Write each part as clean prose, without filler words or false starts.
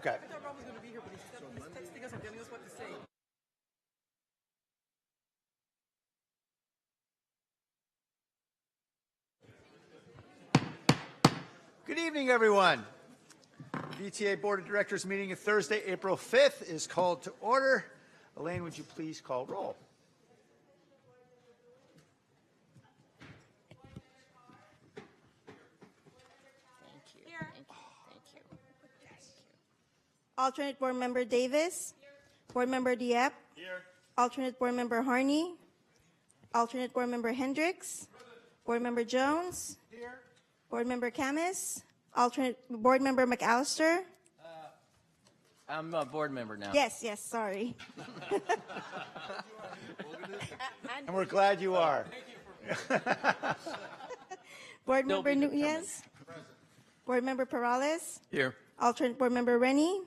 Okay. I thought Rob was going to be here, but he's texting us and telling us what to say. Good evening, everyone. The VTA Board of Directors meeting of Thursday, April 5th is called to order. Elaine, would you please call roll? Thank you. Thank you. Alternate Board Member Davis. Board Member Dieppe. Here. Alternate Board Member Harney. Alternate Board Member Hendricks. Board Member Jones. Here. Board Member Camis. Alternate Board Member McAllister. I'm a board member now. Yes, sorry. And we're glad you are. Board Member Nunez. Board Member Perales. Here. Alternate Board Member Rennie.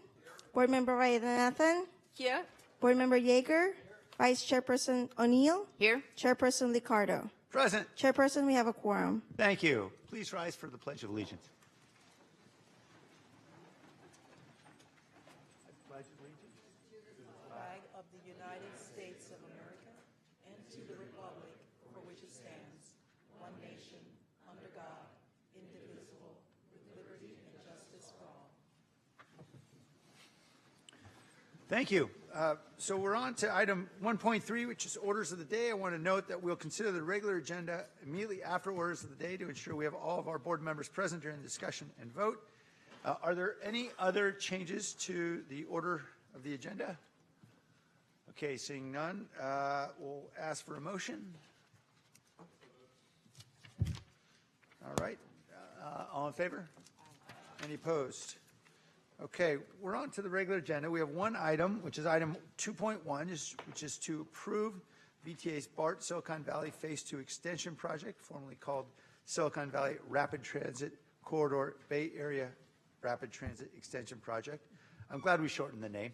Board Member Rayanathan. Here. Board Member Yeager. Vice Chairperson O'Neill. Here. Chairperson Liccardo. Present. Chairperson, we have a quorum. Thank you. Please rise for the Pledge of Allegiance. Flag of the United States of America and to the republic for which it stands, one nation, under God, indivisible, with liberty and justice for all. Thank you. So we're on to item 1.3, which is orders of the day. I want to note that we'll consider the regular agenda immediately after orders of the day to ensure we have all of our board members present during the discussion and vote. Are there any other changes to the order of the agenda? Okay, seeing none, we'll ask for a motion. All right. All in favor? Any opposed? Okay, we're on to the regular agenda. We have one item, which is item 2.1, which is to approve VTA's BART Silicon Valley Phase 2 Extension Project, formerly called Silicon Valley Rapid Transit Corridor Bay Area Rapid Transit Extension Project. I'm glad we shortened the name.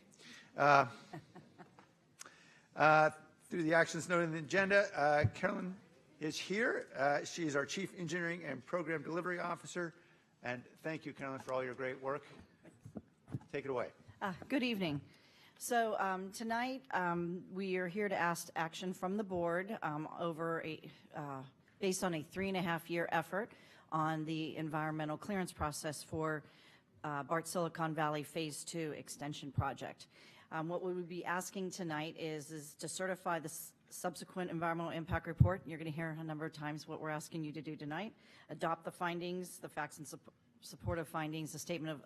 Through the actions noted in the agenda, Carolyn is here. She is our Chief Engineering and Program Delivery Officer. And thank you, Carolyn, for all your great work. Take it away. Good evening. So tonight we are here to ask action from the board based on a 3.5-year effort on the environmental clearance process for BART Silicon Valley Phase 2 Extension Project. What we would be asking tonight is to certify the subsequent environmental impact report. You're going to hear a number of times what we're asking you to do tonight. Adopt the findings, the facts and supportive findings, the statement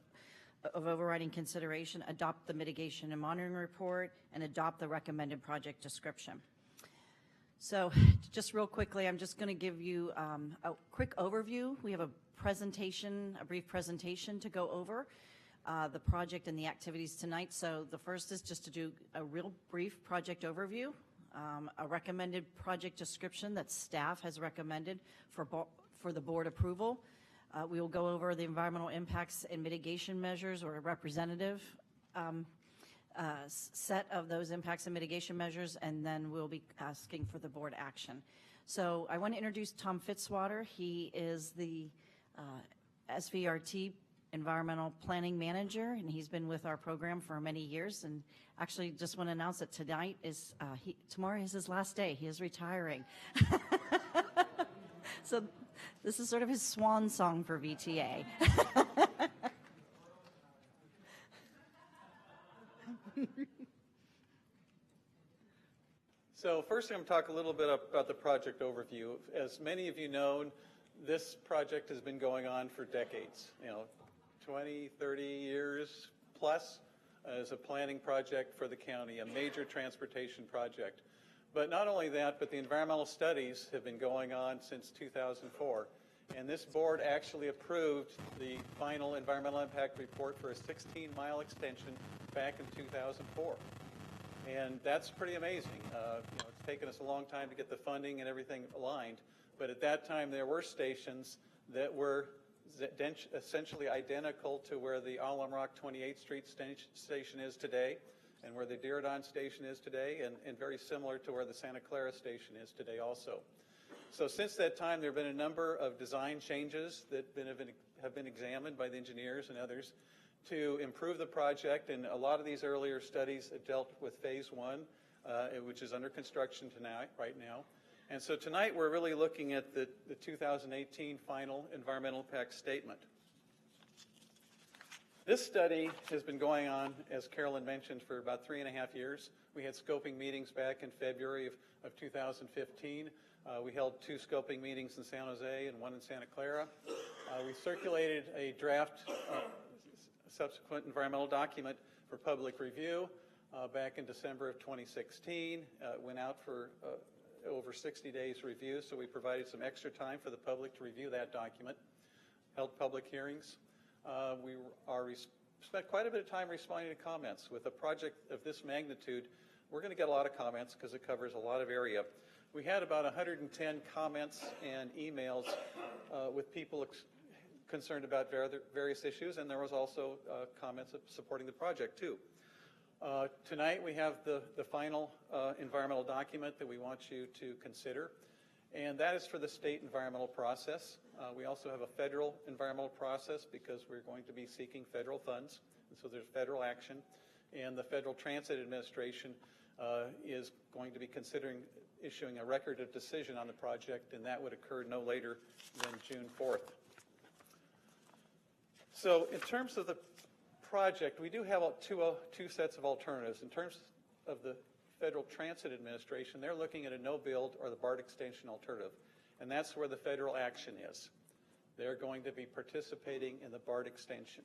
of overriding consideration, adopt the mitigation and monitoring report, and adopt the recommended project description. So just real quickly, I'm just going to give you a quick overview. We have a brief presentation to go over the project and the activities tonight. So the first is just to do a real brief project overview, a recommended project description that staff has recommended for the board approval. We will go over the environmental impacts and mitigation measures, or a representative set of those impacts and mitigation measures, and then we'll be asking for the board action. So I want to introduce Tom Fitzwater. He is the SVRT Environmental Planning Manager, and he's been with our program for many years. And actually, just want to announce that tomorrow is his last day. He is retiring. So this is sort of his swan song for VTA. So first I'm going to talk a little bit about the project overview. As many of you know, this project has been going on for decades, 20, 30 years plus as a planning project for the county, a major transportation project. But not only that, but the environmental studies have been going on since 2004. And this board actually approved the final environmental impact report for a 16-mile extension back in 2004. And that's pretty amazing. It's taken us a long time to get the funding and everything aligned. But at that time, there were stations that were essentially identical to where the Alum Rock 28th Street station is today, and where the Diridon station is today, and very similar to where the Santa Clara station is today also. So since that time, there have been a number of design changes that have been examined by the engineers and others to improve the project, and a lot of these earlier studies dealt with phase one, which is under construction tonight, right now. And so tonight we're really looking at the 2018 final environmental impact statement. This study has been going on, as Carolyn mentioned, for about 3.5 years. We had scoping meetings back in February of 2015. We held 2 scoping meetings in San Jose and 1 in Santa Clara. We circulated a draft subsequent environmental document for public review back in December of 2016. It went out for over 60 days review, so we provided some extra time for the public to review that document, held public hearings. We spent quite a bit of time responding to comments. With a project of this magnitude, we're going to get a lot of comments because it covers a lot of area. We had about 110 comments and emails with people concerned about various issues, and there was also comments supporting the project too. Tonight we have the final environmental document that we want you to consider, and that is for the state environmental process. We also have a federal environmental process because we're going to be seeking federal funds, and so there's federal action, and the Federal Transit Administration is going to be considering issuing a record of decision on the project, and that would occur no later than June 4th. So in terms of the project, we do have two sets of alternatives. In terms of the Federal Transit Administration, they're looking at a no-build or the BART extension alternative, and that's where the federal action is. They're going to be participating in the BART extension.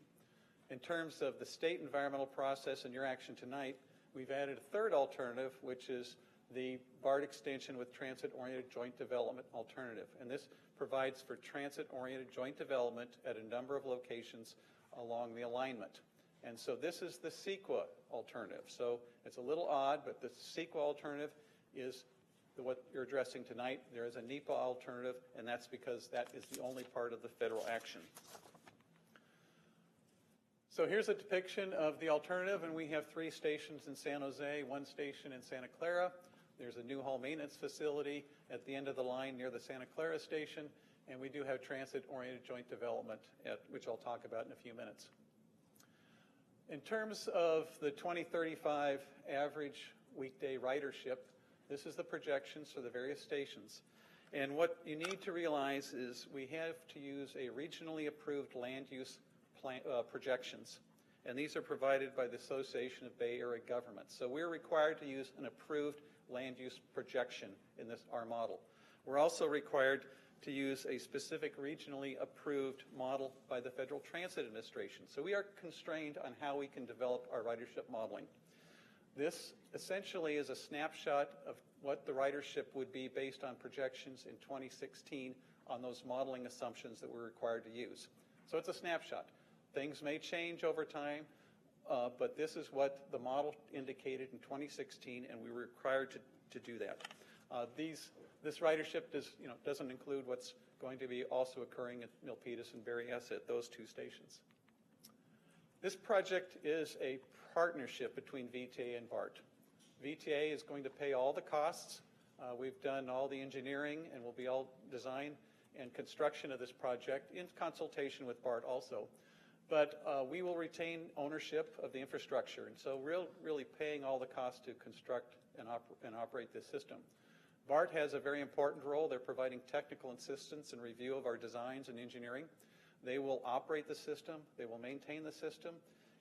In terms of the state environmental process and your action tonight, we've added a third alternative, which is the BART extension with transit-oriented joint development alternative. And this provides for transit-oriented joint development at a number of locations along the alignment. And so this is the CEQA alternative. So it's a little odd, but the CEQA alternative is what you're addressing tonight. There is a NEPA alternative, and that's because that is the only part of the federal action. So here's a depiction of the alternative, and we have 3 stations in San Jose, 1 station in Santa Clara. There's a new haul maintenance facility at the end of the line near the Santa Clara station, and we do have transit-oriented joint development, which I'll talk about in a few minutes. In terms of the 2035 average weekday ridership, this is the projections for the various stations. And what you need to realize is we have to use a regionally approved land use projections. And these are provided by the Association of Bay Area Governments. So we're required to use an approved land use projection in our model. We're also required to use a specific regionally approved model by the Federal Transit Administration. So we are constrained on how we can develop our ridership modeling. This essentially is a snapshot of what the ridership would be based on projections in 2016 on those modeling assumptions that we're required to use. So it's a snapshot. Things may change over time, but this is what the model indicated in 2016, and we were required to do that. This ridership doesn't include what's going to be also occurring at Milpitas and Berryessa, those 2 stations. This project is a partnership between VTA and BART. VTA is going to pay all the costs. We've done all the engineering and will be all design and construction of this project in consultation with BART also. But we will retain ownership of the infrastructure, and so we're really paying all the costs to construct and operate this system. BART has a very important role. They're providing technical assistance and review of our designs and engineering. They will operate the system, they will maintain the system,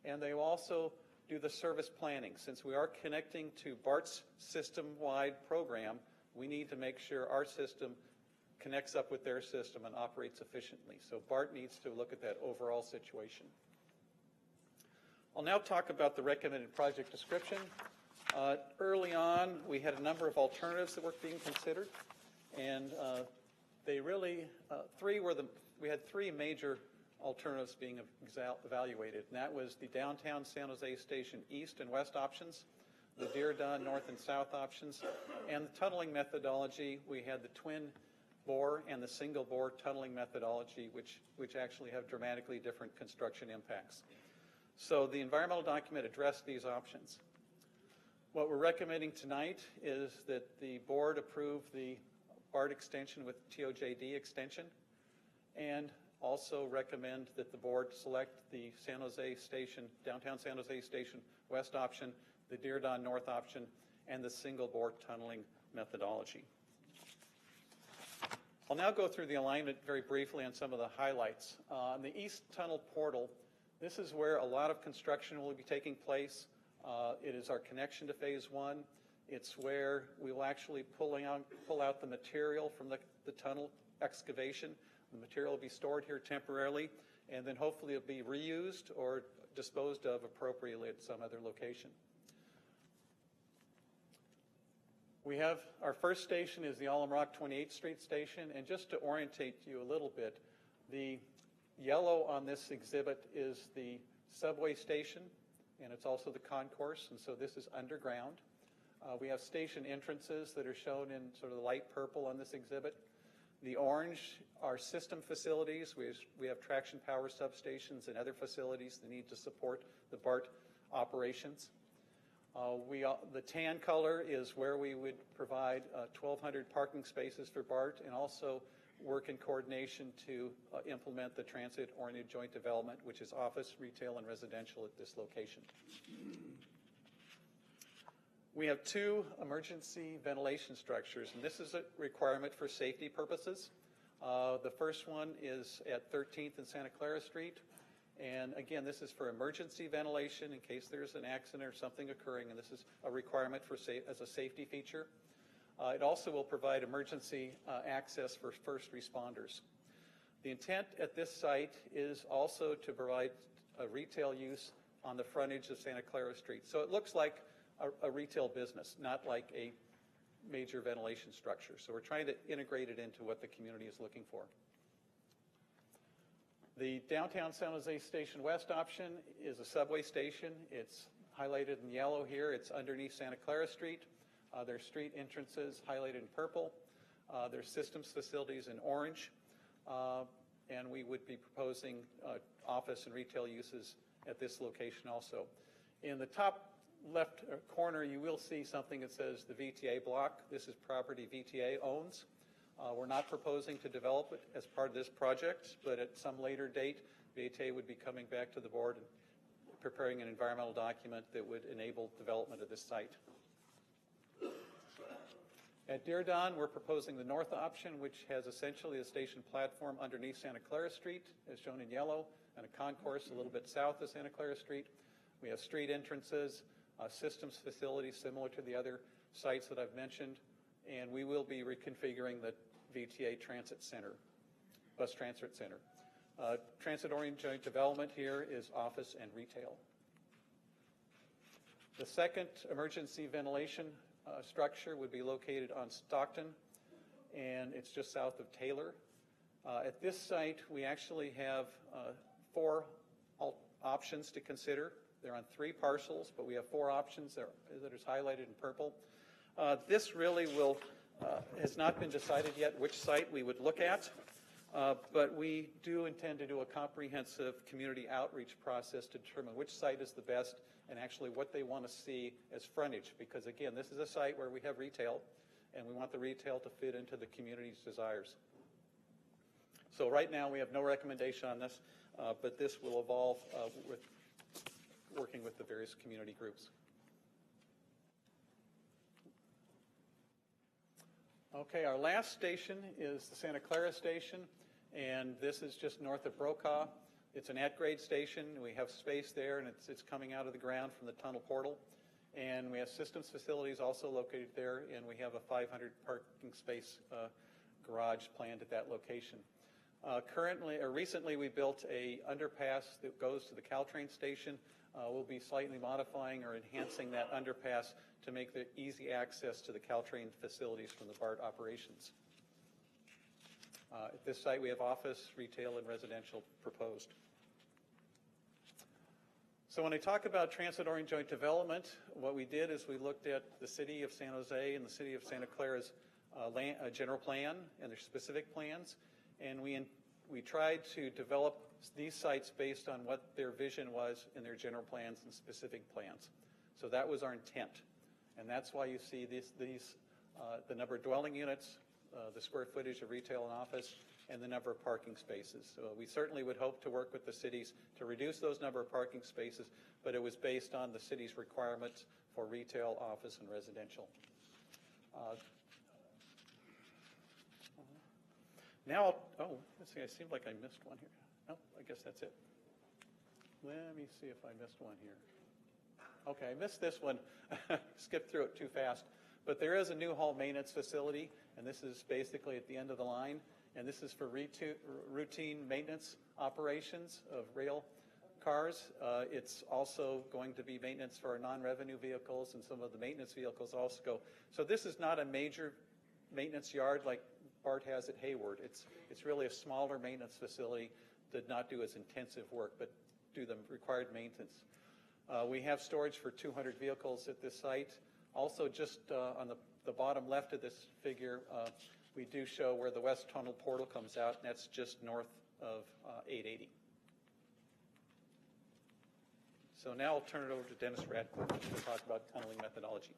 and they will also do the service planning. Since we are connecting to BART's system-wide program, we need to make sure our system connects up with their system and operates efficiently. So BART needs to look at that overall situation. I'll now talk about the recommended project description. Early on, we had a number of alternatives that were being considered, and we had 3 major alternatives being evaluated, and that was the downtown San Jose Station east and west options, the Diridon north and south options, and the tunneling methodology. We had the twin bore and the single bore tunneling methodology, which actually have dramatically different construction impacts. So the environmental document addressed these options. What we're recommending tonight is that the board approve the BART extension with TOJD extension, and also recommend that the board select the San Jose Station, downtown San Jose Station West option, the Dearborn North option, and the single bore tunneling methodology. I'll now go through the alignment very briefly on some of the highlights. On the East Tunnel Portal, this is where a lot of construction will be taking place. It is our connection to Phase 1. It's where we will actually pull out the material from the tunnel excavation. The material will be stored here temporarily, and then hopefully it'll be reused or disposed of appropriately at some other location. We have our first station is the Alum Rock 28th Street station, and just to orientate you a little bit, the yellow on this exhibit is the subway station, and it's also the concourse, and so this is underground. We have station entrances that are shown in sort of the light purple on this exhibit. The orange are system facilities. We have traction power substations and other facilities that need to support the BART operations. The tan color is where we would provide 1,200 parking spaces for BART and also work in coordination to implement the transit-oriented joint development, which is office, retail, and residential at this location. We have 2 emergency ventilation structures, and this is a requirement for safety purposes. The first one is at 13th and Santa Clara Street. And again, this is for emergency ventilation in case there's an accident or something occurring, and this is a requirement for as a safety feature. It also will provide emergency access for first responders. The intent at this site is also to provide a retail use on the frontage of Santa Clara Street. So it looks like a retail business, not like a major ventilation structure. So we're trying to integrate it into what the community is looking for. The downtown San Jose Station West option is a subway station. It's highlighted in yellow here. It's underneath Santa Clara Street. There's street entrances highlighted in purple. There's systems facilities in orange. And we would be proposing office and retail uses at this location also. In the top left corner, you will see something that says the VTA block. This is property VTA owns. We're not proposing to develop it as part of this project, but at some later date, VTA would be coming back to the board and preparing an environmental document that would enable development of this site. At Dearborn, we're proposing the north option, which has essentially a station platform underneath Santa Clara Street, as shown in yellow, and a concourse a little bit south of Santa Clara Street. We have street entrances, systems facilities similar to the other sites that I've mentioned, and we will be reconfiguring the VTA Transit Center, Bus Transit Center. Transit-oriented joint development here is office and retail. The second emergency ventilation structure would be located on Stockton, and it's just south of Taylor. At this site, we actually have 4 options to consider. They're on 3 parcels, but we have 4 options that is highlighted in purple. This really has not been decided yet which site we would look at, but we do intend to do a comprehensive community outreach process to determine which site is the best and actually what they want to see as frontage, because again, this is a site where we have retail, and we want the retail to fit into the community's desires. So right now we have no recommendation on this, but this will evolve with working with the various community groups. Okay, our last station is the Santa Clara Station, and this is just north of Brokaw. It's an at-grade station. We have space there, and it's coming out of the ground from the tunnel portal. And we have systems facilities also located there, and we have a 500 parking space garage planned at that location. Recently, we built a underpass that goes to the Caltrain station. We'll be slightly modifying or enhancing that underpass to make the easy access to the Caltrain facilities from the BART operations. At this site, we have office, retail, and residential proposed. So when I talk about transit-oriented joint development, what we did is we looked at the city of San Jose and the city of Santa Clara's general plan and their specific plans, and we tried to develop these sites based on what their vision was in their general plans and specific plans. So that was our intent, and that's why you see the number of dwelling units the square footage of retail and office, and the number of parking spaces. So we certainly would hope to work with the cities to reduce those number of parking spaces, but it was based on the city's requirements for retail, office, and residential. Now, let's see, I seem like I missed one here. No, I guess that's it. Let me see if I missed one here. Okay, I missed this one. Skipped through it too fast. But there is a new hall maintenance facility, and this is basically at the end of the line. And this is for routine maintenance operations of rail cars. It's also going to be maintenance for our non-revenue vehicles, and some of the maintenance vehicles also go. So this is not a major maintenance yard like BART has at Hayward. It's really a smaller maintenance facility, did not do as intensive work, but do the required maintenance. We have storage for 200 vehicles at this site. Also, just on the bottom left of this figure, we do show where the West Tunnel portal comes out, and that's just north of 880. So now I'll turn it over to Dennis Radcliffe to talk about tunneling methodology.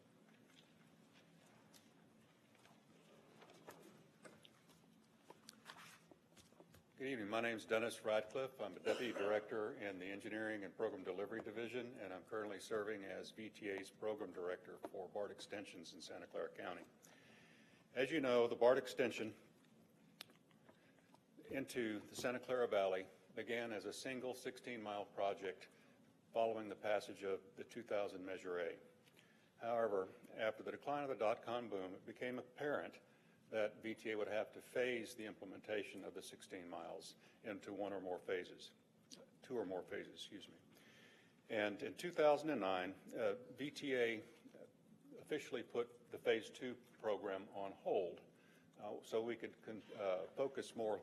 Good evening. My name is Dennis Radcliffe. I'm a Deputy Director in the Engineering and Program Delivery Division, and I'm currently serving as VTA's Program Director for BART Extensions in Santa Clara County. As you know, the BART extension into the Santa Clara Valley began as a single 16-mile project following the passage of the 2000 Measure A. However, after the decline of the dot-com boom, it became apparent that VTA would have to phase the implementation of the 16 miles into two or more phases, excuse me. And in 2009, VTA officially put the Phase 2 program on hold so we could focus more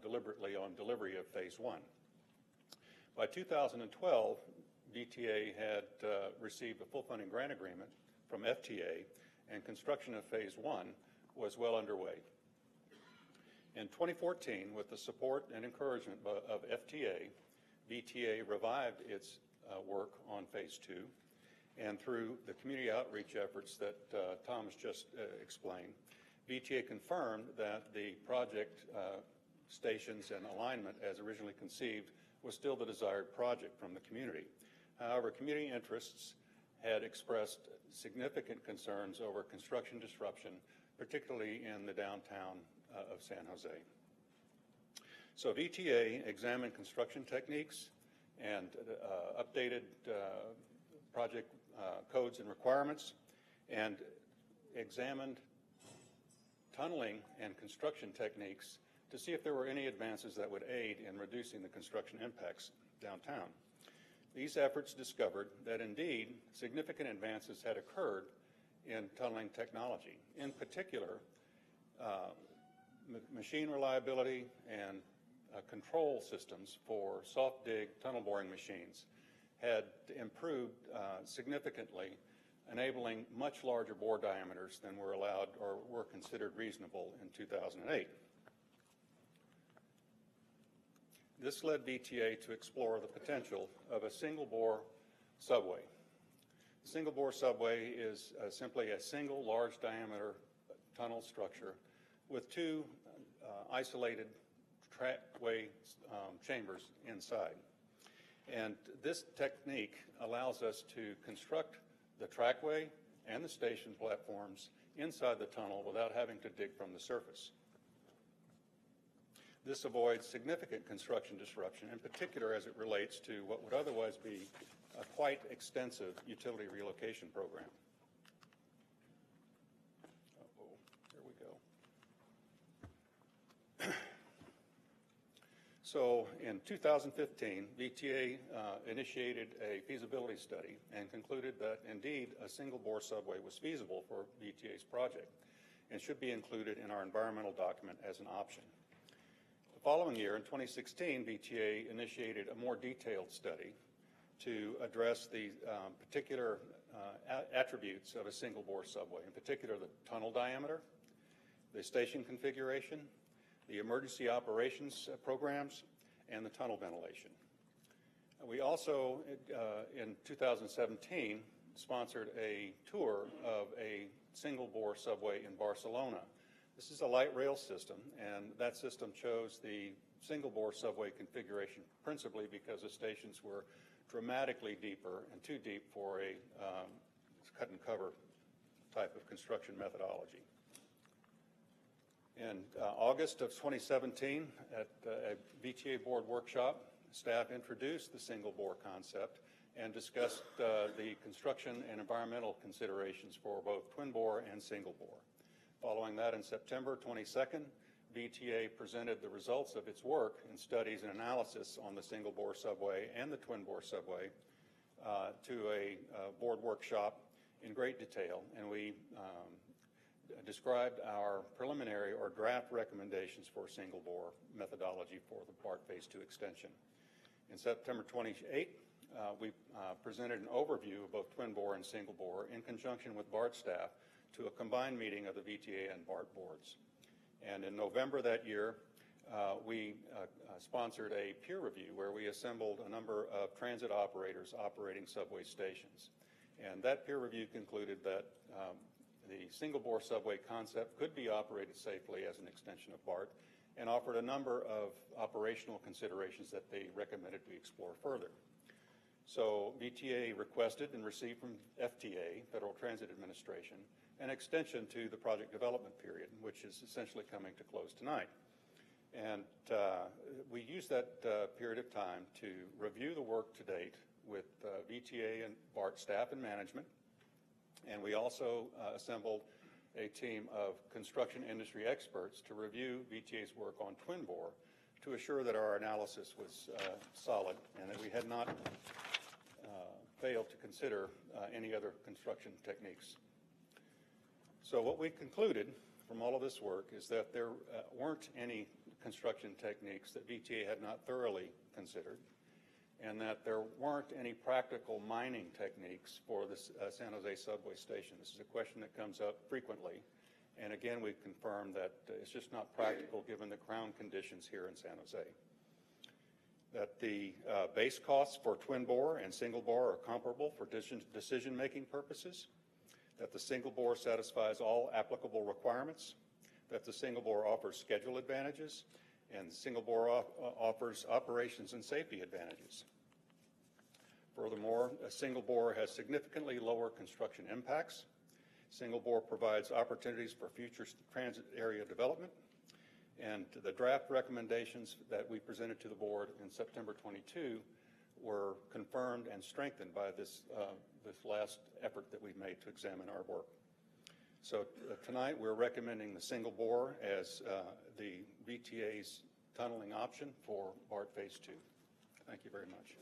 deliberately on delivery of Phase 1. By 2012, VTA had received a full funding grant agreement from FTA, and construction of Phase 1 was well underway. In 2014, with the support and encouragement of FTA, VTA revived its work on Phase 2, and through the community outreach efforts that Thomas just explained, VTA confirmed that the project stations and alignment as originally conceived was still the desired project from the community. However, community interests had expressed significant concerns over construction disruption, particularly in the downtown of San Jose. So VTA examined construction techniques and updated project codes and requirements, and examined tunneling and construction techniques to see if there were any advances that would aid in reducing the construction impacts downtown. These efforts discovered that indeed significant advances had occurred in tunneling technology. In particular, machine reliability and control systems for soft dig tunnel boring machines had improved significantly, enabling much larger bore diameters than were allowed or were considered reasonable in 2008. This led VTA to explore the potential of a single bore subway. The single bore subway is simply a single large diameter tunnel structure with two isolated trackway chambers inside. And this technique allows us to construct the trackway and the station platforms inside the tunnel without having to dig from the surface. This avoids significant construction disruption, in particular as it relates to what would otherwise be a quite extensive utility relocation program. There we go. So in 2015, VTA initiated a feasibility study and concluded that indeed a single bore subway was feasible for VTA's project and should be included in our environmental document as an option. The following year, in 2016, VTA initiated a more detailed study to address the particular attributes of a single bore subway, in particular the tunnel diameter, the station configuration, the emergency operations programs, and the tunnel ventilation. We also, in 2017, sponsored a tour of a single bore subway in Barcelona This is a light rail system, and that system chose the single-bore subway configuration principally because the stations were dramatically deeper and too deep for a cut-and-cover type of construction methodology. In August of 2017, at a VTA board workshop, staff introduced the single-bore concept and discussed the construction and environmental considerations for both twin-bore and single-bore. Following that, in September 22nd, VTA presented the results of its work in studies and analysis on the single-bore subway and the twin-bore subway to a board workshop in great detail, and we described our preliminary or draft recommendations for single-bore methodology for the BART Phase 2 extension. In September 28th, we presented an overview of both twin-bore and single-bore in conjunction with BART staff to a combined meeting of the VTA and BART boards. And in November that year, we sponsored a peer review where we assembled a number of transit operators operating subway stations. And that peer review concluded that the single-bore subway concept could be operated safely as an extension of BART and offered a number of operational considerations that they recommended we explore further. So VTA requested and received from FTA, Federal Transit Administration, an extension to the project development period, which is essentially coming to close tonight. And we used that period of time to review the work to date with VTA and BART staff and management. And we also assembled a team of construction industry experts to review VTA's work on twin-bore to assure that our analysis was solid and that we had not failed to consider any other construction techniques. So what we concluded from all of this work is that there weren't any construction techniques that VTA had not thoroughly considered, and that there weren't any practical mining techniques for the San Jose subway station. This is a question that comes up frequently, and again, we've confirmed that it's just not practical given the ground conditions here in San Jose. That the base costs for twin-bore and single-bore are comparable for decision-making purposes, that the single-bore satisfies all applicable requirements, that the single-bore offers schedule advantages, and the single-bore offers operations and safety advantages. Furthermore, a single-bore has significantly lower construction impacts. Single-bore provides opportunities for future transit area development, and the draft recommendations that we presented to the board in September 22 were confirmed and strengthened by this last effort that we've made to examine our work. So tonight we're recommending the single bore as the VTA's tunneling option for BART Phase 2. Thank you very much.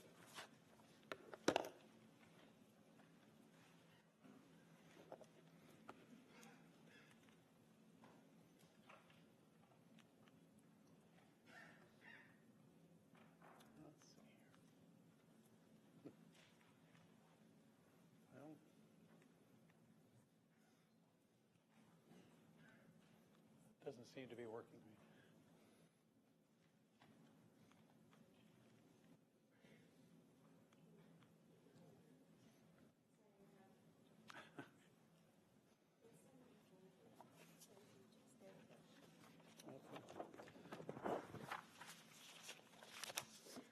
Doesn't seem to be working.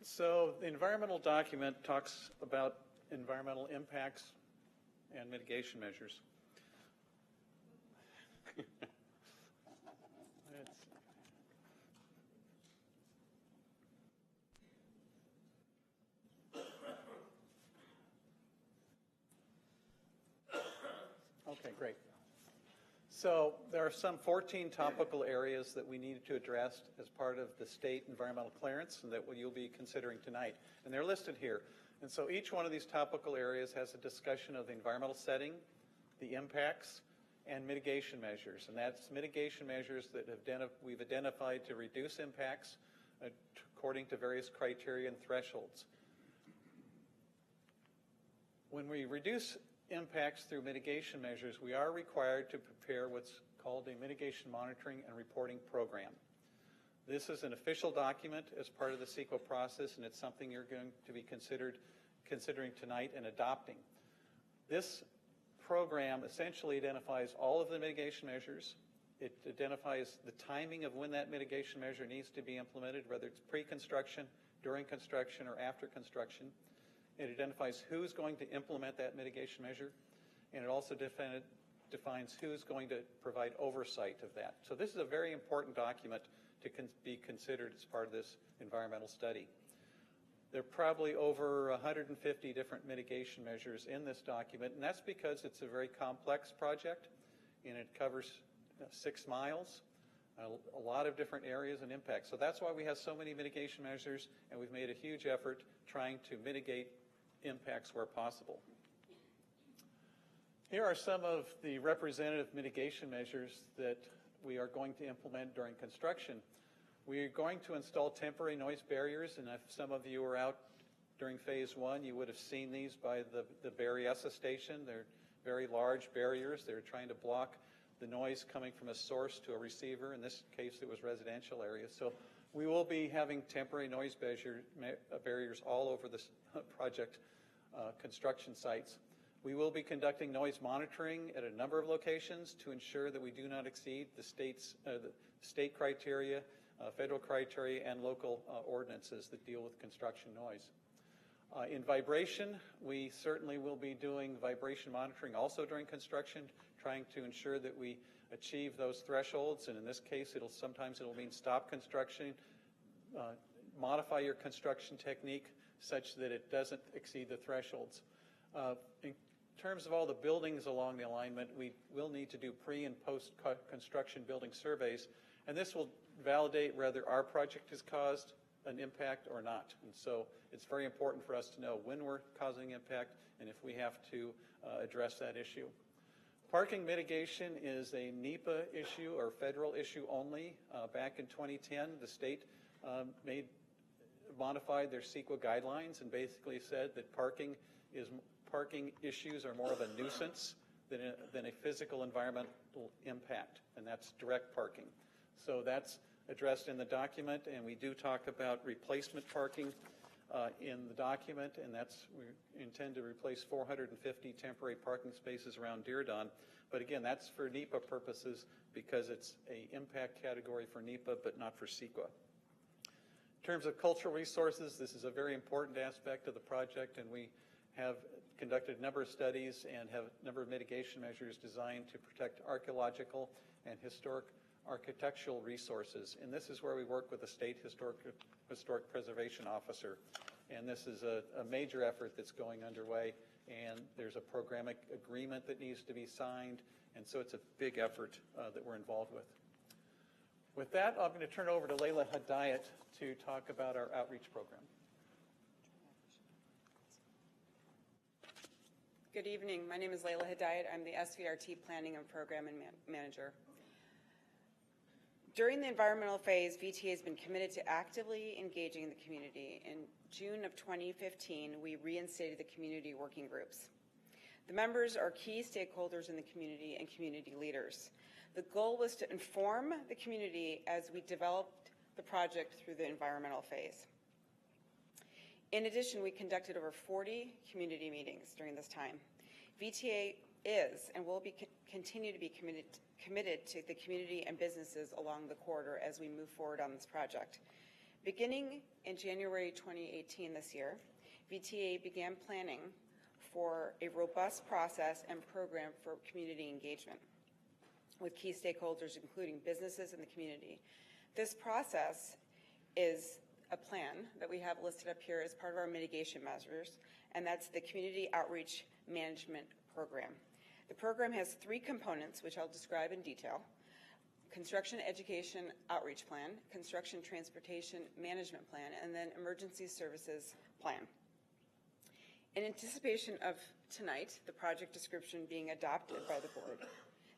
So the environmental document talks about environmental impacts and mitigation measures. Okay, great. So there are some 14 topical areas that we needed to address as part of the state environmental clearance and that you'll be considering tonight. And they're listed here. And so each one of these topical areas has a discussion of the environmental setting, the impacts, and mitigation measures. And that's mitigation measures that we've identified to reduce impacts according to various criteria and thresholds. When we reduce impacts through mitigation measures, we are required to prepare what's called a mitigation monitoring and reporting program. This is an official document as part of the CEQA process, and it's something you're going to be considering tonight and adopting. This program essentially identifies all of the mitigation measures It identifies the timing of when that mitigation measure needs to be implemented, whether it's pre-construction, during construction, or after construction. It identifies who's going to implement that mitigation measure, and it also defines who's going to provide oversight of that. So this is a very important document to be considered as part of this environmental study. There are probably over 150 different mitigation measures in this document, and that's because it's a very complex project, and it covers 6 miles, a lot of different areas and impacts. So that's why we have so many mitigation measures, and we've made a huge effort trying to mitigate impacts where possible. Here are some of the representative mitigation measures that we are going to implement during construction. We are going to install temporary noise barriers, and if some of you were out during phase 1, you would have seen these by the Berryessa station. They're very large barriers. They're trying to block the noise coming from a source to a receiver. In this case, it was residential areas. So we will be having temporary noise barriers all over this project construction sites. We will be conducting noise monitoring at a number of locations to ensure that we do not exceed the state criteria, federal criteria, and local ordinances that deal with construction noise. In vibration, we certainly will be doing vibration monitoring also during construction, trying to ensure that we achieve those thresholds. And in this case, sometimes it'll mean stop construction, modify your construction technique such that it doesn't exceed the thresholds. In terms of all the buildings along the alignment, we will need to do pre- and post-construction building surveys, and this will validate whether our project has caused an impact or not. And so it's very important for us to know when we're causing impact and if we have to address that issue. Parking mitigation is a NEPA issue or federal issue only. Back in 2010, the state modified their CEQA guidelines and basically said that parking issues are more of a nuisance than a physical environmental impact, and that's direct parking. So that's addressed in the document, and we do talk about replacement parking in the document, and we intend to replace 450 temporary parking spaces around Deardan. But again, that's for NEPA purposes because it's an impact category for NEPA, but not for CEQA. In terms of cultural resources, this is a very important aspect of the project, and we have conducted a number of studies and have a number of mitigation measures designed to protect archaeological and historic architectural resources. And this is where we work with the state historic preservation officer. And this is a major effort that's going underway, and there's a programmatic agreement that needs to be signed, and so it's a big effort that we're involved with. With that, I'm going to turn it over to Layla Hedayat to talk about our outreach program. Good evening. My name is Layla Hedayat. I'm the SVRT Planning and Program Manager. During the environmental phase, VTA has been committed to actively engaging the community. In June of 2015, we reinstated the community working groups. The members are key stakeholders in the community and community leaders. The goal was to inform the community as we developed the project through the environmental phase. In addition, we conducted over 40 community meetings during this time. VTA is and will continue to be committed to the community and businesses along the corridor as we move forward on this project. Beginning in January 2018 this year, VTA began planning for a robust process and program for community engagement with key stakeholders, including businesses in the community. This process is a plan that we have listed up here as part of our mitigation measures, and that's the Community Outreach Management Program. The program has 3 components, which I'll describe in detail: Construction Education Outreach Plan, Construction Transportation Management Plan, and then Emergency Services Plan. In anticipation of tonight, the project description being adopted by the board,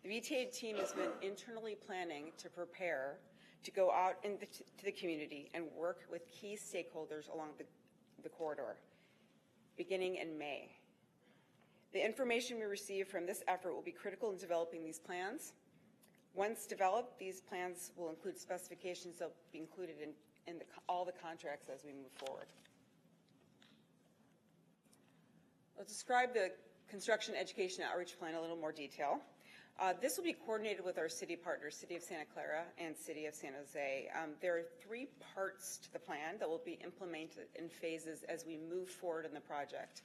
the VTA team has been internally planning to prepare to go out into the community and work with key stakeholders along the corridor, beginning in May. The information we receive from this effort will be critical in developing these plans. Once developed, these plans will include specifications that will be included in all the contracts as we move forward. I'll describe the Construction Education Outreach Plan in a little more detail. This will be coordinated with our city partners, City of Santa Clara and City of San Jose. There are 3 parts to the plan that will be implemented in phases as we move forward in the project.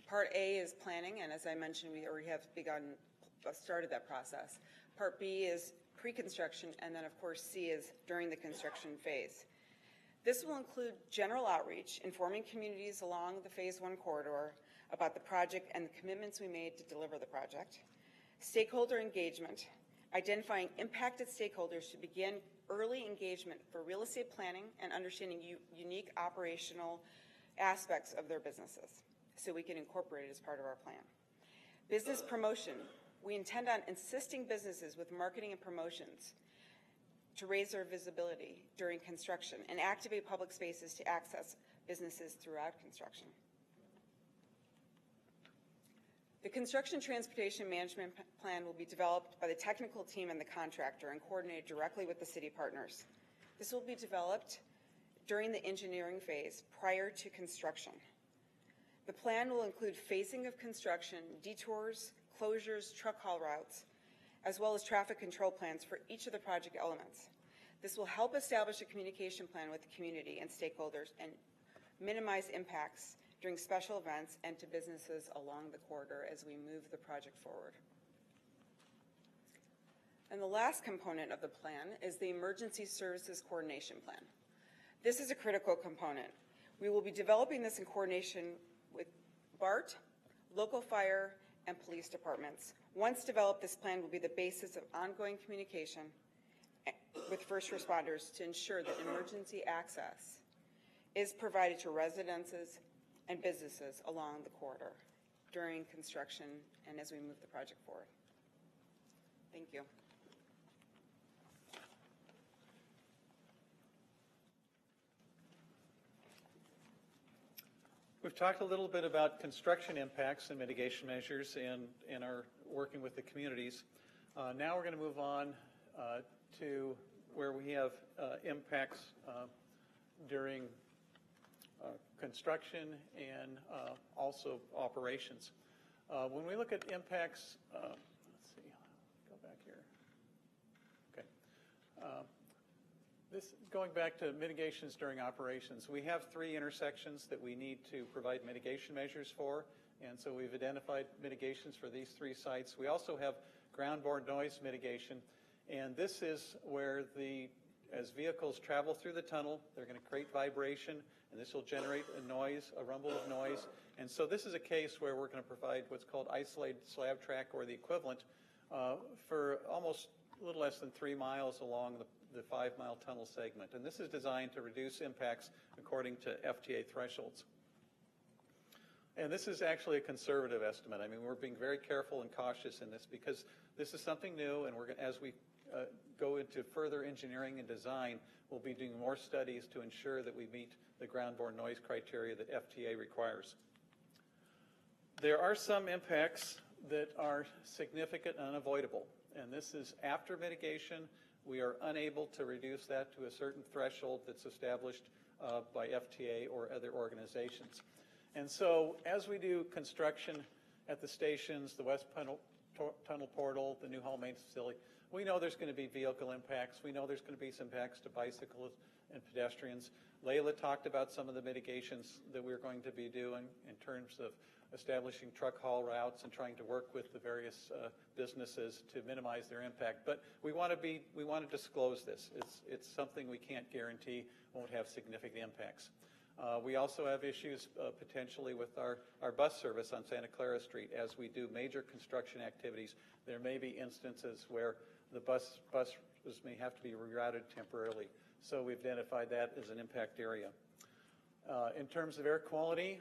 Part A is planning, and as I mentioned, we already have started that process. Part B is pre-construction, and then of course C is during the construction phase. This will include general outreach, informing communities along the Phase 1 corridor about the project and the commitments we made to deliver the project. Stakeholder engagement, identifying impacted stakeholders to begin early engagement for real estate planning and understanding unique operational aspects of their businesses so we can incorporate it as part of our plan. Business promotion, we intend on assisting businesses with marketing and promotions to raise their visibility during construction and activate public spaces to access businesses throughout construction. The construction transportation management plan will be developed by the technical team and the contractor and coordinated directly with the city partners. This will be developed during the engineering phase prior to construction. The plan will include phasing of construction, detours, closures, truck haul routes, as well as traffic control plans for each of the project elements. This will help establish a communication plan with the community and stakeholders and minimize impacts during special events and to businesses along the corridor as we move the project forward. And the last component of the plan is the Emergency Services Coordination Plan. This is a critical component. We will be developing this in coordination with BART, local fire, and police departments. Once developed, this plan will be the basis of ongoing communication with first responders to ensure that emergency access is provided to residences and businesses along the corridor during construction and as we move the project forward. Thank you. We've talked a little bit about construction impacts and mitigation measures and our working with the communities. Now we're going to move on to where we have impacts during construction and also operations. When we look at impacts, let's see, go back here. Okay. This going back to mitigations during operations. We have 3 intersections that we need to provide mitigation measures for, and so we've identified mitigations for these 3 sites. We also have ground-borne noise mitigation, and this is where as vehicles travel through the tunnel, they're going to create vibration, and this will generate a noise, a rumble of noise. And so this is a case where we're going to provide what's called isolated slab track or the equivalent for almost a little less than 3 miles along the 5-mile tunnel segment. And this is designed to reduce impacts according to FTA thresholds. And this is actually a conservative estimate. I mean, we're being very careful and cautious in this because this is something new, and as we go into further engineering and design, we'll be doing more studies to ensure that we meet the ground-borne noise criteria that FTA requires. There are some impacts that are significant and unavoidable, and this is after mitigation. We are unable to reduce that to a certain threshold that's established by FTA or other organizations. And so as we do construction at the stations, the West Tunnel Portal, the new hall maintenance facility, we know there's going to be vehicle impacts. We know there's going to be some impacts to bicyclists and pedestrians. Layla talked about some of the mitigations that we're going to be doing in terms of establishing truck haul routes and trying to work with the various businesses to minimize their impact. But we want to disclose this. It's something we can't guarantee won't have significant impacts. We also have issues potentially with our bus service on Santa Clara Street. As we do major construction activities, there may be instances where the buses may have to be rerouted temporarily. So we've identified that as an impact area. In terms of air quality,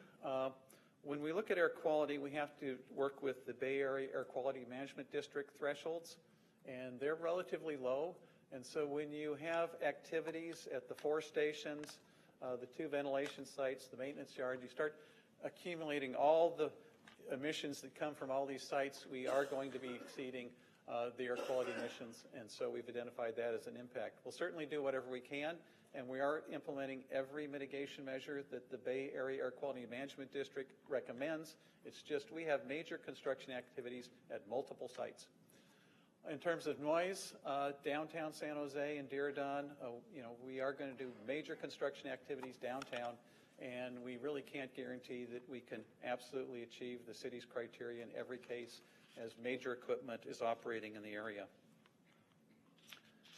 when we look at air quality, we have to work with the Bay Area Air Quality Management District thresholds, and they're relatively low. And so when you have activities at the 4 stations, the 2 ventilation sites, the maintenance yard, you start accumulating all the emissions that come from all these sites, we are going to be exceeding the air quality emissions, and so we've identified that as an impact. We'll certainly do whatever we can, and we are implementing every mitigation measure that the Bay Area Air Quality Management District recommends. It's just we have major construction activities at multiple sites. In terms of noise, downtown San Jose and Diridon, we are going to do major construction activities downtown, and we really can't guarantee that we can absolutely achieve the city's criteria in every case as major equipment is operating in the area.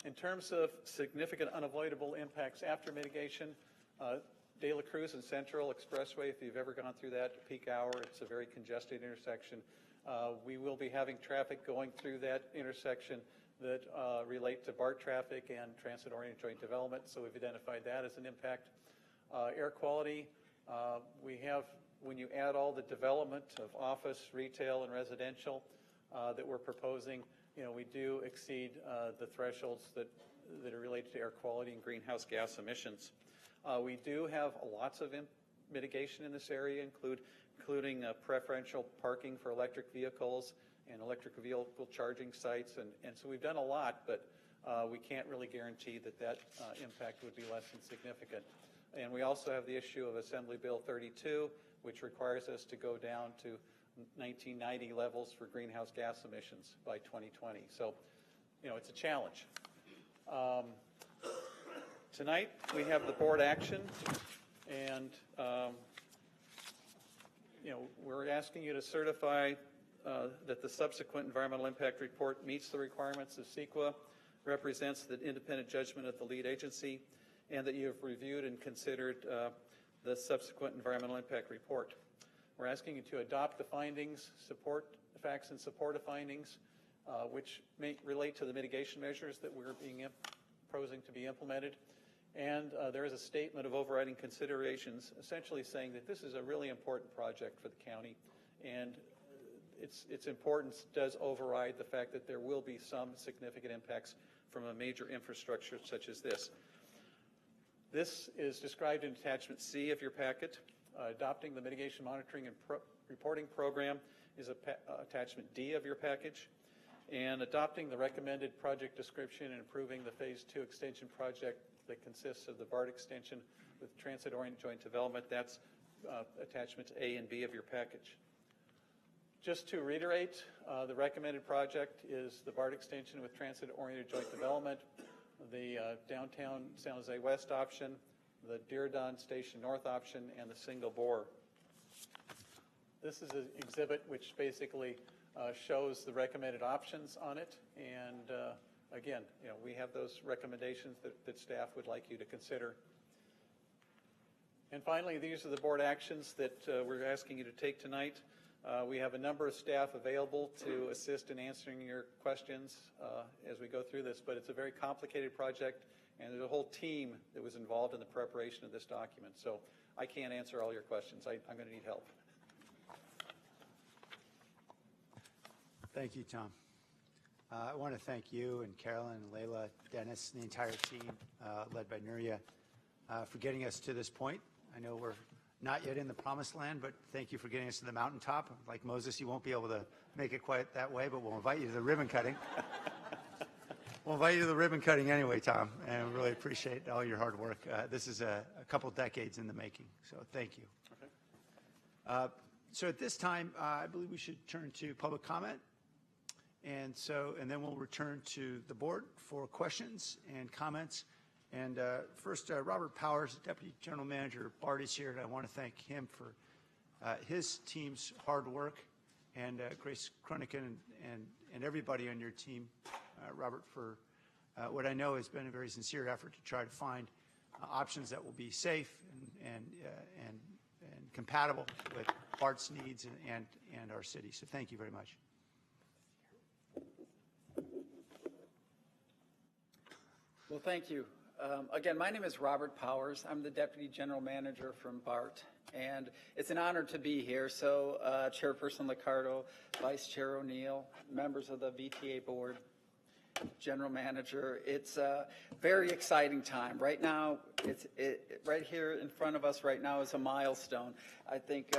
In terms of significant unavoidable impacts after mitigation, De La Cruz and Central Expressway, if you've ever gone through that peak hour, it's a very congested intersection. We will be having traffic going through that intersection that relate to BART traffic and transit-oriented joint development, so we've identified that as an impact. Air quality, we have, when you add all the development of office, retail, and residential that we're proposing, we do exceed the thresholds that are related to air quality and greenhouse gas emissions. We do have lots of mitigation in this area, including preferential parking for electric vehicles and electric vehicle charging sites, and so we've done a lot, but we can't really guarantee that impact would be less than significant. And we also have the issue of Assembly Bill 32, which requires us to go down to 1990 levels for greenhouse gas emissions by 2020. So, it's a challenge. Tonight, we have the board action, and, we're asking you to certify that the subsequent environmental impact report meets the requirements of CEQA, represents the independent judgment of the lead agency, and that you have reviewed and considered the subsequent environmental impact report. We're asking you to adopt the findings, support the facts and support of findings, which may relate to the mitigation measures that we're proposing to be implemented. And there is a statement of overriding considerations essentially saying that this is a really important project for the county, and its importance does override the fact that there will be some significant impacts from a major infrastructure such as this. This is described in attachment C of your packet. Adopting the mitigation monitoring and reporting program is attachment D of your package. And adopting the recommended project description and approving the Phase 2 extension project that consists of the BART extension with transit-oriented joint development, that's attachments A and B of your package. Just to reiterate, the recommended project is the BART extension with transit-oriented joint development, the downtown San Jose West option, the Diridon Station North option, and the single bore. This is an exhibit which basically shows the recommended options on it, and again, we have those recommendations that staff would like you to consider. And finally, these are the board actions that we're asking you to take tonight. We have a number of staff available to assist in answering your questions as we go through this, but it's a very complicated project, and there's a whole team that was involved in the preparation of this document. So I can't answer all your questions. I'm going to need help. Thank you, Tom. I want to thank you and Carolyn and Layla, Dennis, and the entire team led by Nuria for getting us to this point. I know we're not yet in the promised land, but thank you for getting us to the mountaintop. Like Moses, you won't be able to make it quite that way, but we'll invite you to the ribbon cutting. We'll invite you to the ribbon cutting anyway, Tom, and we really appreciate all your hard work. This is a couple decades in the making, so thank you. Okay. So at this time, I believe we should turn to public comment. And then we'll return to the board for questions and comments. And first, Robert Powers, Deputy General Manager of BART, is here, and I want to thank him for his team's hard work, and Grace Kroniken and everybody on your team, Robert, for what I know has been a very sincere effort to try to find options that will be safe and compatible with BART's needs and our city. So thank you very much. Well, thank you. Again, my name is Robert Powers. I'm the Deputy General Manager from BART, and it's an honor to be here. So Chairperson Liccardo, Vice Chair O'Neill, members of the VTA Board, General Manager, it's a very exciting time. Right now, right here in front of us right now is a milestone. I think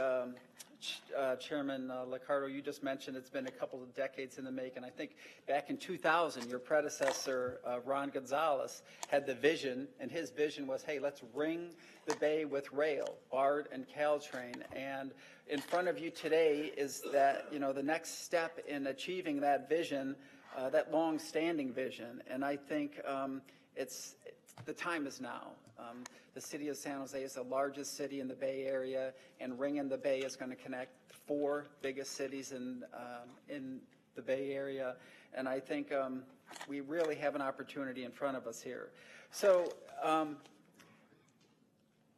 Chairman Liccardo, you just mentioned it's been a couple of decades in the making. I think back in 2000, your predecessor, Ron Gonzalez, had the vision, and his vision was, hey, let's ring the bay with rail, BART and Caltrain. And in front of you today is that, the next step in achieving that vision that long-standing vision. And I think the time is now. The city of San Jose is the largest city in the Bay Area, and Ring in the Bay is going to connect the 4 biggest cities in the Bay Area. And I think we really have an opportunity in front of us here. So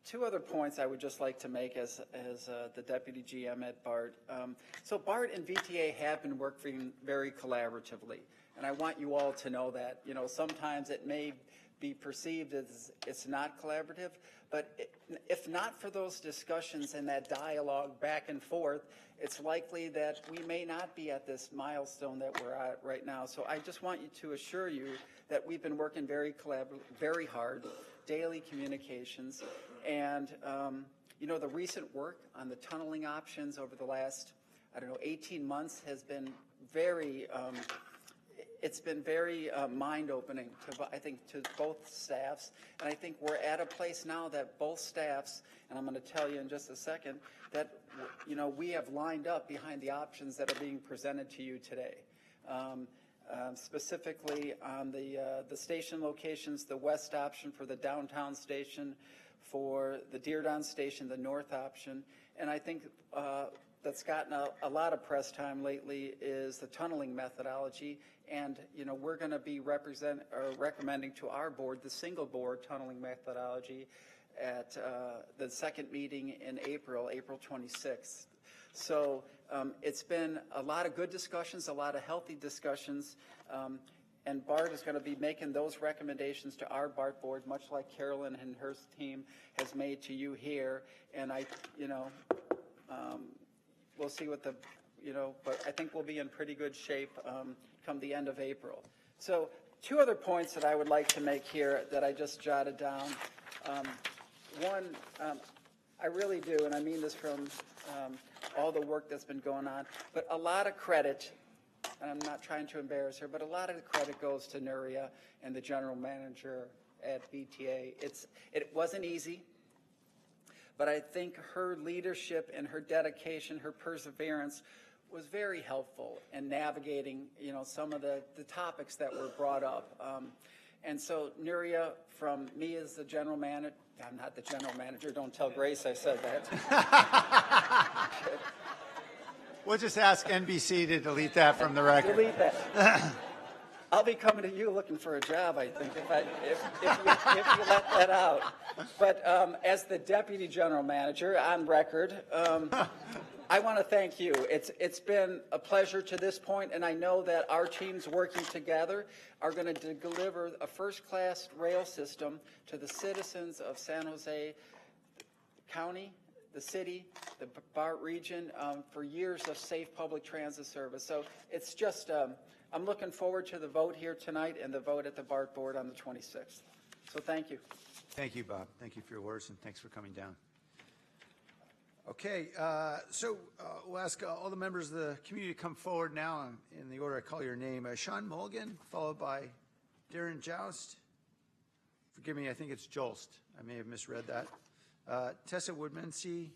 2 other points I would just like to make as the Deputy GM at BART. So BART and VTA have been working very collaboratively, and I want you all to know that. You know, sometimes it may be perceived as it's not collaborative, but if not for those discussions and that dialogue back and forth, it's likely that we may not be at this milestone that we're at right now. So I just want you to assure you that we've been working very hard, daily communications, and you know, the recent work on the tunneling options over the last, 18 months has been very it's been very mind-opening, I think, to both staffs. And I think we're at a place now that both staffs, and I'm going to tell you in just a second, that, you know, we have lined up behind the options that are being presented to you today. Specifically on the station locations, the west option for the downtown station, for the Dearborn station, the north option. And I think that's gotten a lot of press time lately is the tunneling methodology. And, you know, we're going to be recommending to our board the single board tunneling methodology at the second meeting in April 26th. So it's been a lot of good discussions, a lot of healthy discussions, and BART is going to be making those recommendations to our BART board, much like Carolyn and her team has made to you here. And we'll see what but I think we'll be in pretty good shape come the end of April. So 2 other points that I would like to make here that I just jotted down. One, I really do, and I mean this from all the work that's been going on, but a lot of credit, and I'm not trying to embarrass her, but a lot of the credit goes to Nuria and the general manager at VTA. It wasn't easy, but I think her leadership and her dedication, her perseverance was very helpful in navigating, you know, some of the topics that were brought up. And so, Nuria, from me as the general manager, I'm not the general manager, don't tell Grace I said that. We'll just ask NBC to delete that from the record. Delete that. I'll be coming to you looking for a job, I think, if you let that out. But as the deputy general manager, on record, I want to thank you. It's been a pleasure to this point, and I know that our teams working together are going to deliver a first-class rail system to the citizens of San Jose County, the city, the BART region, for years of safe public transit service. So it's just, I'm looking forward to the vote here tonight and the vote at the BART board on the 26th. So thank you. Thank you, Bob. Thank you for your words, and thanks for coming down. Okay, so we'll ask all the members of the community to come forward now in the order I call your name. Sean Mulligan, followed by Darren Joust. Forgive me, I think it's Jolst. I may have misread that. Tessa Woodmansee,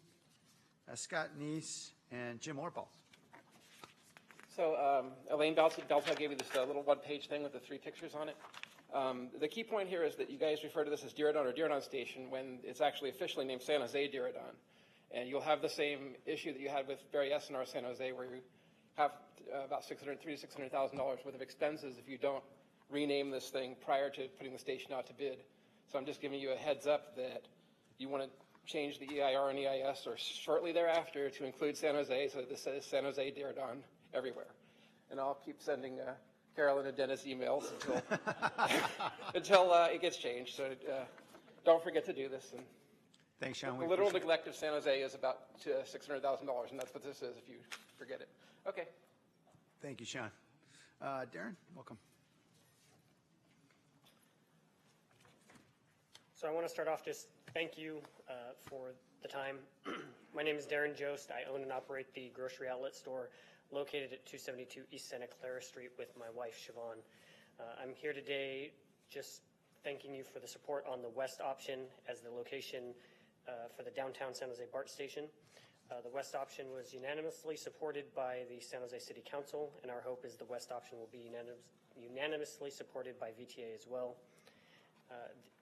Scott Neese, and Jim Orpal. So Elaine Beltel gave you this little one-page thing with the 3 pictures on it. The key point here is that you guys refer to this as Dearborn or Dearborn Station when it's actually officially named San Jose Dearborn. And you'll have the same issue that you had with Barry SNR San Jose, where you have about $300,000 to $600,000 worth of expenses if you don't rename this thing prior to putting the station out to bid. So I'm just giving you a heads up that you want to change the EIR and EIS or shortly thereafter to include San Jose, so this says San Jose Dearborn everywhere. And I'll keep sending Carolyn and Dennis emails until it gets changed. So don't forget to do this. And thanks, Sean. the literal neglect of San Jose is about $600,000, and that's what this is if you forget it. Okay. Thank you, Sean. Darren, welcome. So I want to start off just thank you for the time. My name is Darren Jost. I own and operate the grocery outlet store located at 272 East Santa Clara Street with my wife, Siobhan. I'm here today just thanking you for the support on the west option as the location for the downtown San Jose BART station. The west option was unanimously supported by the San Jose City Council, and our hope is the west option will be unanimously supported by VTA as well.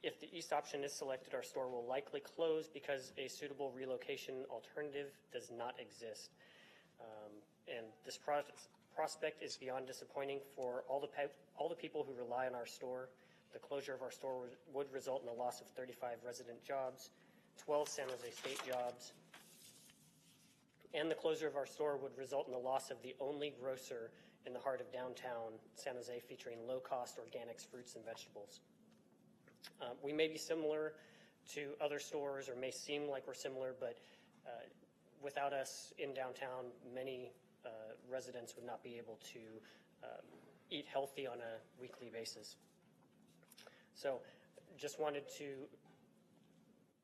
If the east option is selected, our store will likely close because a suitable relocation alternative does not exist. And this prospect is beyond disappointing for all the people who rely on our store. The closure of our store would result in the loss of 35 resident jobs, 12 San Jose State jobs, and the closure of our store would result in the loss of the only grocer in the heart of downtown San Jose featuring low-cost organics, fruits, and vegetables. We may be similar to other stores or may seem like we're similar, but without us in downtown, many residents would not be able to eat healthy on a weekly basis. So just wanted to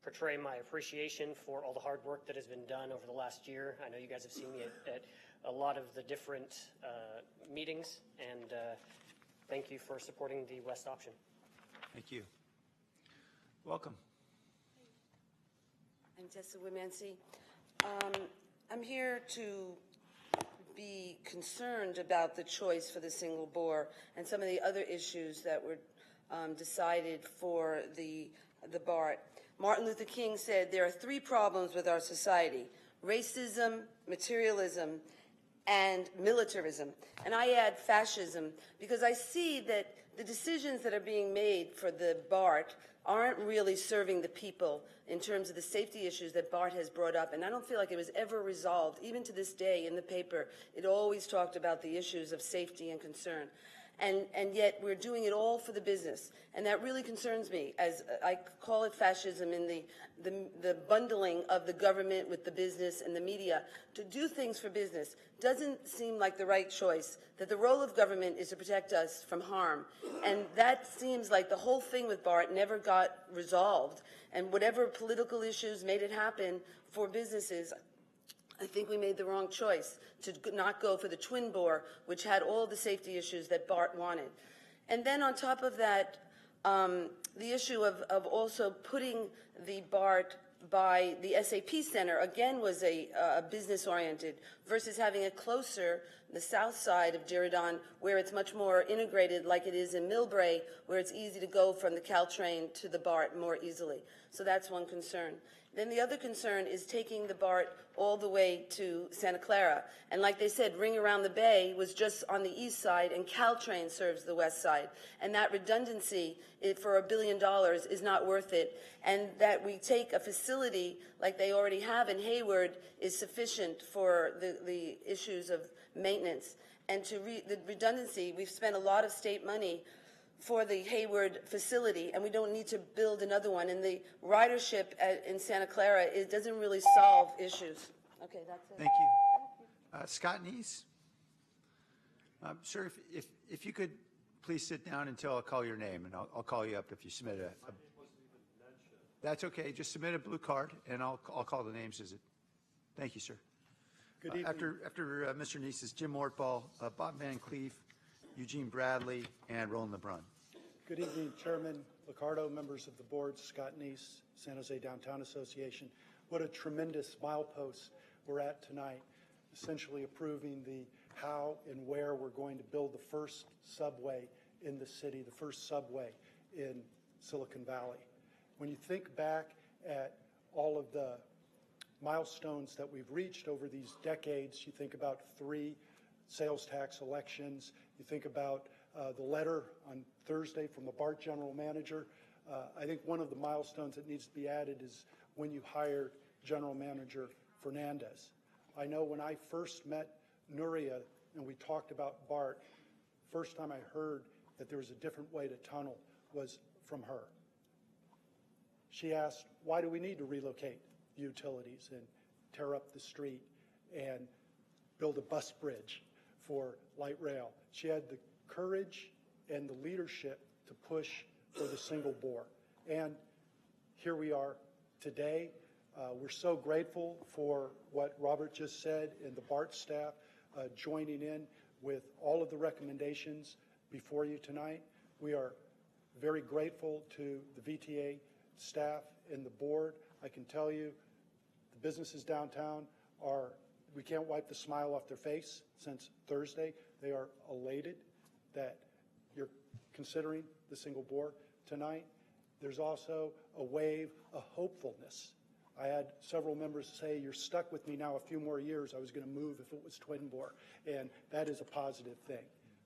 portray my appreciation for all the hard work that has been done over the last year. I know you guys have seen me at a lot of the different meetings, and thank you for supporting the West option. Thank you. Welcome. I'm Tessa Womancy. I'm here to be concerned about the choice for the single bore and some of the other issues that were decided for the BART. Martin Luther King said there are three problems with our society: racism, materialism, and militarism. And I add fascism because I see that the decisions that are being made for the BART aren't really serving the people in terms of the safety issues that BART has brought up. And I don't feel like it was ever resolved. Even to this day in the paper, it always talked about the issues of safety and concern. And yet we're doing it all for the business. And that really concerns me, as I call it fascism in the bundling of the government with the business and the media. To do things for business doesn't seem like the right choice, that the role of government is to protect us from harm. And that seems like the whole thing with BART never got resolved. And whatever political issues made it happen for businesses, I think we made the wrong choice to not go for the twin bore, which had all the safety issues that BART wanted. And then on top of that, the issue of also putting the BART by the SAP Center, again, was a business-oriented, versus having it closer, the south side of Diridon, where it's much more integrated, like it is in Millbrae, where it's easy to go from the Caltrain to the BART more easily. So that's one concern. Then the other concern is taking the BART all the way to Santa Clara. And like they said, Ring Around the Bay was just on the east side, and Caltrain serves the west side. And that redundancy for $1 billion is not worth it. And that we take a facility like they already have in Hayward is sufficient for the issues of maintenance. And the redundancy, we've spent a lot of state money for the Hayward facility, and we don't need to build another one. And the ridership in Santa Clara, it doesn't really solve issues. Okay, that's it. Thank you. Scott Neese? Sir, if you could please sit down until I call your name, and I'll call you up if you submit a that's okay. Just submit a blue card, and I'll call the names as it. Thank you, sir. Good evening. After Mr. Neese is Jim Mortball, Bob Van Cleef, Eugene Bradley, and Roland LeBrun. Good evening, Chairman Licardo, members of the board, Scott Neese, San Jose Downtown Association. What a tremendous milepost we're at tonight, essentially approving the how and where we're going to build the first subway in the city, the first subway in Silicon Valley. When you think back at all of the milestones that we've reached over these decades, you think about 3 sales tax elections, you think about the letter on Thursday from the BART general manager. I think one of the milestones that needs to be added is when you hired General Manager Fernandez. I know when I first met Nuria and we talked about BART, first time I heard that there was a different way to tunnel was from her. She asked, why do we need to relocate the utilities and tear up the street and build a bus bridge for light rail? She had the courage and the leadership to push for the single bore. And here we are today. We're so grateful for what Robert just said and the BART staff joining in with all of the recommendations before you tonight. We are very grateful to the VTA staff and the board. I can tell you the businesses downtown we can't wipe the smile off their face since Thursday. They are elated that you're considering the single bore tonight. There's also a wave of hopefulness. I had several members say, you're stuck with me now a few more years. I was going to move if it was twin bore, and that is a positive thing.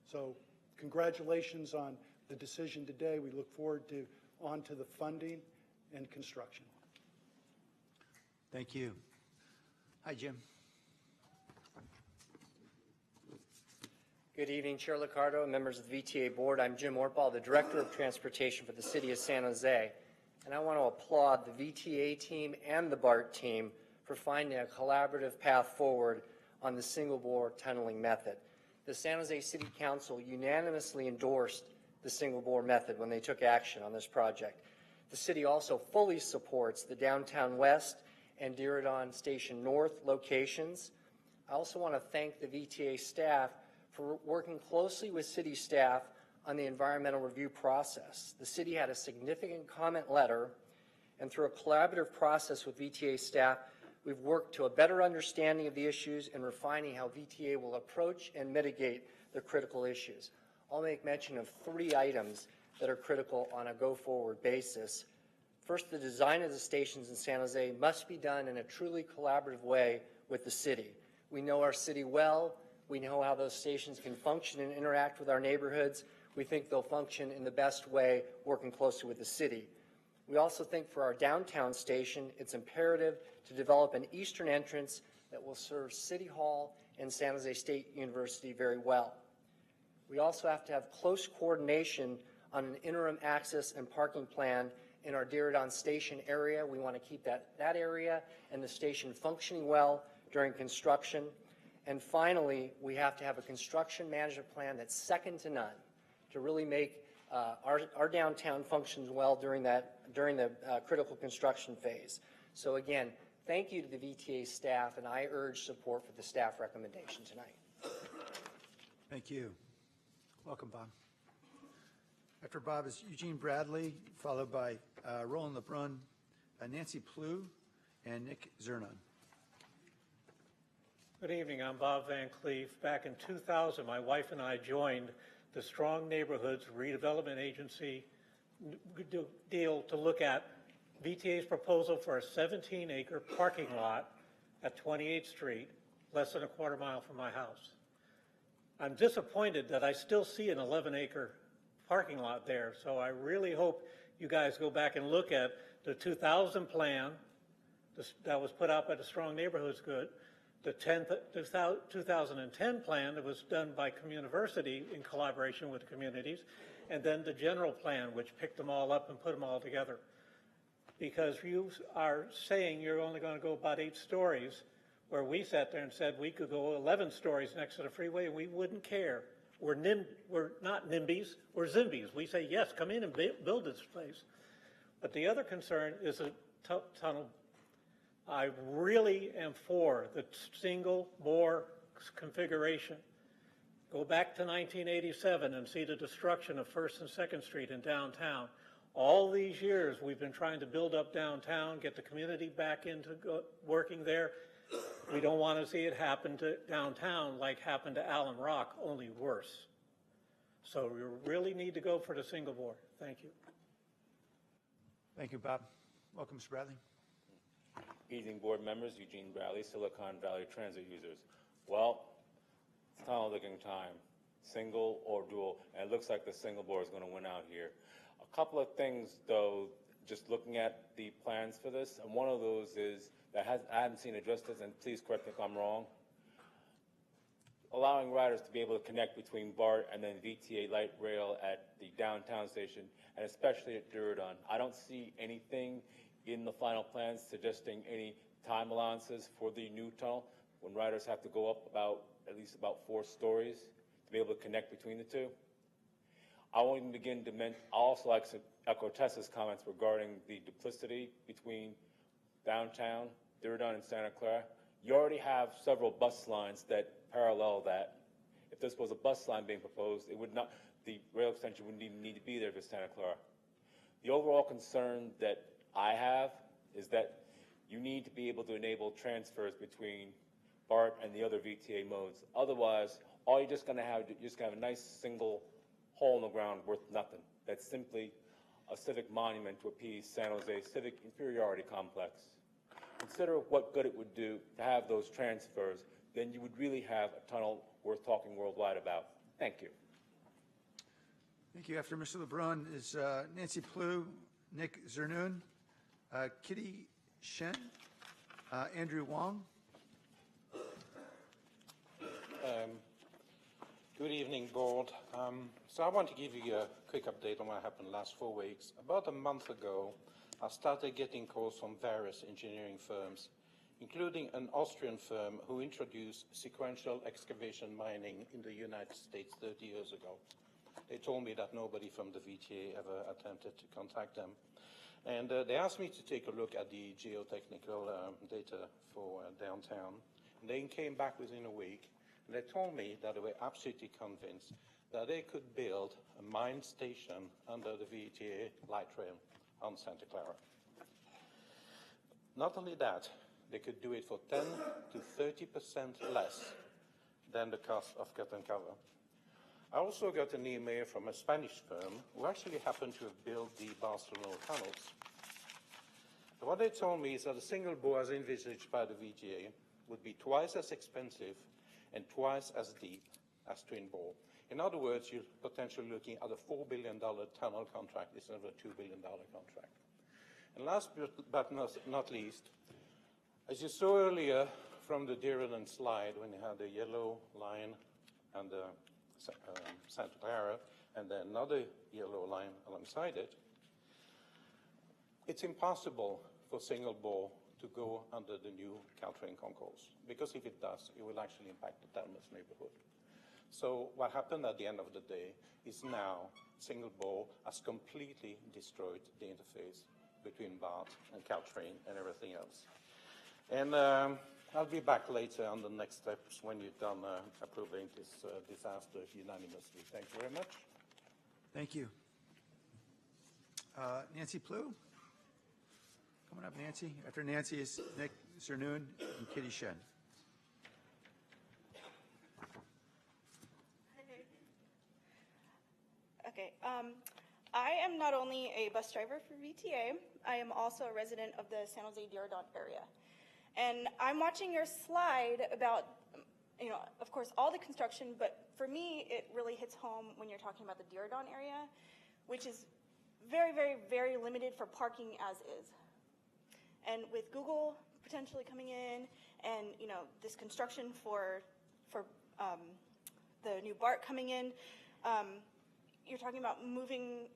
So congratulations on the decision today. We look forward to on to the funding and construction. Thank you. Hi, Jim. Good evening, Chair Liccardo and members of the VTA Board. I'm Jim Orpal, the Director of Transportation for the City of San Jose. And I want to applaud the VTA team and the BART team for finding a collaborative path forward on the single-bore tunneling method. The San Jose City Council unanimously endorsed the single-bore method when they took action on this project. The city also fully supports the Downtown West and Diridon Station North locations. I also want to thank the VTA staff for working closely with city staff on the environmental review process. The city had a significant comment letter, and through a collaborative process with VTA staff, we've worked to a better understanding of the issues and refining how VTA will approach and mitigate the critical issues. I'll make mention of 3 items that are critical on a go-forward basis. First, the design of the stations in San Jose must be done in a truly collaborative way with the city. We know our city well. We know how those stations can function and interact with our neighborhoods. We think they'll function in the best way working closely with the city. We also think for our downtown station, it's imperative to develop an eastern entrance that will serve City Hall and San Jose State University very well. We also have to have close coordination on an interim access and parking plan in our Diridon Station area. We want to keep that area and the station functioning well during construction. And finally, we have to have a construction management plan that's second to none to really make our downtown functions well during the critical construction phase. So again, thank you to the VTA staff, and I urge support for the staff recommendation tonight. Thank you. Welcome, Bob. After Bob is Eugene Bradley, followed by Roland LeBrun, Nancy Plew, and Nick Zernon. Good evening. I'm Bob Van Cleef. Back in 2000, my wife and I joined the Strong Neighborhoods Redevelopment Agency deal to look at VTA's proposal for a 17-acre parking lot at 28th Street, less than a quarter mile from my house. I'm disappointed that I still see an 11-acre parking lot there, so I really hope you guys go back and look at the 2000 plan that was put out by the Strong Neighborhoods Good, the 2010 plan that was done by Communiversity in collaboration with communities, and then the general plan, which picked them all up and put them all together. Because you are saying you're only going to go about 8 stories, where we sat there and said we could go 11 stories next to the freeway and we wouldn't care. We're not NIMBYs, we're ZIMBYs. We say, yes, come in and build this place. But the other concern is a tunnel. I really am for the single bore configuration. Go back to 1987 and see the destruction of 1st and 2nd Street in downtown. All these years we've been trying to build up downtown, get the community back into working there. We don't want to see it happen to downtown like happened to Allen Rock, only worse. So we really need to go for the single bore. Thank you. Thank you, Bob. Welcome, Mr. Bradley. Evening board members, Eugene Bradley, Silicon Valley Transit users. Well, it's tunnel looking time, single or dual, and it looks like the single bore is going to win out here. A couple of things though, just looking at the plans for this, and one of those is that I haven't seen addressed this, and please correct me if I'm wrong, allowing riders to be able to connect between BART and then VTA light rail at the downtown station, and especially at Diridon. I don't see anything in the final plans suggesting any time allowances for the new tunnel when riders have to go up at least about 4 stories to be able to connect between the two. I won't even begin to also like to echo Tessa's comments regarding the duplicity between downtown, Diridon, and Santa Clara. You already have several bus lines that parallel that. If this was a bus line being proposed, it would not, the rail extension wouldn't even need to be there for Santa Clara. The overall concern that I have is that you need to be able to enable transfers between BART and the other VTA modes. Otherwise, all you're just going to have, a nice single hole in the ground worth nothing. That's simply a civic monument to appease San Jose civic inferiority complex. Consider what good it would do to have those transfers, then you would really have a tunnel worth talking worldwide about. Thank you. Thank you. After Mr. LeBrun is Nancy Plouffe, Nick Zernoun, Kitty Shen, Andrew Wong. Good evening, board. So I want to give you a quick update on what happened last 4 weeks. About a month ago, I started getting calls from various engineering firms, including an Austrian firm who introduced sequential excavation mining in the United States 30 years ago. They told me that nobody from the VTA ever attempted to contact them. And they asked me to take a look at the geotechnical data for downtown. And they came back within a week, and they told me that they were absolutely convinced that they could build a mine station under the VTA light rail on Santa Clara. Not only that, they could do it for 10 to 30% less than the cost of cut and cover. I also got an email from a Spanish firm who actually happened to have built the Barcelona tunnels. What they told me is that a single bore as envisaged by the VTA would be twice as expensive and twice as deep as twin bore. In other words, you're potentially looking at a $4 billion tunnel contract instead of a $2 billion contract. And last but not least, as you saw earlier from the Diridan slide, when you had the yellow line and the Santa Clara and then another yellow line alongside it, it's impossible for single bore to go under the new Caltrain concourse, because if it does, it will actually impact the Dalmas neighborhood. So what happened at the end of the day is now single bore has completely destroyed the interface between BART and Caltrain and everything else. And I'll be back later on the next steps when you're done approving this disaster unanimously. Thank you very much. Thank you. Nancy Plouffe. Coming up, Nancy. After Nancy is Nick Zernoun and Kitty Shen. Okay. I am not only a bus driver for VTA, I am also a resident of the San Jose Diridan area. And I'm watching your slide about, of course, all the construction, but for me, it really hits home when you're talking about the Diridan area, which is very, very, very limited for parking as is. And with Google potentially coming in and, this construction for the new BART coming in, you're talking about moving,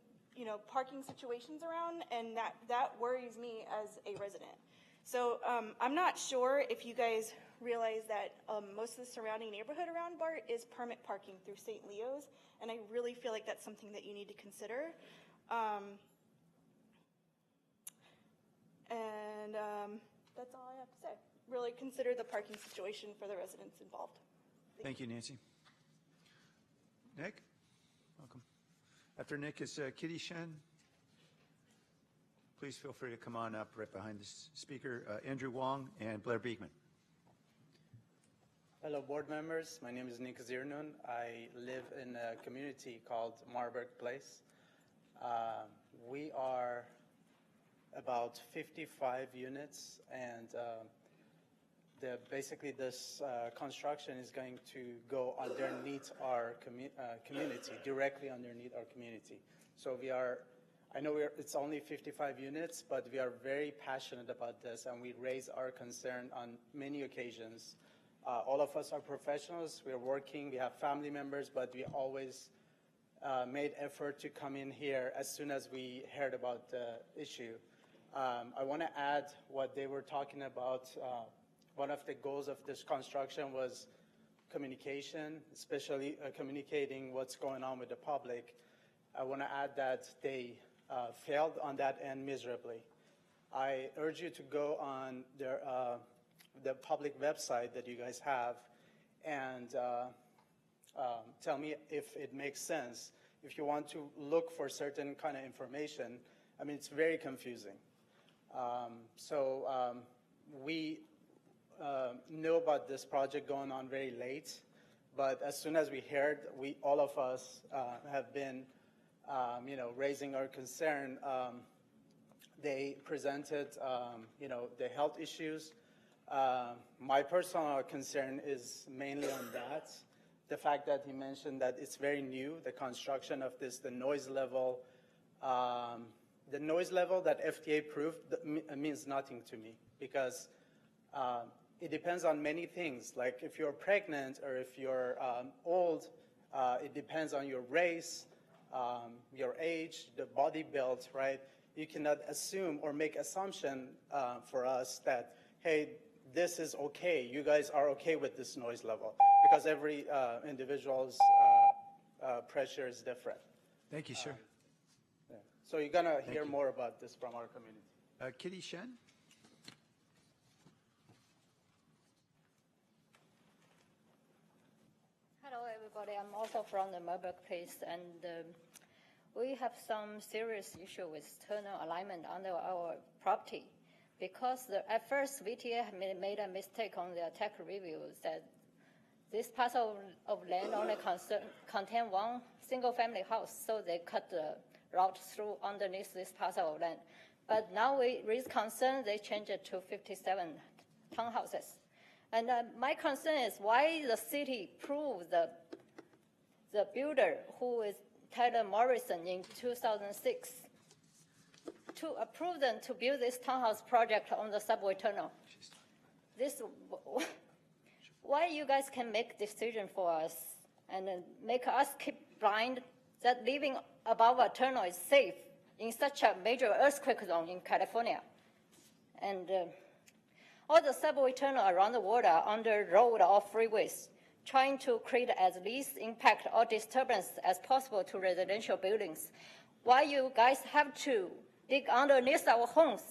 parking situations around, and that worries me as a resident. So I'm not sure if you guys realize that most of the surrounding neighborhood around BART is permit parking through St. Leo's, and I really feel like that's something that you need to consider. That's all I have to say. Really consider the parking situation for the residents involved. Thank you, Nancy. Nick, welcome. After Nick is Kitty Shen. Please feel free to come on up right behind the speaker, Andrew Wong and Blair Beekman. Hello, board members. My name is Nick Zernoun. I live in a community called Marburg Place. We are about 55 units, and basically this construction is going to go underneath our community, directly underneath our community. So I know it's only 55 units, but we are very passionate about this, and we raise our concern on many occasions. All of us are professionals. We are working. We have family members, but we always made effort to come in here as soon as we heard about the issue. I want to add what they were talking about. One of the goals of this construction was communication, especially communicating what's going on with the public. I want to add that they failed on that end miserably. I urge you to go on the public website that you guys have and tell me if it makes sense. If you want to look for certain kind of information, I mean, it's very confusing. we knew about this project going on very late, but as soon as we heard, all of us have been, raising our concern. They presented, the health issues. My personal concern is mainly on that. The fact that he mentioned that it's very new, the construction of this, the noise level that FTA approved means nothing to me because it depends on many things. Like if you're pregnant or if you're old, it depends on your race, your age, the body build, right? You cannot assume or make assumption for us that, hey, this is okay. You guys are okay with this noise level because every individual's pressure is different. Thank you, sir. Yeah. So you're going to hear more about this from our community. Kitty Shen? Hello, everybody. I'm also from the Marburg Place, and we have some serious issue with tunnel alignment under our property because at first VTA made a mistake on their tech review that this parcel of land only contain one single-family house, so they cut the route through underneath this parcel of land. But now we raise concern, they change it to 57 townhouses. And my concern is why the city proved the builder, who is Tyler Morrison in 2006, to approve them to build this townhouse project on the subway tunnel. Why you guys can make decision for us and make us keep blind that living above a tunnel is safe in such a major earthquake zone in California? And all the subway tunnel around the world are under road or freeways, trying to create as least impact or disturbance as possible to residential buildings. Why you guys have to dig underneath our homes?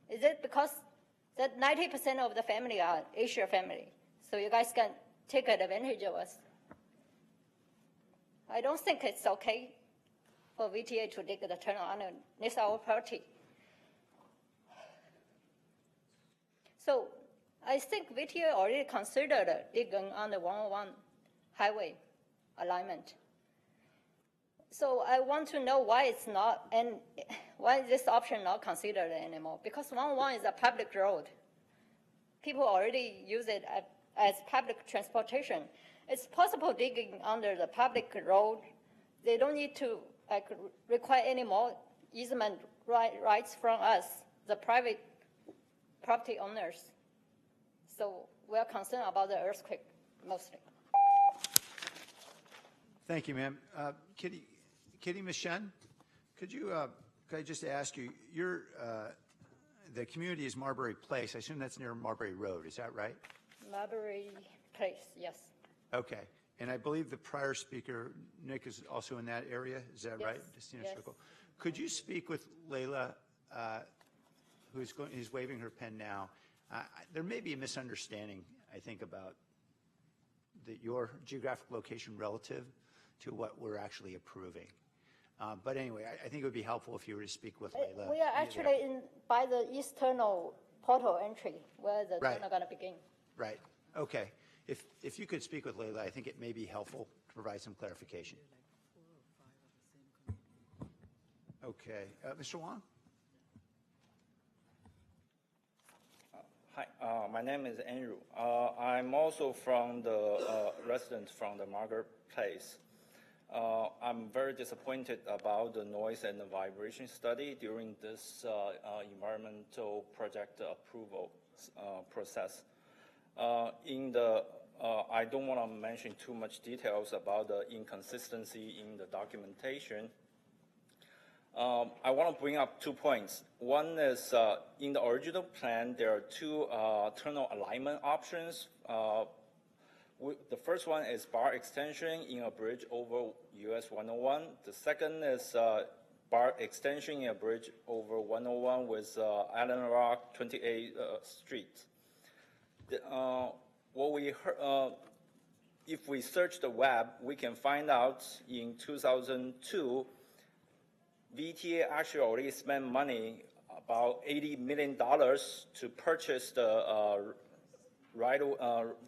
Is it because that 90% of the family are Asian family, so you guys can take advantage of us? I don't think it's okay for VTA to dig the tunnel underneath our property. So I think VTA already considered digging on the 101 highway alignment. So I want to know why it's not, and why is this option not considered anymore? Because 101 is a public road. People already use it as public transportation. It's possible digging under the public road. They don't need to require any more easement rights from us, the private property owners. So we're concerned about the earthquake mostly. Thank you, ma'am. Kitty Michen, could I just ask you, the community is Marbury Place. I assume that's near Marbury Road. Is that right? Marbury Place, yes. Okay. And I believe the prior speaker, Nick, is also in that area. Is that right? Justina Yes. Circle. Could you speak with Layla, who's waving her pen now? There may be a misunderstanding, I think, about your geographic location relative to what we're actually approving. But anyway, I think it would be helpful if you were to speak with Layla. We are actually by the external portal entry where the tunnel going to begin. Right. Okay. If you could speak with Layla, I think it may be helpful to provide some clarification. Okay. Mr. Wong? Hi, my name is Andrew. I'm also from the resident from the Margaret Place. I'm very disappointed about the noise and the vibration study during this environmental project approval process. I don't want to mention too much details about the inconsistency in the documentation. I want to bring up 2 points. One is in the original plan, there are two tunnel alignment options. The first one is bar extension in a bridge over US 101. The second is bar extension in a bridge over 101 with Allen Rock 28th Street. What we heard, if we search the web, we can find out in 2002, VTA actually already spent money about $80 million to purchase the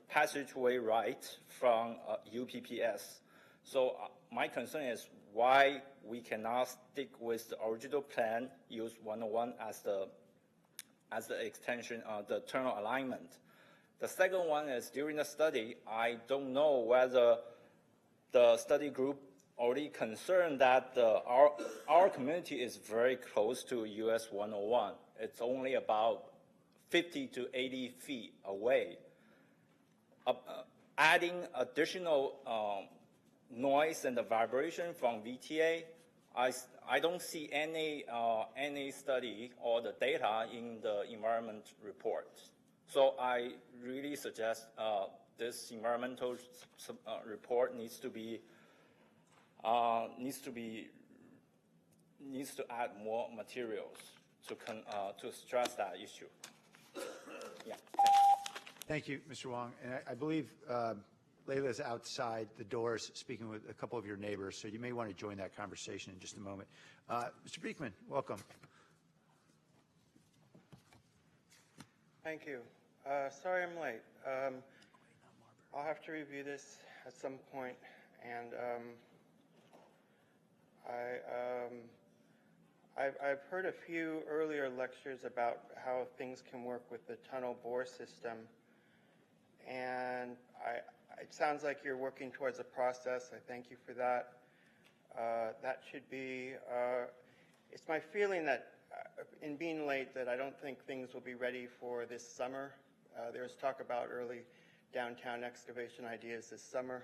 passageway right from UPPS. So my concern is why we cannot stick with the original plan, use 101 as the extension of the tunnel alignment. The second one is during the study, I don't know whether the study group already concerned that our community is very close to US 101. It's only about 50 to 80 feet away. Adding additional noise and the vibration from VTA, I don't see any study or the data in the environment report. So I really suggest this environmental report needs to add more materials to stress that issue. Yeah. Thank you, Mr. Wong. And I believe Layla's outside the doors speaking with a couple of your neighbors, so you may want to join that conversation in just a moment. Mr. Beekman, welcome. Thank you. Sorry I'm late. I'll have to review this at some point, and I've heard a few earlier lectures about how things can work with the tunnel bore system, and it sounds like you're working towards a process. I thank you for that. That should be, it's my feeling that in being late that I don't think things will be ready for this summer. There's talk about early downtown excavation ideas this summer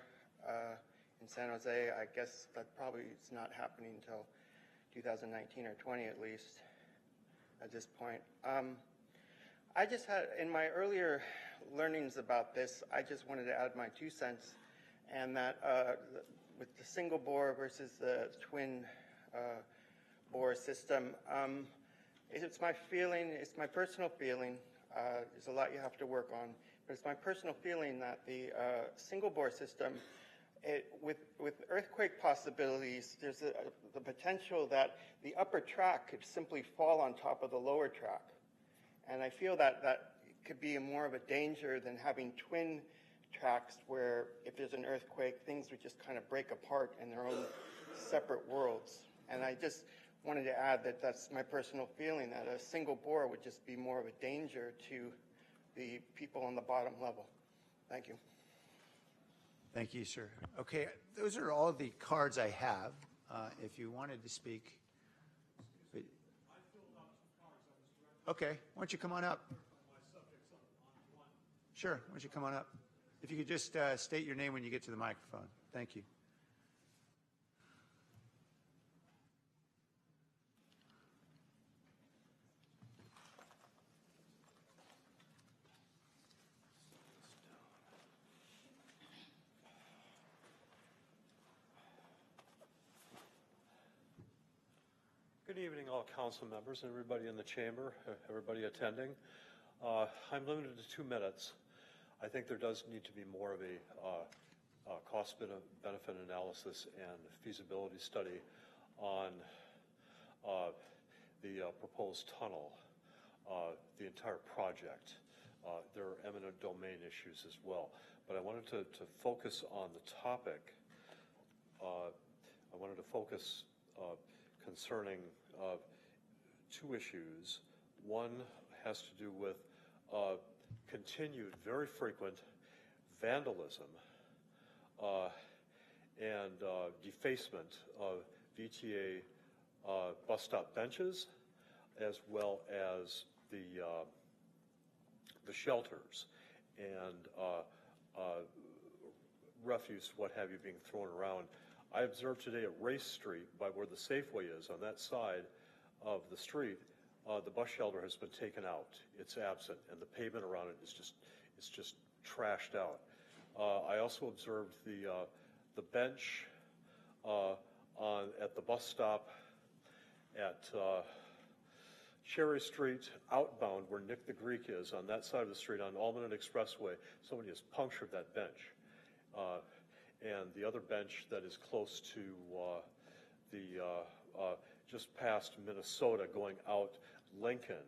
in San Jose. I guess that probably is not happening until 2019 or 20 at least at this point. I just had, in my earlier learnings about this, I just wanted to add my 2 cents, and that with the single bore versus the twin bore system, it's my feeling, it's my personal feeling, there's a lot you have to work on, but it's my personal feeling that the single bore system, with earthquake possibilities, there's the potential that the upper track could simply fall on top of the lower track. And I feel that could be more of a danger than having twin tracks where if there's an earthquake, things would just kind of break apart in their own separate worlds. And I just wanted to add that that's my personal feeling, that a single bore would just be more of a danger to the people on the bottom level. Thank you. Thank you, sir. Okay, those are all the cards I have. If you wanted to speak. Okay, why don't you come on up? Sure, why don't you come on up? If you could just state your name when you get to the microphone. Thank you. Good evening, all council members and everybody in the chamber, everybody attending. I'm limited to 2 minutes. I think there does need to be more of a cost-benefit analysis and feasibility study on the proposed tunnel, the entire project. There are eminent domain issues as well. But I wanted to focus on the topic. I wanted to focus concerning 2 issues. One has to do with continued, very frequent vandalism and defacement of VTA bus stop benches, as well as the shelters and refuse, what have you, being thrown around. I observed today at Race Street, by where the Safeway is, on that side of the street, the bus shelter has been taken out. It's absent, and the pavement around it is just trashed out. I also observed the bench at the bus stop at Cherry Street outbound, where Nick the Greek is, on that side of the street on Almaden Expressway. Somebody has punctured that bench. And the other bench that is close to just past Minnesota, going out Lincoln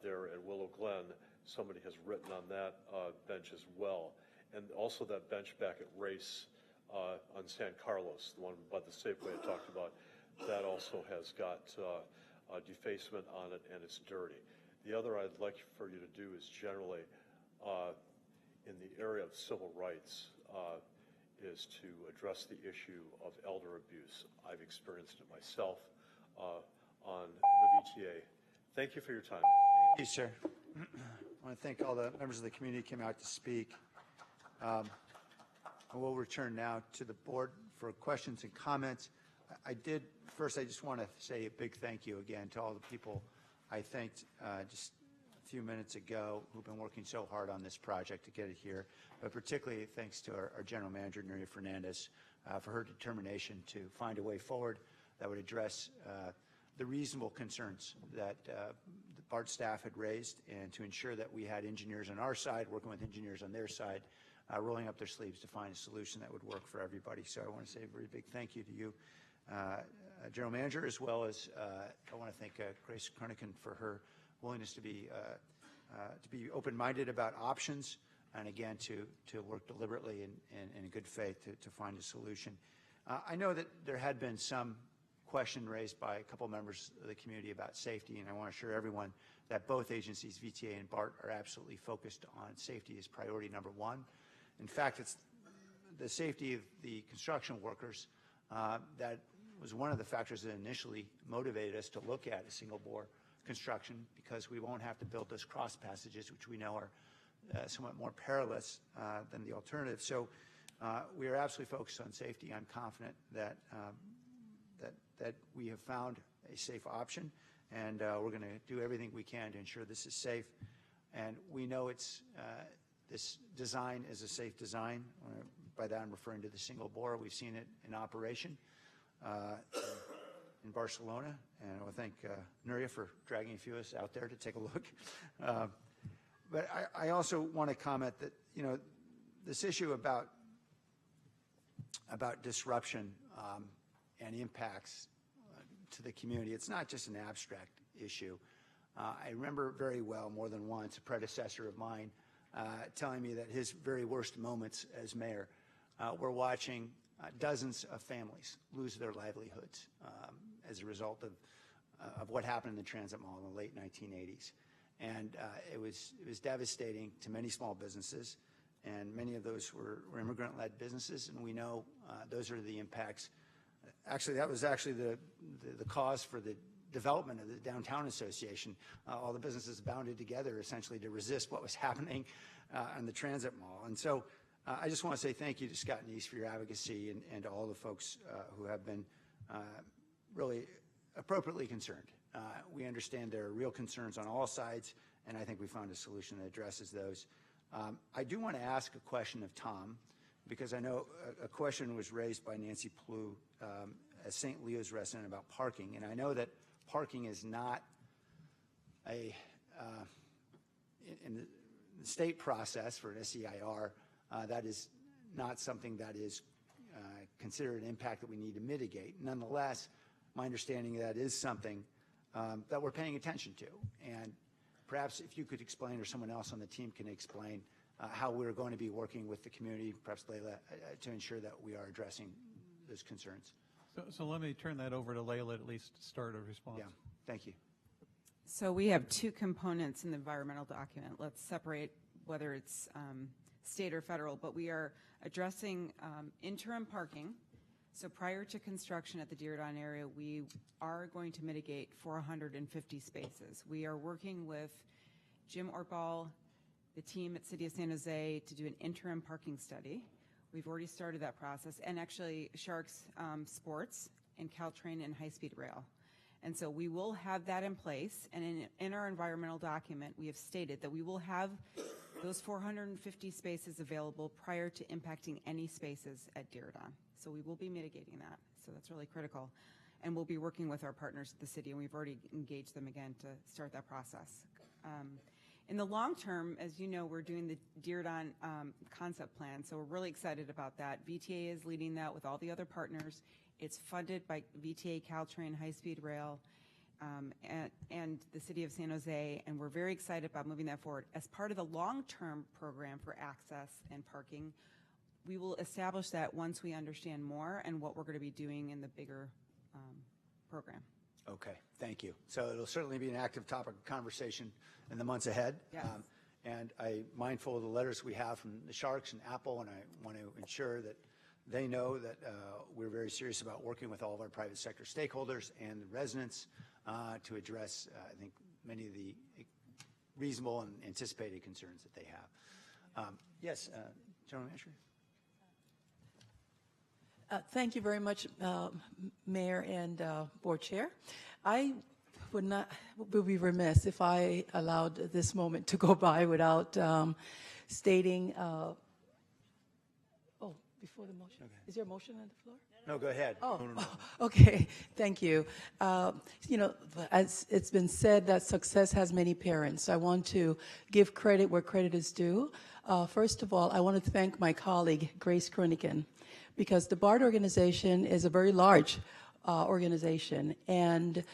there at Willow Glen, somebody has written on that bench as well. And also that bench back at Race on San Carlos, the one by the Safeway I talked about, that also has got defacement on it and it's dirty. The other I'd like for you to do is generally in the area of civil rights is to address the issue of elder abuse. I've experienced it myself on the VTA. Thank you for your time. Thank you, sir. I want to thank all the members of the community who came out to speak. We'll return now to the board for questions and comments. First, I just want to say a big thank you again to all the people I thanked just a few minutes ago who've been working so hard on this project to get it here, but particularly thanks to our general manager, Nuria Fernandez, for her determination to find a way forward that would address the reasonable concerns that the BART staff had raised, and to ensure that we had engineers on our side working with engineers on their side, rolling up their sleeves to find a solution that would work for everybody. So I want to say a very big thank you to you, General Manager, as well as I want to thank Grace Kernigan for her willingness to be open-minded about options, and again to work deliberately and in good faith to find a solution. I know that there had been some question raised by a couple members of the community about safety, and I want to assure everyone that both agencies, VTA and BART, are absolutely focused on safety as priority number one. In fact, it's the safety of the construction workers that was one of the factors that initially motivated us to look at a single bore construction, because we won't have to build those cross passages, which we know are somewhat more perilous than the alternative. So we are absolutely focused on safety. I'm confident that that we have found a safe option, and we're going to do everything we can to ensure this is safe. And we know this design is a safe design. By that, I'm referring to the single bore. We've seen it in operation in Barcelona, and I want to thank Nuria for dragging a few of us out there to take a look. But I also want to comment that, you know, this issue about disruption and impacts to the community, it's not just an abstract issue. I remember very well, more than once, a predecessor of mine telling me that his very worst moments as mayor were watching dozens of families lose their livelihoods as a result of what happened in the Transit Mall in the late 1980s. And it was devastating to many small businesses, and many of those were immigrant-led businesses, and we know those are the impacts. Actually, that was actually the cause for the development of the Downtown Association. All the businesses bounded together essentially to resist what was happening on the Transit Mall. And so I just want to say thank you to Scott Neese for your advocacy, and to all the folks who have been really appropriately concerned. We understand there are real concerns on all sides, and I think we found a solution that addresses those. I do want to ask a question of Tom, because I know a question was raised by Nancy Plew, a St. Leo's resident, about parking, and I know that parking is not in the state process for an SEIR. That is not something that is considered an impact that we need to mitigate. Nonetheless, my understanding that is something that we're paying attention to, and perhaps if you could explain, or someone else on the team can explain, how we're going to be working with the community, perhaps Layla, to ensure that we are addressing those concerns. So let me turn that over to Layla, at least to start a response. Yeah, thank you. So we have two components in the environmental document. Let's separate whether it's state or federal, but we are addressing interim parking. So prior to construction at the Diridon area, we are going to mitigate 450 spaces. We are working with Jim Ortball, the team at City of San Jose, to do an interim parking study. We've already started that process, and actually Sharks Sports and Caltrain and High Speed Rail. And so we will have that in place, and in our environmental document, we have stated that we will have those 450 spaces available prior to impacting any spaces at Diridon. So we will be mitigating that. So that's really critical. And we'll be working with our partners at the city, and we've already engaged them again to start that process. In the long term, as you know, we're doing the Diridon concept plan, so we're really excited about that. VTA is leading that with all the other partners. It's funded by VTA, Caltrain, High Speed Rail. and the city of San Jose, and we're very excited about moving that forward. As part of the long-term program for access and parking, we will establish that once we understand more and what we're going to be doing in the bigger program. Okay, thank you. So it'll certainly be an active topic of conversation in the months ahead. Yes. And I'm mindful of the letters we have from the Sharks and Apple, and I want to ensure that they know that we're very serious about working with all of our private sector stakeholders and the residents to address, I think, many of the reasonable and anticipated concerns that they have. Yes, General Manager. Thank you very much, Mayor and Board Chair. I would be remiss if I allowed this moment to go by without stating, before the motion. Okay. Is there a motion on the floor? No, go ahead. Oh, No. okay. Thank you. You know, as it's been said that success has many parents. I want to give credit where credit is due. First of all, I want to thank my colleague, Grace Kroeniken, because the BART organization is a very large organization, and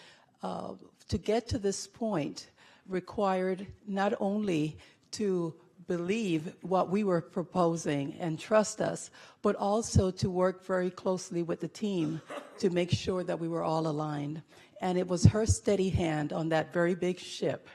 to get to this point required not only to believe what we were proposing and trust us, but also to work very closely with the team to make sure that we were all aligned. And it was her steady hand on that very big ship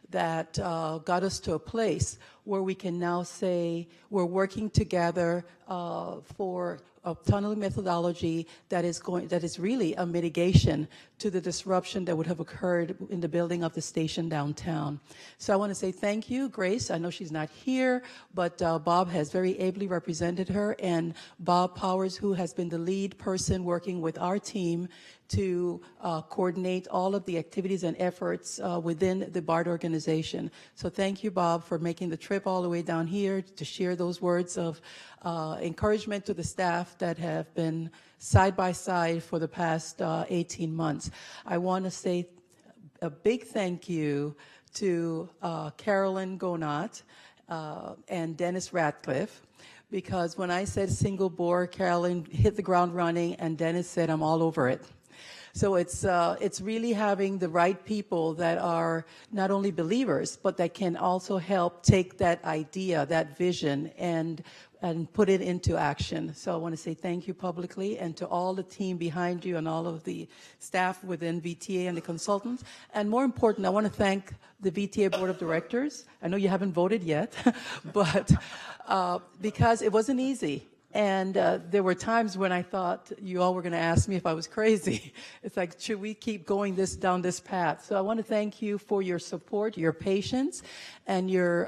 that got us to a place where we can now say we're working together for a tunnel methodology that is really a mitigation to the disruption that would have occurred in the building of the station downtown. So I want to say thank you, Grace. I know she's not here, but Bob has very ably represented her, and Bob Powers, who has been the lead person working with our team to coordinate all of the activities and efforts within the BART organization. So thank you, Bob, for making the trip all the way down here to share those words of encouragement to the staff that have been side by side for the past 18 months. I want to say a big thank you to Carolyn Gonat and Dennis Ratcliffe, because when I said single bore, Carolyn hit the ground running, and Dennis said, I'm all over it. So it's really having the right people that are not only believers, but that can also help take that idea, that vision, and put it into action. So I want to say thank you publicly, and to all the team behind you and all of the staff within VTA and the consultants. And more important, I want to thank the VTA Board of Directors. I know you haven't voted yet, but because it wasn't easy. And there were times when I thought you all were going to ask me if I was crazy. It's like, should we keep going down this path? So I want to thank you for your support, your patience, and your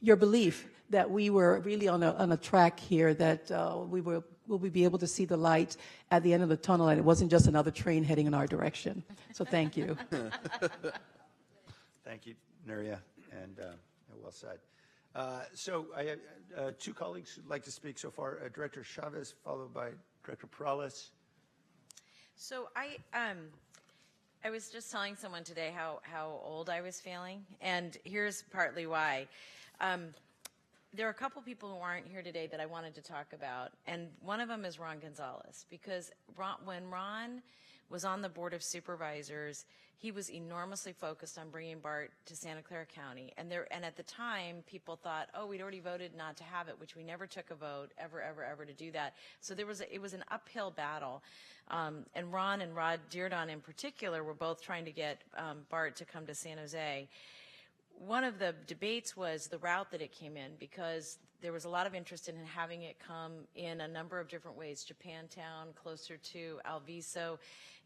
belief that we were really on a track here, that will we be able to see the light at the end of the tunnel, and it wasn't just another train heading in our direction. So thank you. Thank you, Nuria, and well said. So I have two colleagues who'd like to speak so far. Director Chavez, followed by Director Perales. So I was just telling someone today how old I was feeling, and here's partly why. There are a couple people who aren't here today that I wanted to talk about, and one of them is Ron Gonzalez, because when Ron was on the Board of Supervisors, he was enormously focused on bringing BART to Santa Clara County. And at the time, people thought, oh, we'd already voted not to have it, which we never took a vote ever to do that. So it was an uphill battle. And Ron and Rod Dearden in particular were both trying to get BART to come to San Jose. One of the debates was the route that it came in, because there was a lot of interest in having it come in a number of different ways, Japantown, closer to Alviso,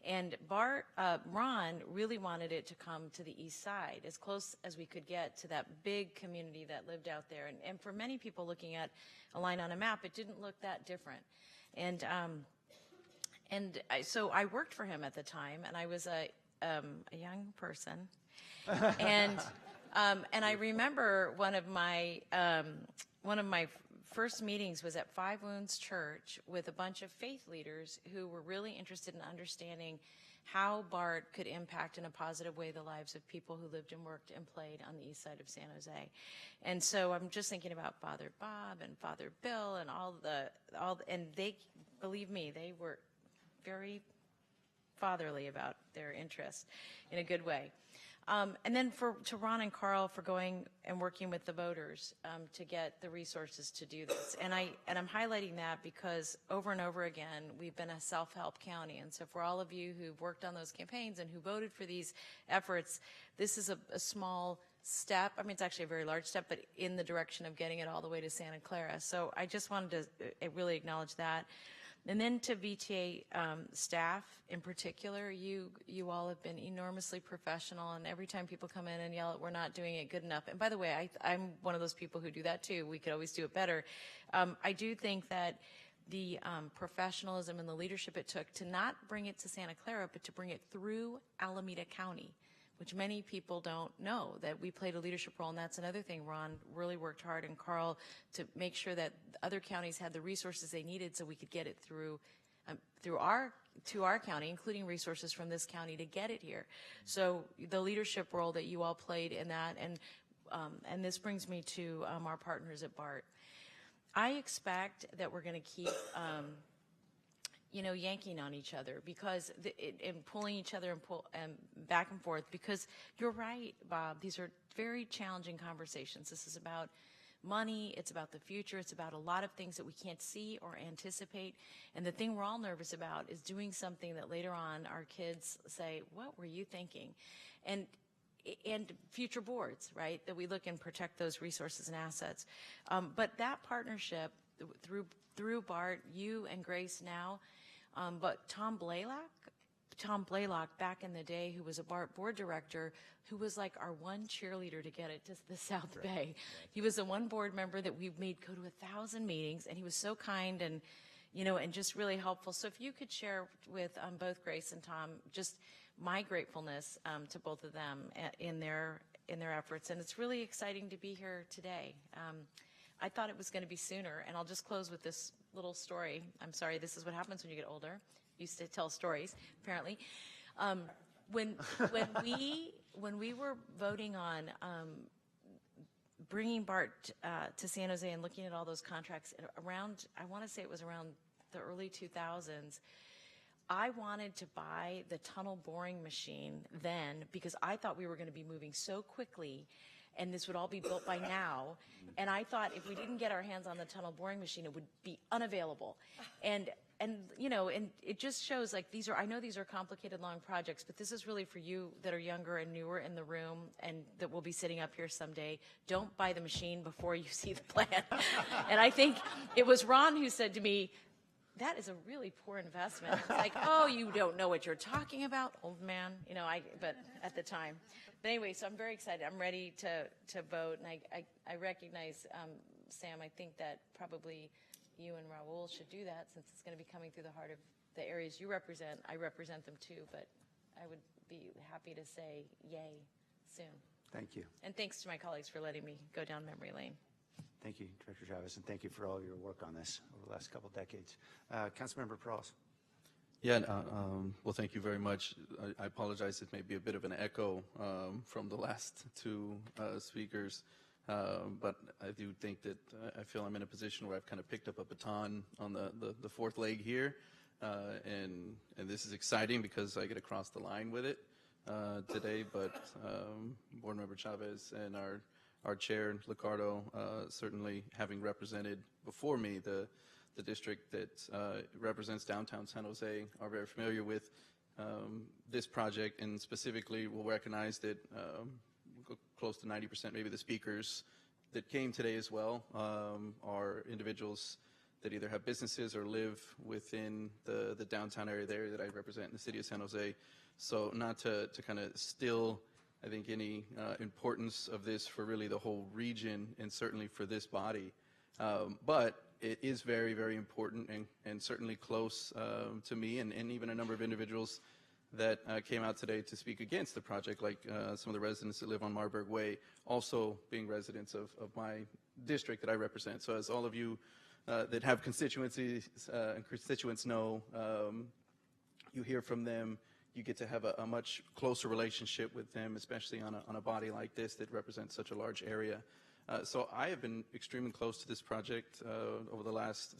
and Ron really wanted it to come to the east side, as close as we could get to that big community that lived out there. And for many people looking at a line on a map, it didn't look that different. So I worked for him at the time, and I was a young person, and I remember one of my first meetings was at Five Wounds Church with a bunch of faith leaders who were really interested in understanding how BART could impact in a positive way the lives of people who lived and worked and played on the east side of San Jose. And so I'm just thinking about Father Bob and Father Bill and and they, believe me, they were very fatherly about their interest in a good way. And then to Ron and Carl for going and working with the voters to get the resources to do this. And I'm highlighting that because over and over again, we've been a self-help county. And so for all of you who've worked on those campaigns and who voted for these efforts, this is a small step. I mean, it's actually a very large step, but in the direction of getting it all the way to Santa Clara. So I just wanted to really acknowledge that. And then to VTA staff in particular, you all have been enormously professional, and every time people come in and yell at we're not doing it good enough, and by the way, I'm one of those people who do that too. We could always do it better. I do think that the professionalism and the leadership it took to not bring it to Santa Clara, but to bring it through Alameda County, which many people don't know, that we played a leadership role. And that's another thing. Ron really worked hard, and Carl, to make sure that other counties had the resources they needed so we could get it through to our county, including resources from this county to get it here. So the leadership role that you all played in that, and this brings me to our partners at BART. I expect that we're going to keep yanking on each other because and pulling each other and back and forth, because you're right, Bob. These are very challenging conversations. This is about money. It's about the future. It's about a lot of things that we can't see or anticipate. And the thing we're all nervous about is doing something that later on our kids say, "What were you thinking?" And future boards, right? That we look and protect those resources and assets. But that partnership through BART, you and Grace now. But Tom Blaylock back in the day, who was a BART board director, who was like our one cheerleader to get it to the South Bay. He was the one board member that we made go to 1,000 meetings, and he was so kind and just really helpful. So if you could share with both Grace and Tom just my gratefulness to both of them in their efforts, and it's really exciting to be here today. I thought it was going to be sooner, and I'll just close with this little story. I'm sorry, this is what happens when you get older. Used to tell stories, apparently. When we were voting on bringing BART to San Jose and looking at all those contracts around, I want to say it was around the early 2000s, I wanted to buy the tunnel boring machine then because I thought we were going to be moving so quickly and this would all be built by now. And I thought if we didn't get our hands on the tunnel boring machine, it would be unavailable. And it just shows, like, I know these are complicated, long projects, but this is really for you that are younger and newer in the room and that will be sitting up here someday. Don't buy the machine before you see the plan. And I think it was Ron who said to me, that is a really poor investment. It's like, oh, you don't know what you're talking about, old man. But at the time. But anyway, so I'm very excited. I'm ready to vote, and I recognize, Sam, I think that probably you and Raul should do that since it's going to be coming through the heart of the areas you represent. I represent them too, but I would be happy to say yay soon. Thank you. And thanks to my colleagues for letting me go down memory lane. Thank you, Director Chavez, and thank you for all your work on this over the last couple of decades. Councilmember Perales. Yeah, well, thank you very much. I apologize, it may be a bit of an echo from the last two speakers, but I do think that I feel I'm in a position where I've kind of picked up a baton on the fourth leg here, and this is exciting because I get to cross the line with it today, but Board Member Chavez and our chair, Licardo, certainly having represented before me the district that represents downtown San Jose, are very familiar with this project, and specifically will recognize that close to 90%, maybe the speakers that came today as well, are individuals that either have businesses or live within the downtown area there that I represent in the city of San Jose. So not to kind of still, I think, any importance of this for really the whole region and certainly for this body. But it is very, very important and certainly close to me and even a number of individuals that came out today to speak against the project, like some of the residents that live on Marburg Way, also being residents of my district that I represent. So as all of you that have constituencies and constituents know, you hear from them, you get to have a much closer relationship with them, especially on a body like this that represents such a large area. So I have been extremely close to this project over the last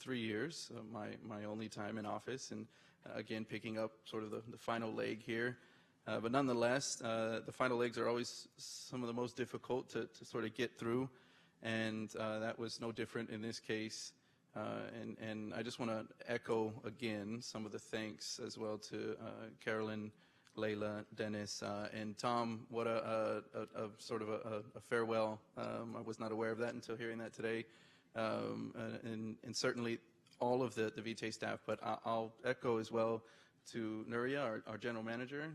3 years, my only time in office, and again, picking up sort of the final leg here. But nonetheless, the final legs are always some of the most difficult to sort of get through, and that was no different in this case. And I just want to echo again some of the thanks as well to Carolyn, Layla, Dennis, and Tom. What a sort of a farewell. I was not aware of that until hearing that today. And certainly all of the VTA staff, but I'll echo as well to Nuria, our general manager.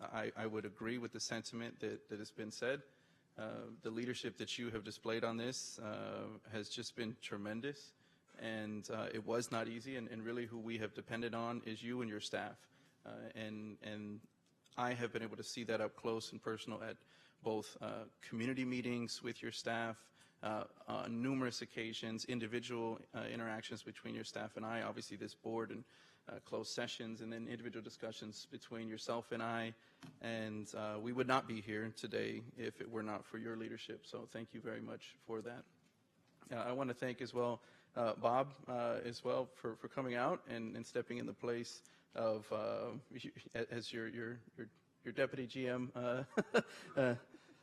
I would agree with the sentiment that has been said. The leadership that you have displayed on this has just been tremendous, and it was not easy, and really who we have depended on is you and your staff. And I have been able to see that up close and personal at both community meetings with your staff, on numerous occasions, individual interactions between your staff and I, obviously this board, and closed sessions, and then individual discussions between yourself and I. And we would not be here today if it were not for your leadership. So thank you very much for that. I want to thank as well Bob as well for coming out and stepping in the place of as your deputy GM.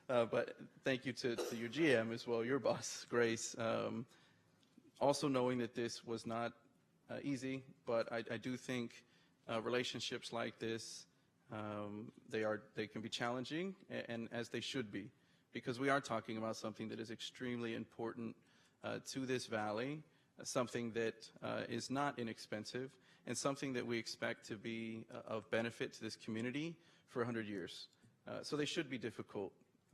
But thank you to your GM as well, your boss, Grace. Also knowing that this was not easy, but I do think relationships like this, they can be challenging, and as they should be, because we are talking about something that is extremely important to this valley, something that is not inexpensive, and something that we expect to be of benefit to this community for 100 years. So they should be difficult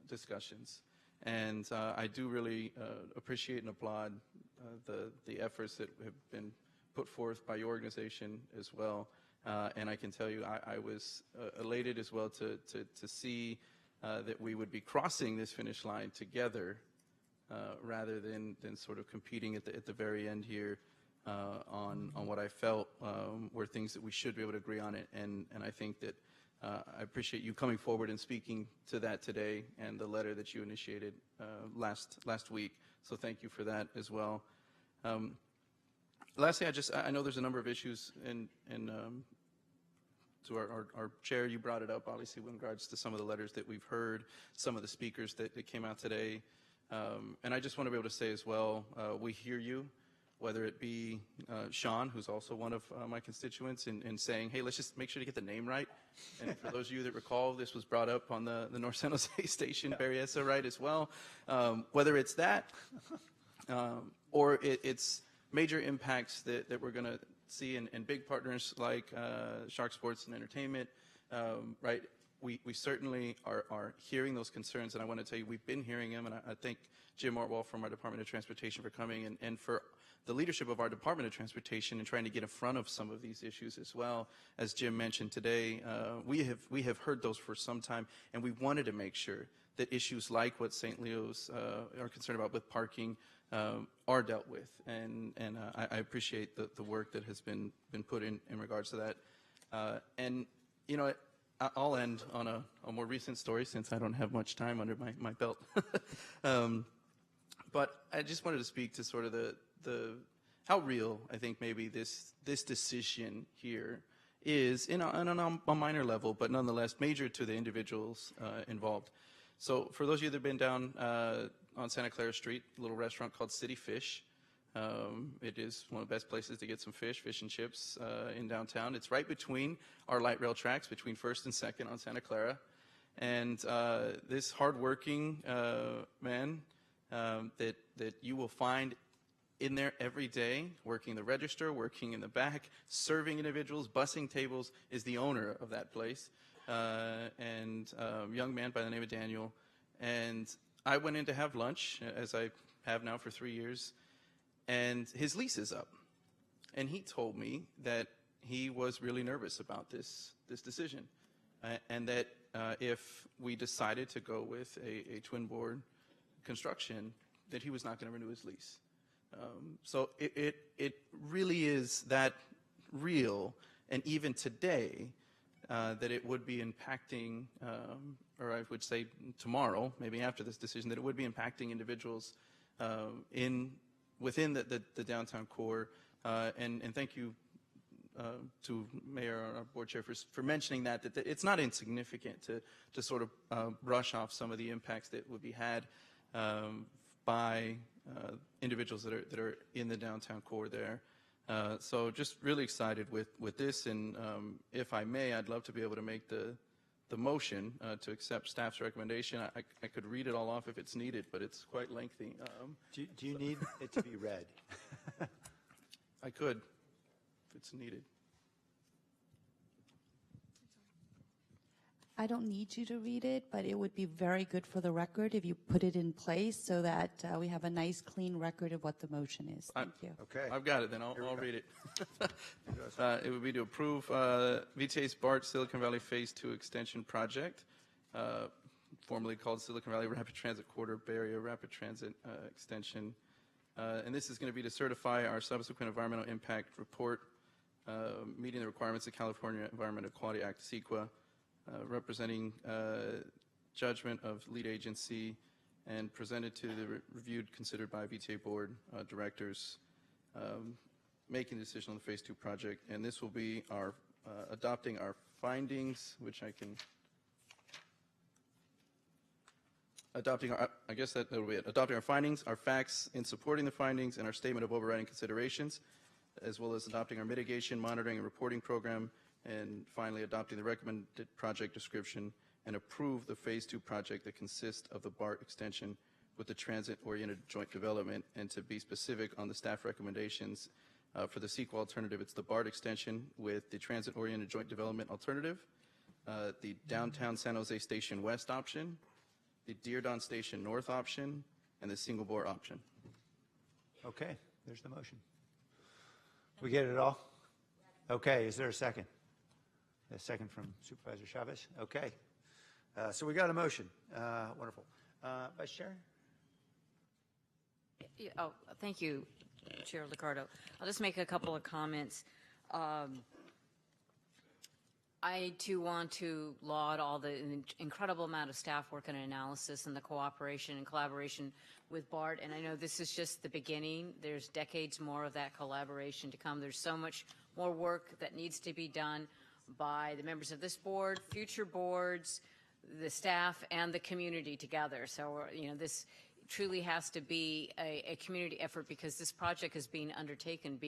discussions. And I do really appreciate and applaud the efforts that have been put forth by your organization as well. And I can tell you, I was elated as well to see that we would be crossing this finish line together rather than sort of competing at the very end here on what I felt were things that we should be able to agree on it. And I think that I appreciate you coming forward and speaking to that today, and the letter that you initiated last week. So thank you for that as well. Lastly, I know there's a number of issues to our chair. You brought it up, obviously, with regards to some of the letters that we've heard, some of the speakers that came out today. And I just want to be able to say as well, we hear you, whether it be Sean, who's also one of my constituents, in saying, hey, let's just make sure to get the name right. And for those of you that recall, this was brought up on the North San Jose Station, Berryessa, right, as well. Whether it's that, or it's major impacts that we're going to see in big partners like Shark Sports and Entertainment, right? We certainly are hearing those concerns, and I want to tell you, we've been hearing them, and I thank Jim Ortwell from our Department of Transportation for coming, and for the leadership of our Department of Transportation and trying to get in front of some of these issues as well. As Jim mentioned today, we have heard those for some time, and we wanted to make sure that issues like what St. Leo's are concerned about with parking are dealt with, and I appreciate the work that has been put in regards to that. And you know, I'll end on a more recent story, since I don't have much time under my belt. But I just wanted to speak to sort of the how real I think maybe this decision here is on a minor level, but nonetheless major to the individuals involved. So for those of you that have been down on Santa Clara Street, a little restaurant called City Fish. It is one of the best places to get some fish and chips in downtown. It's right between our light rail tracks, between 1st and 2nd on Santa Clara. And this hardworking man that you will find in there every day, working the register, working in the back, serving individuals, bussing tables, is the owner of that place. And a young man by the name of Daniel. And I went in to have lunch, as I have now for 3 years, and his lease is up. And he told me that he was really nervous about this decision, and that if we decided to go with a twin board construction, that he was not going to renew his lease. So it really is that real, and even today, that it would be impacting, or I would say tomorrow, maybe after this decision, that it would be impacting individuals within the downtown core. And thank you, to Mayor, our board chair, for mentioning that it's not insignificant to sort of brush off some of the impacts that would be had by individuals that are in the downtown core there. So just really excited with this, and if I may, I'd love to be able to make the motion to accept staff's recommendation. I could read it all off if it's needed, but it's quite lengthy. Do you need it to be read? I could, if it's needed. I don't need you to read it, but it would be very good for the record if you put it in place so that we have a nice, clean record of what the motion is. Thank you. Okay. I've got it, then I'll read it. It would be to approve VTA's BART Silicon Valley Phase 2 Extension Project, formerly called Silicon Valley Rapid Transit Corridor Bay Area Rapid Transit Extension. And this is going to be to certify our subsequent environmental impact report, meeting the requirements of California Environmental Quality Act, CEQA, representing judgment of lead agency and presented to the reviewed, considered by VTA board directors, making the decision on the Phase 2 project. And this will be our adopting our findings, which I can adopting our, I guess that will be it. Adopting our findings, our facts in supporting the findings, and our statement of overriding considerations, as well as adopting our mitigation, monitoring, and reporting program, and finally adopting the recommended project description and approve the Phase 2 project that consists of the BART extension with the transit-oriented joint development. And to be specific on the staff recommendations, for the CEQA alternative, it's the BART extension with the transit-oriented joint development alternative, the downtown San Jose Station West option, the Diridon Station North option, and the single bore option. Okay, there's the motion. We get it all? Okay, is there a second? A second from Supervisor Chavez? Okay. So we got a motion. Wonderful. Vice Chair? Oh, thank you, Chair Liccardo. I'll just make a couple of comments. I, too, want to laud all the incredible amount of staff work and analysis and the cooperation and collaboration with BART. And I know this is just the beginning. There's decades more of that collaboration to come. There's so much more work that needs to be done by the members of this board, future boards, the staff, and the community together. So, you know, this truly has to be a community effort, because this project is being undertaken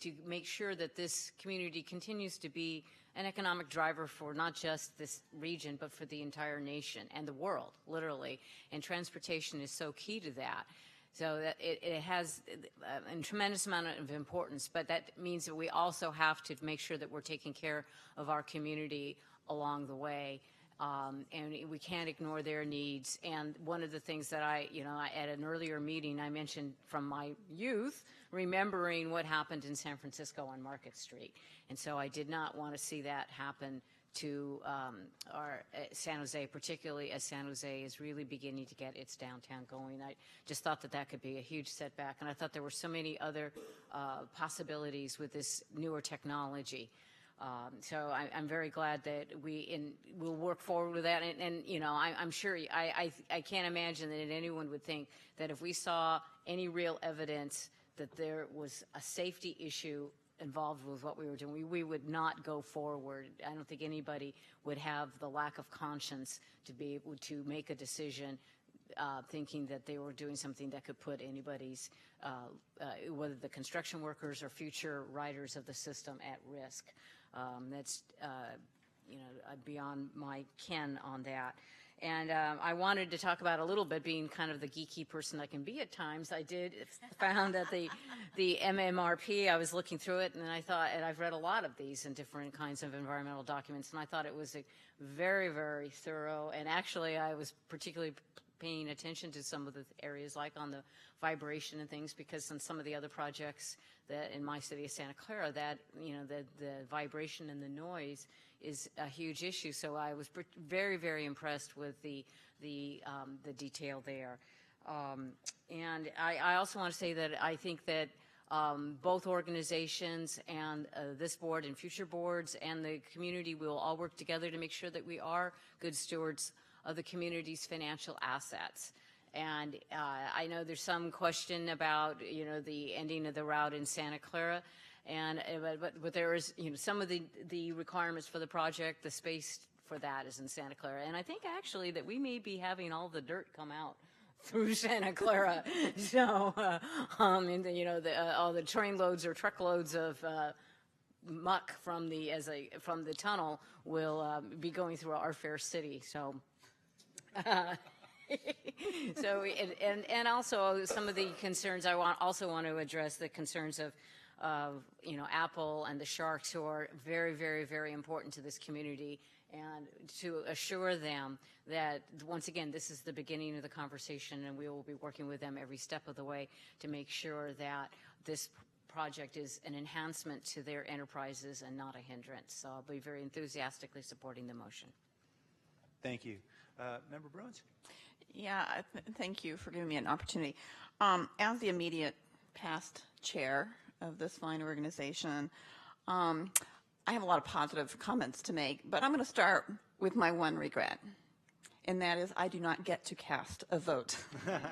to make sure that this community continues to be an economic driver for not just this region, but for the entire nation and the world, literally. And transportation is so key to that. So that it has a tremendous amount of importance, but that means that we also have to make sure that we're taking care of our community along the way. And we can't ignore their needs. And one of the things that at an earlier meeting, I mentioned from my youth, remembering what happened in San Francisco on Market Street. And so I did not want to see that happen to our San Jose, particularly as San Jose is really beginning to get its downtown going. I just thought that could be a huge setback. And I thought there were so many other possibilities with this newer technology. So I'm very glad that we'll work forward with that. And you know, I'm sure, I can't imagine that anyone would think that if we saw any real evidence that there was a safety issue involved with what we were doing, we would not go forward. I don't think anybody would have the lack of conscience to be able to make a decision thinking that they were doing something that could put anybody's, whether the construction workers or future riders of the system, at risk. That's beyond my ken on that. And I wanted to talk about a little bit, being kind of the geeky person I can be at times. I did found that the MMRP, I was looking through it, and I thought, and I've read a lot of these in different kinds of environmental documents, and I thought it was a very, very thorough. And actually, I was particularly paying attention to some of the areas, like on the vibration and things, because on some of the other projects that in my city of Santa Clara, that the vibration and the noise is a huge issue. So I was very, very impressed with the detail there. And I also want to say that I think that both organizations and this board and future boards and the community will all work together to make sure that we are good stewards of the community's financial assets. And I know there's some question about, the ending of the route in Santa Clara. And, but there is, some of the requirements for the project, the space for that is in Santa Clara. And I think actually that we may be having all the dirt come out through Santa Clara. So, all the train loads or truckloads of muck from the tunnel will be going through our fair city. So, and also some of the concerns also want to address the concerns of Apple and the Sharks, who are very, very, very important to this community, and to assure them that, once again, this is the beginning of the conversation, and we will be working with them every step of the way to make sure that this project is an enhancement to their enterprises and not a hindrance. So I'll be very enthusiastically supporting the motion. Thank you. Member Bruins? Yeah, thank you for giving me an opportunity. As the immediate past chair of this fine organization, I have a lot of positive comments to make, but I'm going to start with my one regret, and that is I do not get to cast a vote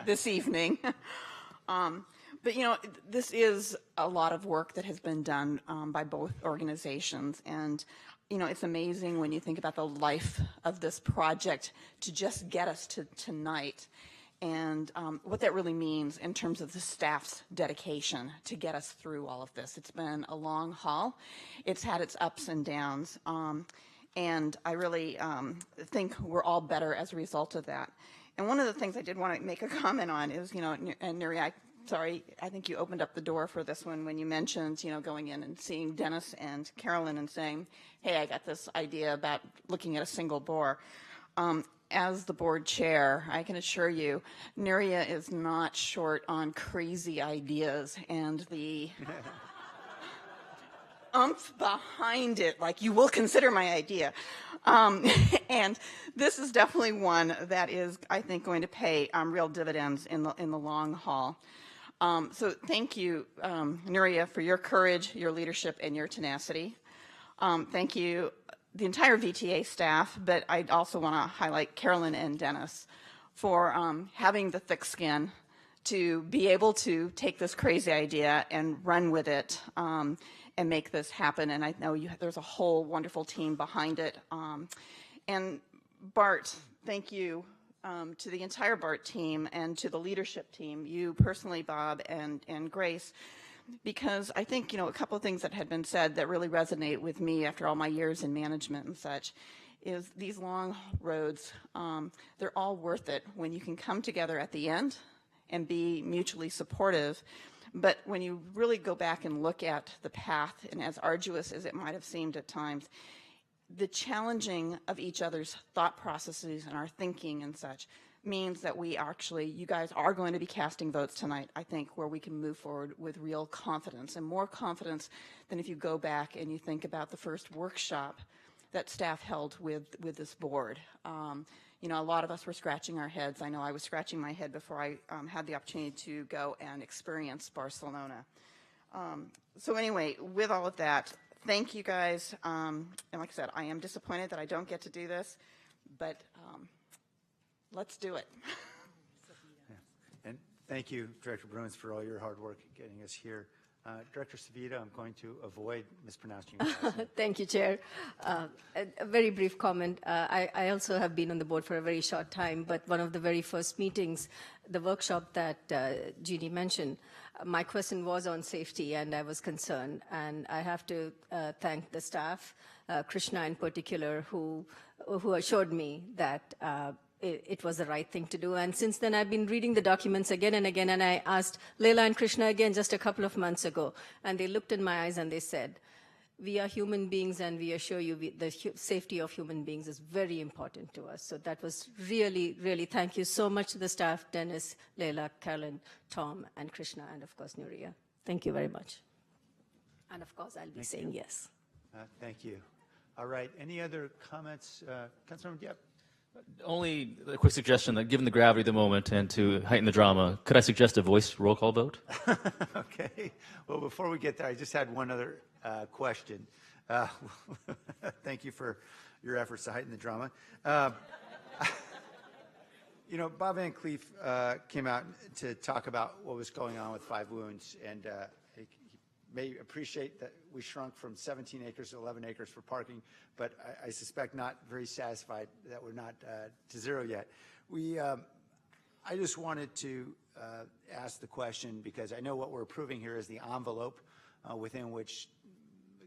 this evening. But, this is a lot of work that has been done by both organizations, and, it's amazing when you think about the life of this project to just get us to tonight, and what that really means in terms of the staff's dedication to get us through all of this. It's been a long haul. It's had its ups and downs, and I really think we're all better as a result of that. And one of the things I did want to make a comment on is, and Nuri, sorry, I think you opened up the door for this one when you mentioned, going in and seeing Dennis and Carolyn and saying, hey, I got this idea about looking at a single bore. As the board chair, I can assure you, Nuria is not short on crazy ideas and the umph behind it, like, you will consider my idea. And this is definitely one that is, I think, going to pay real dividends in the long haul. So thank you, Nuria, for your courage, your leadership, and your tenacity. Thank you, the entire VTA staff, but I also want to highlight Carolyn and Dennis for having the thick skin to be able to take this crazy idea and run with it and make this happen. And I know there's a whole wonderful team behind it. And Bart, thank you to the entire BART team and to the leadership team, you personally, Bob, and Grace, because I think, a couple of things that had been said that really resonate with me after all my years in management and such is these long roads, they're all worth it when you can come together at the end and be mutually supportive. But when you really go back and look at the path, and as arduous as it might have seemed at times, the challenging of each other's thought processes and our thinking and such means that you guys are going to be casting votes tonight, I think, where we can move forward with real confidence, and more confidence than if you go back and you think about the first workshop that staff held with this board. A lot of us were scratching our heads. I know I was scratching my head before I had the opportunity to go and experience Barcelona. So anyway, with all of that, thank you guys. And like I said, I am disappointed that I don't get to do this, but let's do it. And thank you, Director Bruins, for all your hard work getting us here. Director Savita, I'm going to avoid mispronouncing your last name. Thank you, Chair. A very brief comment. I also have been on the board for a very short time, but one of the very first meetings, the workshop that Jeannie mentioned, my question was on safety, and I was concerned. And I have to thank the staff, Krishna in particular, who assured me that it was the right thing to do. And since then, I've been reading the documents again and again, and I asked Leila and Krishna again just a couple of months ago, and they looked in my eyes and they said, we are human beings, and we assure you the safety of human beings is very important to us. So that was really, really, thank you so much to the staff, Dennis, Leila, Carolyn, Tom, and Krishna, and of course, Nuria. Thank you very much. And of course, I'll be saying yes. Thank you. All right, any other comments? Councilmember Diep? Only a quick suggestion that given the gravity of the moment and to heighten the drama, could I suggest a voice roll call vote? Okay. Well, before we get there, I just had one other question. Thank you for your efforts to heighten the drama. Bob Van Cleef came out to talk about what was going on with 5 Wounds, and he may appreciate that we shrunk from 17 acres to 11 acres for parking, but I suspect not very satisfied that we're not to zero yet. I just wanted to ask the question, because I know what we're approving here is the envelope within which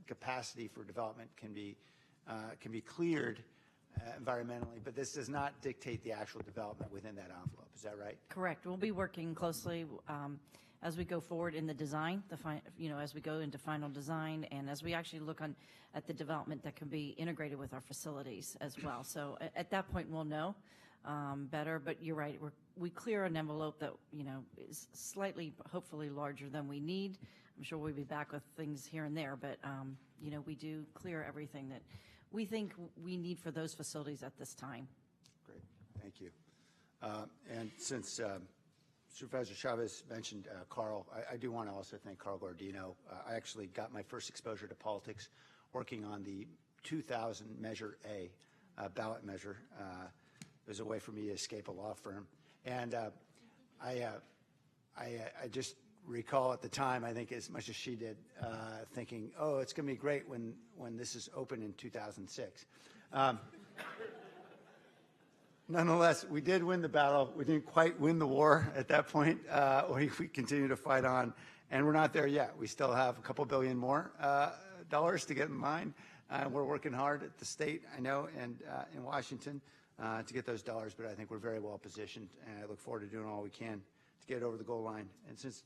capacity for development can be cleared environmentally, but this does not dictate the actual development within that envelope. Is that right? Correct. We'll be working closely as we go forward in the design, as we go into final design, and as we actually look at the development that can be integrated with our facilities as well. So at that point, we'll know better. But you're right. We clear an envelope that is slightly, hopefully, larger than we need. I'm sure we'll be back with things here and there, but we do clear everything that we think we need for those facilities at this time. Great. Thank you. And since Supervisor Chavez mentioned Carl, I do want to also thank Carl Guardino. I actually got my first exposure to politics working on the 2000 Measure A ballot measure. It was a way for me to escape a law firm. And I just recall at the time, I think as much as she did, thinking, oh, it's going to be great when this is open in 2006. Nonetheless, we did win the battle. We didn't quite win the war at that point. We continue to fight on, and we're not there yet. We still have a couple billion more dollars to get in line. We're working hard at the state, I know, and in Washington to get those dollars, but I think we're very well positioned, and I look forward to doing all we can to get over the goal line. And since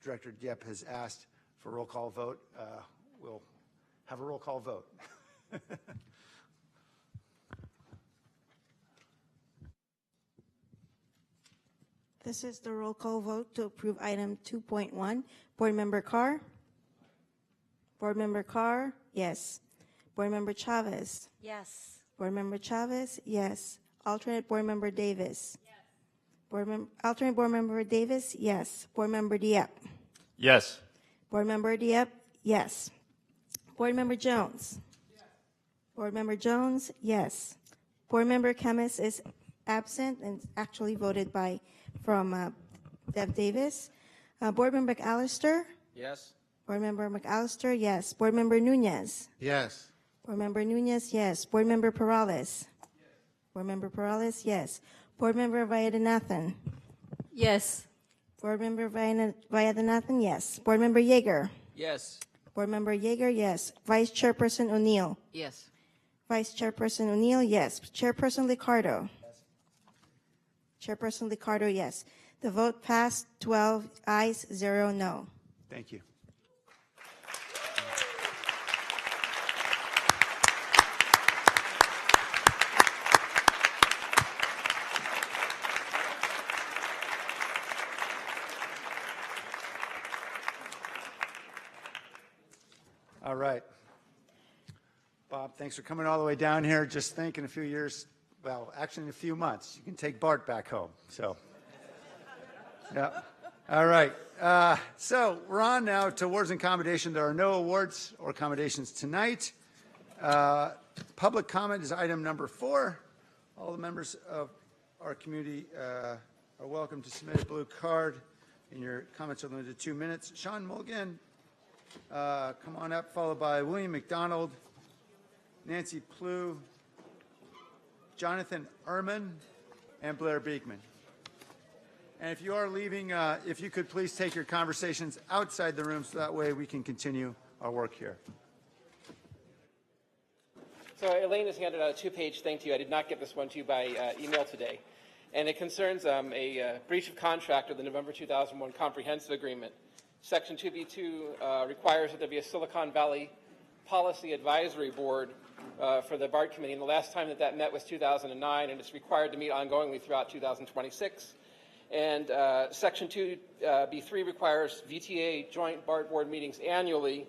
Director Dieppe has asked for a roll call vote, we'll have a roll call vote. This is the roll call vote to approve item 2.1. Board Member Carr? Board Member Carr? Yes. Board Member Chavez? Yes. Board Member Chavez? Yes. Alternate Board Member Davis? Yes. Alternate Board Member Davis? Yes. Board Member Dieppe? Yes. Board Member Dieppe? Yes. Board Member Jones? Yes. Board Member Jones? Yes. Board Member Kemmis is absent and actually voted from Deb Davis. Board Member McAllister? Yes. Board Member McAllister, yes. Board Member Nunez? Yes. Board Member Nunez, yes. Board Member Perales? Yes. Board Member Perales, yes. Board Member Vayadanathan? Yes. Board Member Vayadanathan, yes. Board Member Yeager? Yes. Board Member Yeager, yes. Vice Chairperson O'Neill? Yes. Vice Chairperson O'Neill, yes. Chairperson Liccardo? Yes. Chairperson Liccardo, yes. The vote passed 12 ayes, 0 no. Thank you. All right. Bob, thanks for coming all the way down here. Just think in a few years, well, actually in a few months, you can take Bart back home. So, yeah. All right. So we're on now to awards and commendation. There are no awards or commendations tonight. Public comment is item number 4. All the members of our community are welcome to submit a blue card, and your comments are limited to 2 minutes. Sean Mulligan, come on up, followed by William McDonald, Nancy Plew, Jonathan Ehrman, and Blair Beekman. And if you are leaving, if you could please take your conversations outside the room so that way we can continue our work here. So Elaine has handed out a 2-page thank you. I did not get this one to you by email today. And it concerns a breach of contract of the November 2001 Comprehensive Agreement. Section 2B2 requires that there be a Silicon Valley Policy Advisory Board for the BART Committee. And the last time that met was 2009, and it's required to meet ongoingly throughout 2026. And Section 2B3 requires VTA joint BART board meetings annually.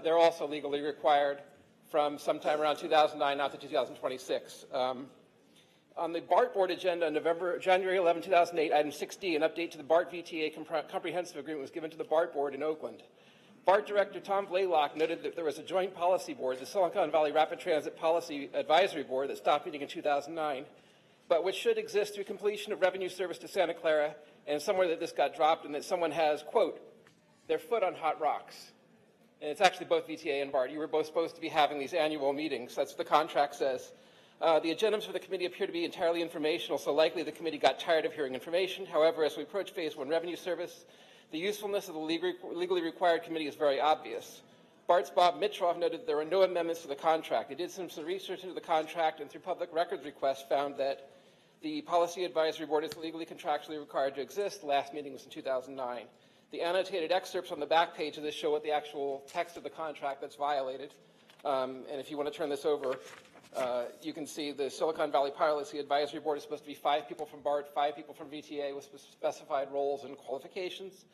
They're also legally required from sometime around 2009 out to 2026. On the BART board agenda on January 11, 2008, item 6D, an update to the BART VTA comprehensive agreement was given to the BART board in Oakland. BART Director Tom Blaylock noted that there was a joint policy board, the Silicon Valley Rapid Transit Policy Advisory Board, that stopped meeting in 2009, but which should exist through completion of revenue service to Santa Clara, and somewhere that this got dropped and that someone has, quote, their foot on hot rocks. And it's actually both VTA and BART. You were both supposed to be having these annual meetings. That's what the contract says. The agendas for the committee appear to be entirely informational, so likely the committee got tired of hearing information. However, as we approach Phase 1 revenue service, the usefulness of the legally required committee is very obvious. BART's Bob Mitroff noted that there were no amendments to the contract. He did some research into the contract and through public records requests found that the Policy Advisory Board is legally contractually required to exist. The last meeting was in 2009. The annotated excerpts on the back page of this show what the actual text of the contract that's violated. And if you want to turn this over, you can see the Silicon Valley Policy Advisory Board is supposed to be 5 people from BART, 5 people from VTA with specified roles and qualifications.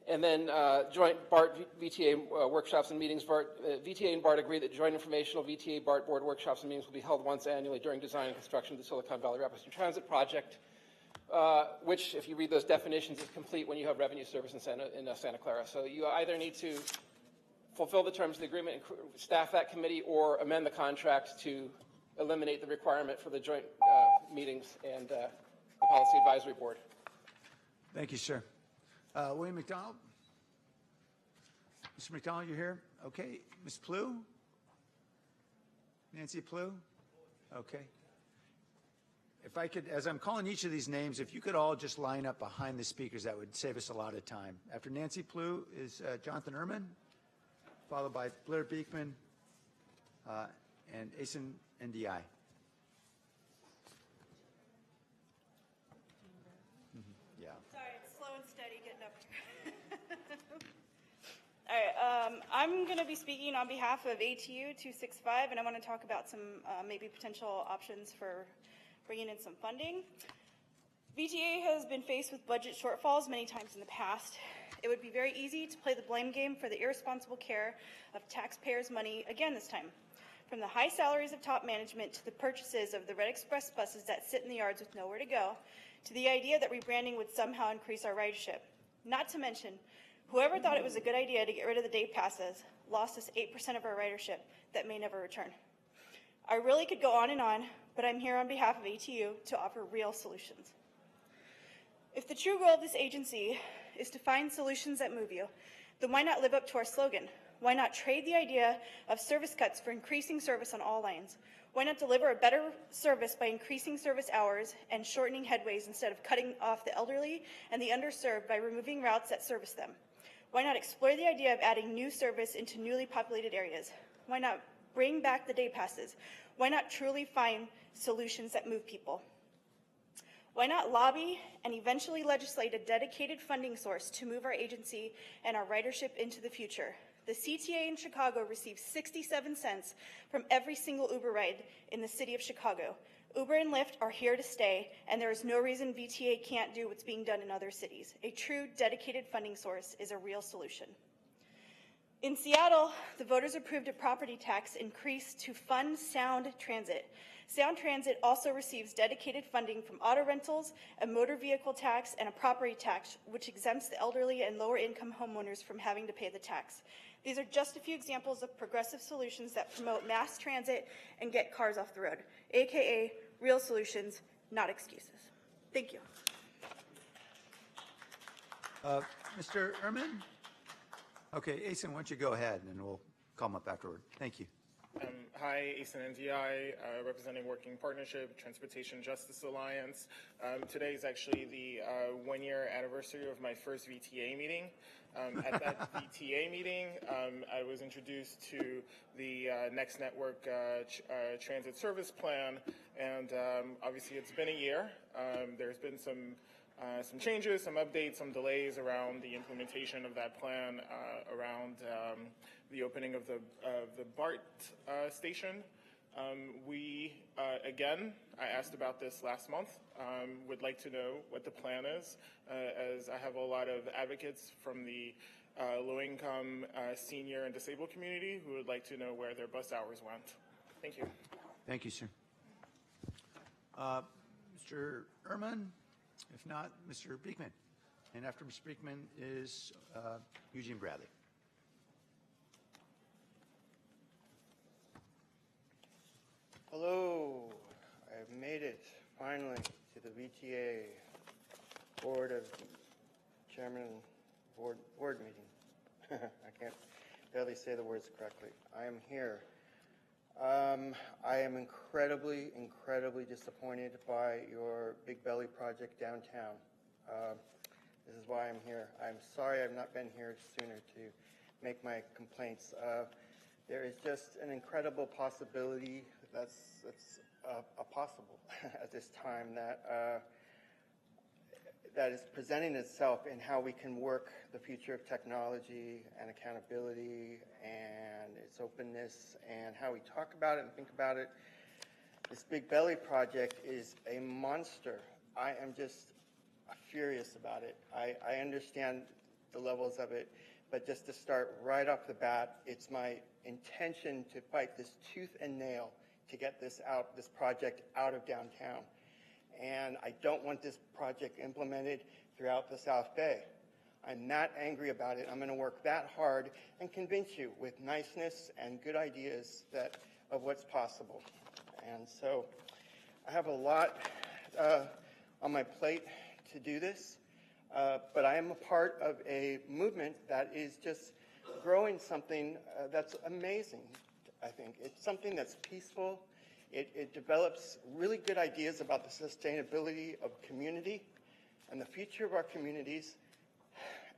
And then joint BART-VTA workshops and meetings. VTA and BART agree that joint informational VTA-BART board workshops and meetings will be held once annually during design and construction of the Silicon Valley Rapid Transit Project, which, if you read those definitions, is complete when you have revenue service in Santa Clara. So you either need to fulfill the terms of the agreement and staff that committee or amend the contract to eliminate the requirement for the joint meetings and the Policy Advisory Board. Thank you, sir. William McDonald? Mr. McDonald, you're here? Okay. Ms. Plew? Nancy Plew? Okay. If I could, as I'm calling each of these names, if you could all just line up behind the speakers, that would save us a lot of time. After Nancy Plew is Jonathan Ehrman, followed by Blair Beekman and Asen NDI. Yeah. Sorry, it's slow and steady getting up here. All right, I'm going to be speaking on behalf of ATU 265, and I want to talk about some maybe potential options for bringing in some funding. VTA has been faced with budget shortfalls many times in the past. It would be very easy to play the blame game for the irresponsible care of taxpayers' money again this time. From the high salaries of top management to the purchases of the Red Express buses that sit in the yards with nowhere to go, to the idea that rebranding would somehow increase our ridership. Not to mention, whoever thought it was a good idea to get rid of the day passes lost us 8% of our ridership that may never return. I really could go on, but I'm here on behalf of ATU to offer real solutions. If the true goal of this agency is to find solutions that move you, then why not live up to our slogan? Why not trade the idea of service cuts for increasing service on all lines? Why not deliver a better service by increasing service hours and shortening headways instead of cutting off the elderly and the underserved by removing routes that service them? Why not explore the idea of adding new service into newly populated areas? Why not bring back the day passes? Why not truly find solutions that move people? Why not lobby and eventually legislate a dedicated funding source to move our agency and our ridership into the future? The CTA in Chicago receives 67 cents from every single Uber ride in the city of Chicago. Uber and Lyft are here to stay, and there is no reason VTA can't do what's being done in other cities. A true dedicated funding source is a real solution. In Seattle, the voters approved a property tax increase to fund Sound Transit. Sound Transit also receives dedicated funding from auto rentals, a motor vehicle tax, and a property tax, which exempts the elderly and lower-income homeowners from having to pay the tax. These are just a few examples of progressive solutions that promote mass transit and get cars off the road, AKA real solutions, not excuses. Thank you. Mr. Ehrman? Okay, Asen, why don't you go ahead, and we'll call him up afterward. Thank you. Hi, Asen NDI, representing Working Partnership, Transportation Justice Alliance. Today is actually the one-year anniversary of my first VTA meeting. At that VTA meeting, I was introduced to the Next Network Transit Service Plan, and obviously it's been a year. There's been some changes, some updates, some delays around the implementation of that plan, around the opening of the BART station. Again, I asked about this last month, would like to know what the plan is, as I have a lot of advocates from the low-income, senior, and disabled community who would like to know where their bus hours went. Thank you. Thank you, sir. Mr. Ehrman? If not, Mr. Beekman. And after Mr. Beekman is Eugene Bradley. Hello, I've made it finally to the VTA Board of Chairman board meeting. I can't barely say the words correctly. I am here. I am incredibly, incredibly disappointed by your Big Belly project downtown. This is why I'm here. I'm sorry I've not been here sooner to make my complaints. There is just an incredible possibility that's possible at this time that is presenting itself in how we can work the future of technology and accountability and its openness and how we talk about it and think about it. This Big Belly project is a monster. I am just furious about it. I understand the levels of it, but just to start right off the bat, it's my intention to fight this tooth and nail to get this project out of downtown. And I don't want this project implemented throughout the South Bay. I'm that angry about it. I'm going to work that hard and convince you with niceness and good ideas of what's possible. And so I have a lot on my plate to do this, but I am a part of a movement that is just growing something that's amazing, I think. It's something that's peaceful. It develops really good ideas about the sustainability of community and the future of our communities.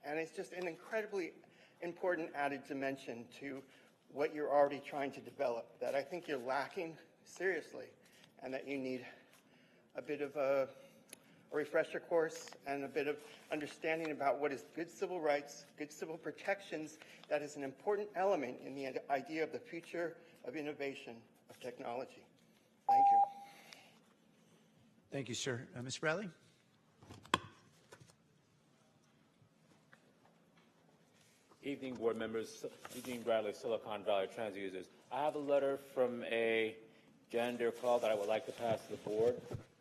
And it's just an incredibly important added dimension to what you're already trying to develop that I think you're lacking seriously, and that you need a bit of a refresher course and a bit of understanding about what is good civil rights, good civil protections. That is an important element in the idea of the future of innovation of technology. Thank you. Thank you, sir. Ms. Bradley? Evening, board members. Eugene Bradley, Silicon Valley Transit Users. I have a letter from a janitor call that I would like to pass to the board.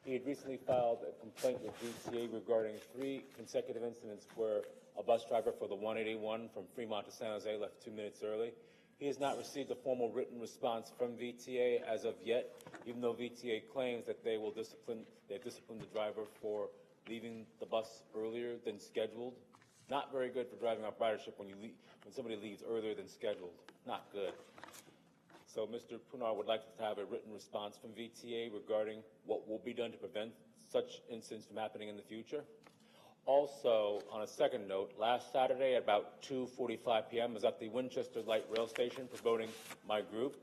He had recently filed a complaint with VTA regarding 3 consecutive incidents where a bus driver for the 181 from Fremont to San Jose left 2 minutes early. He has not received a formal written response from VTA as of yet, even though VTA claims that they disciplined the driver for leaving the bus earlier than scheduled. Not very good for driving off ridership when somebody leaves earlier than scheduled. Not good. So Mr. Punar would like to have a written response from VTA regarding what will be done to prevent such incidents from happening in the future. Also, on a second note, last Saturday at about 2:45 p.m. I was at the Winchester Light Rail Station promoting my group.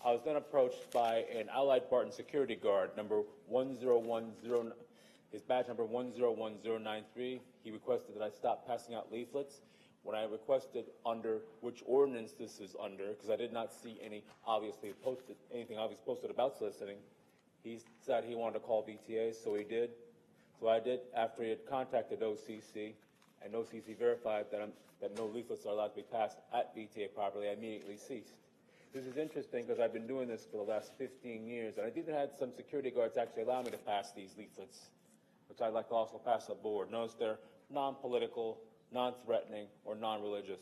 I was then approached by an Allied Barton security guard, number 10109. His badge number 101093. He requested that I stop passing out leaflets. When I requested under which ordinance this is under, because I did not see anything obviously posted about soliciting, he said he wanted to call VTA, so he did. So I did. After he had contacted OCC, and OCC verified that no leaflets are allowed to be passed at VTA properly, I immediately ceased. This is interesting because I've been doing this for the last 15 years, and I did had some security guards actually allow me to pass these leaflets, which I'd like to also pass to the board. Notice they're non-political, non-threatening, or non-religious.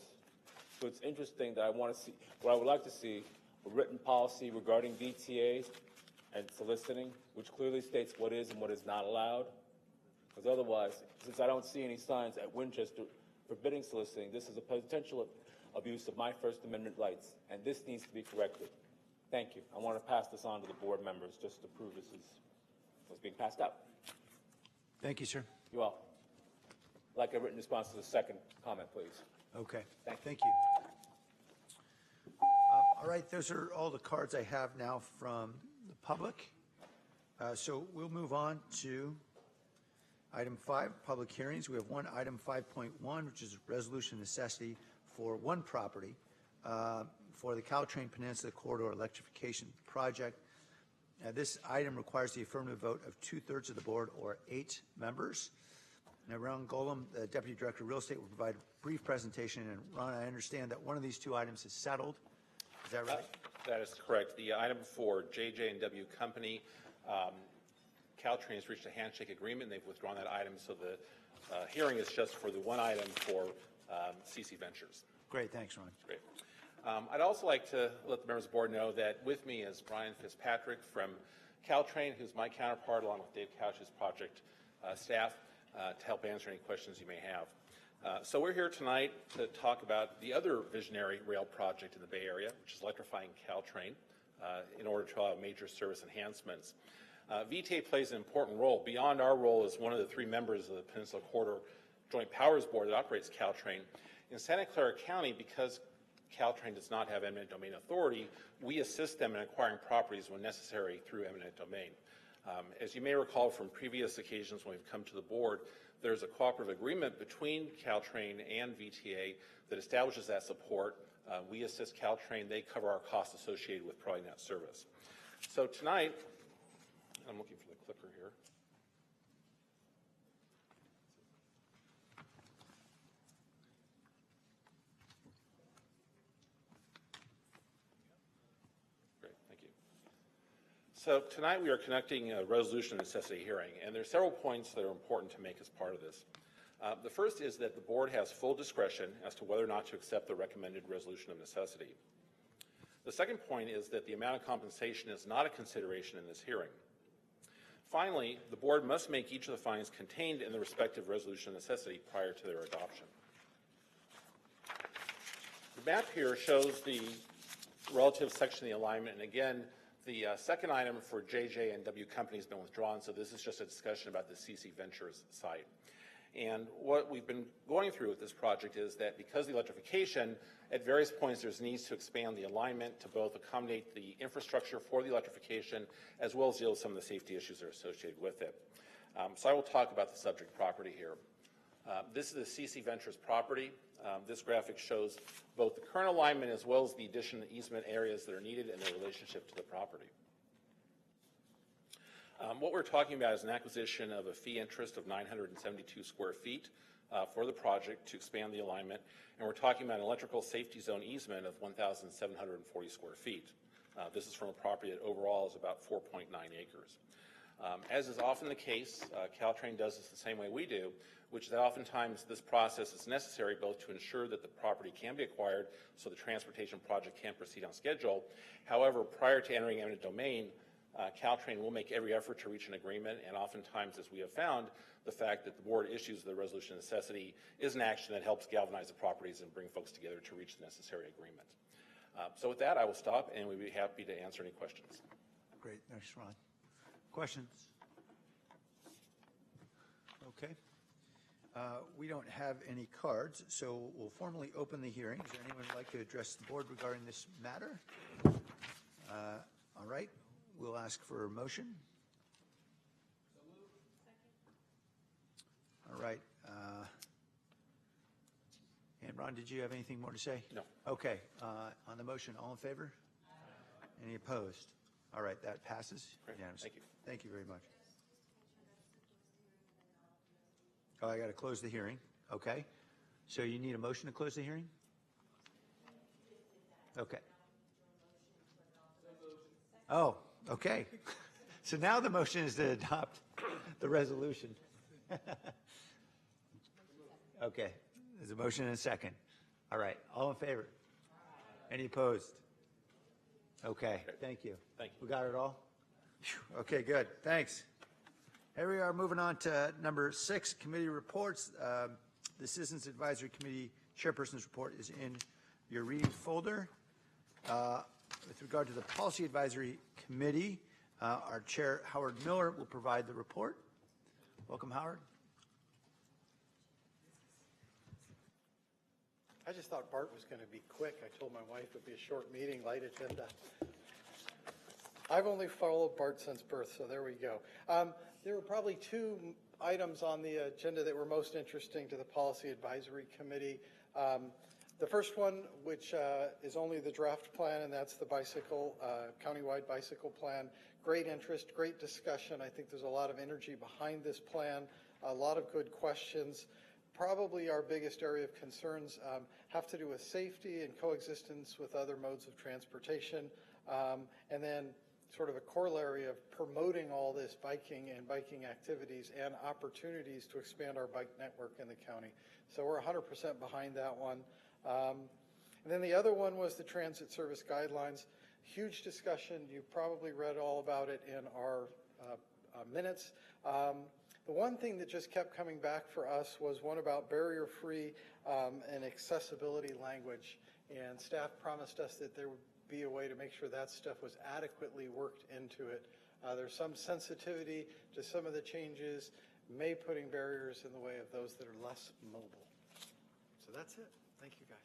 So it's interesting that I want to see, what I would like to see, a written policy regarding VTAs and soliciting, which clearly states what is and what is not allowed. Because otherwise, since I don't see any signs at Winchester forbidding soliciting, this is a potential abuse of my First Amendment rights, and this needs to be corrected. Thank you. I want to pass this on to the board members just to prove this is what's being passed out. Thank you, sir. You're welcome. I'd like a written response to the second comment, please. Okay. Thank you. All right, those are all the cards I have now from the public. So we'll move on to item 5, public hearings. We have one item 5.1, which is resolution necessity for one property for the Caltrain Peninsula Corridor Electrification Project. This item requires the affirmative vote of 2/3 of the board or 8 members. Now, Ron Golem, the Deputy Director of Real Estate, will provide a brief presentation. And Ron, I understand that one of these 2 items is settled. Is that right? That is correct. The item for JJ&W Company, Caltrain has reached a handshake agreement. They've withdrawn that item, so the hearing is just for the one item for CC Ventures. Great, thanks, Ron. Great. I'd also like to let the members of the board know that with me is Brian Fitzpatrick from Caltrain, who's my counterpart, along with Dave Couch's project staff, to help answer any questions you may have. So we're here tonight to talk about the other visionary rail project in the Bay Area, which is electrifying Caltrain in order to allow major service enhancements. VTA plays an important role beyond our role as one of the 3 members of the Peninsula Corridor Joint Powers Board that operates Caltrain. In Santa Clara County, because Caltrain does not have eminent domain authority, we assist them in acquiring properties when necessary through eminent domain. As you may recall from previous occasions when we've come to the board, there's a cooperative agreement between Caltrain and VTA that establishes that support. We assist Caltrain, they cover our costs associated with providing that service. So tonight, I'm looking for the clicker here. Great, thank you. So tonight we are conducting a resolution necessity hearing, and there are several points that are important to make as part of this. The first is that the board has full discretion as to whether or not to accept the recommended resolution of necessity. The second point is that the amount of compensation is not a consideration in this hearing. Finally, the board must make each of the findings contained in the respective resolution of necessity prior to their adoption. The map here shows the relative section of the alignment, and again, the second item for JJ and W Company has been withdrawn, so this is just a discussion about the CC Ventures site. And what we've been going through with this project is that because of the electrification, at various points there's needs to expand the alignment to both accommodate the infrastructure for the electrification as well as deal with some of the safety issues that are associated with it. So I will talk about the subject property here. This is the CC Ventures property. This graphic shows both the current alignment as well as the addition and easement areas that are needed and their relationship to the property. What we're talking about is an acquisition of a fee interest of 972 square feet for the project to expand the alignment, and we're talking about an electrical safety zone easement of 1,740 square feet. This is from a property that overall is about 4.9 acres. As is often the case, Caltrain does this the same way we do, which is that oftentimes this process is necessary both to ensure that the property can be acquired so the transportation project can proceed on schedule. However, prior to entering eminent domain, Caltrain will make every effort to reach an agreement, and oftentimes, as we have found, the fact that the board issues the resolution of necessity is an action that helps galvanize the properties and bring folks together to reach the necessary agreement. So with that, I will stop, and we'd be happy to answer any questions. Great, thanks, Ron. Questions? Okay. We don't have any cards, so we'll formally open the hearing. Is there anyone who would like to address the board regarding this matter? All right. We'll ask for a motion. All right. And Ron, did you have anything more to say? No. Okay. On the motion, all in favor? Any opposed? All right, that passes. Unanimous. Thank you. Thank you very much. Oh, I got to close the hearing. Okay. So you need a motion to close the hearing? Okay. Oh, okay. So now the motion is to adopt the resolution. Okay. There's a motion and a second. All right. All in favor? Any opposed? Okay. Thank you. Thank you. We got it all? Phew. Okay, good. Thanks. Here we are moving on to number 6, committee reports. The Citizens Advisory Committee Chairperson's report is in your reading folder. With regard to the Policy Advisory Committee, our Chair, Howard Miller, will provide the report. Welcome, Howard. I just thought Bart was going to be quick. I told my wife it would be a short meeting, light agenda. I've only followed Bart since birth, so there we go. There were probably 2 items on the agenda that were most interesting to the Policy Advisory Committee. The first one, which is only the draft plan, and that's the bicycle, countywide bicycle plan. Great interest, great discussion. I think there's a lot of energy behind this plan, a lot of good questions. Probably our biggest area of concerns have to do with safety and coexistence with other modes of transportation, and then sort of a corollary of promoting all this biking and biking activities and opportunities to expand our bike network in the county. So we're 100% behind that one. And then the other one was the transit service guidelines. Huge discussion. You probably read all about it in our minutes. The one thing that just kept coming back for us was one about barrier-free and accessibility language. And staff promised us that there would be a way to make sure that stuff was adequately worked into it. There's some sensitivity to some of the changes, may putting barriers in the way of those that are less mobile. So that's it. Thank you, guys.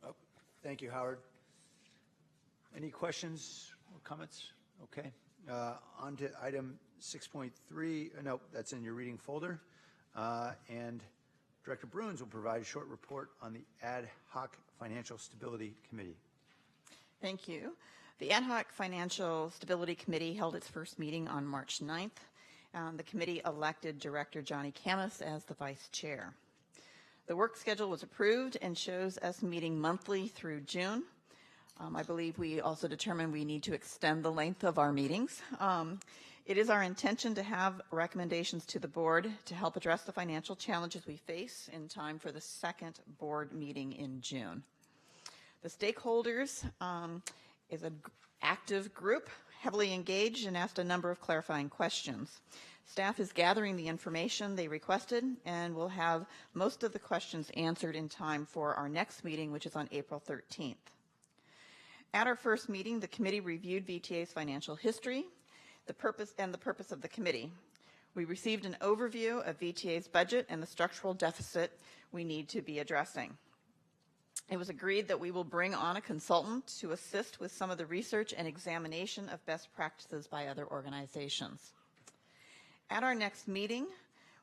Oh, thank you, Howard. Any questions or comments? Okay. On to item 6.3. No, that's in your reading folder. And Director Bruins will provide a short report on the Ad Hoc Financial Stability Committee. Thank you. The Ad Hoc Financial Stability Committee held its first meeting on March 9th. The committee elected Director Johnny Camus as the vice chair. The work schedule was approved and shows us meeting monthly through June. I believe we also determined we need to extend the length of our meetings. It is our intention to have recommendations to the board to help address the financial challenges we face in time for the second board meeting in June. The stakeholders is an active group, heavily engaged, and asked a number of clarifying questions. Staff is gathering the information they requested and will have most of the questions answered in time for our next meeting, which is on April 13th. At our first meeting, the committee reviewed VTA's financial history, the purpose of the committee. We received an overview of VTA's budget and the structural deficit we need to be addressing. It was agreed that we will bring on a consultant to assist with some of the research and examination of best practices by other organizations. At our next meeting,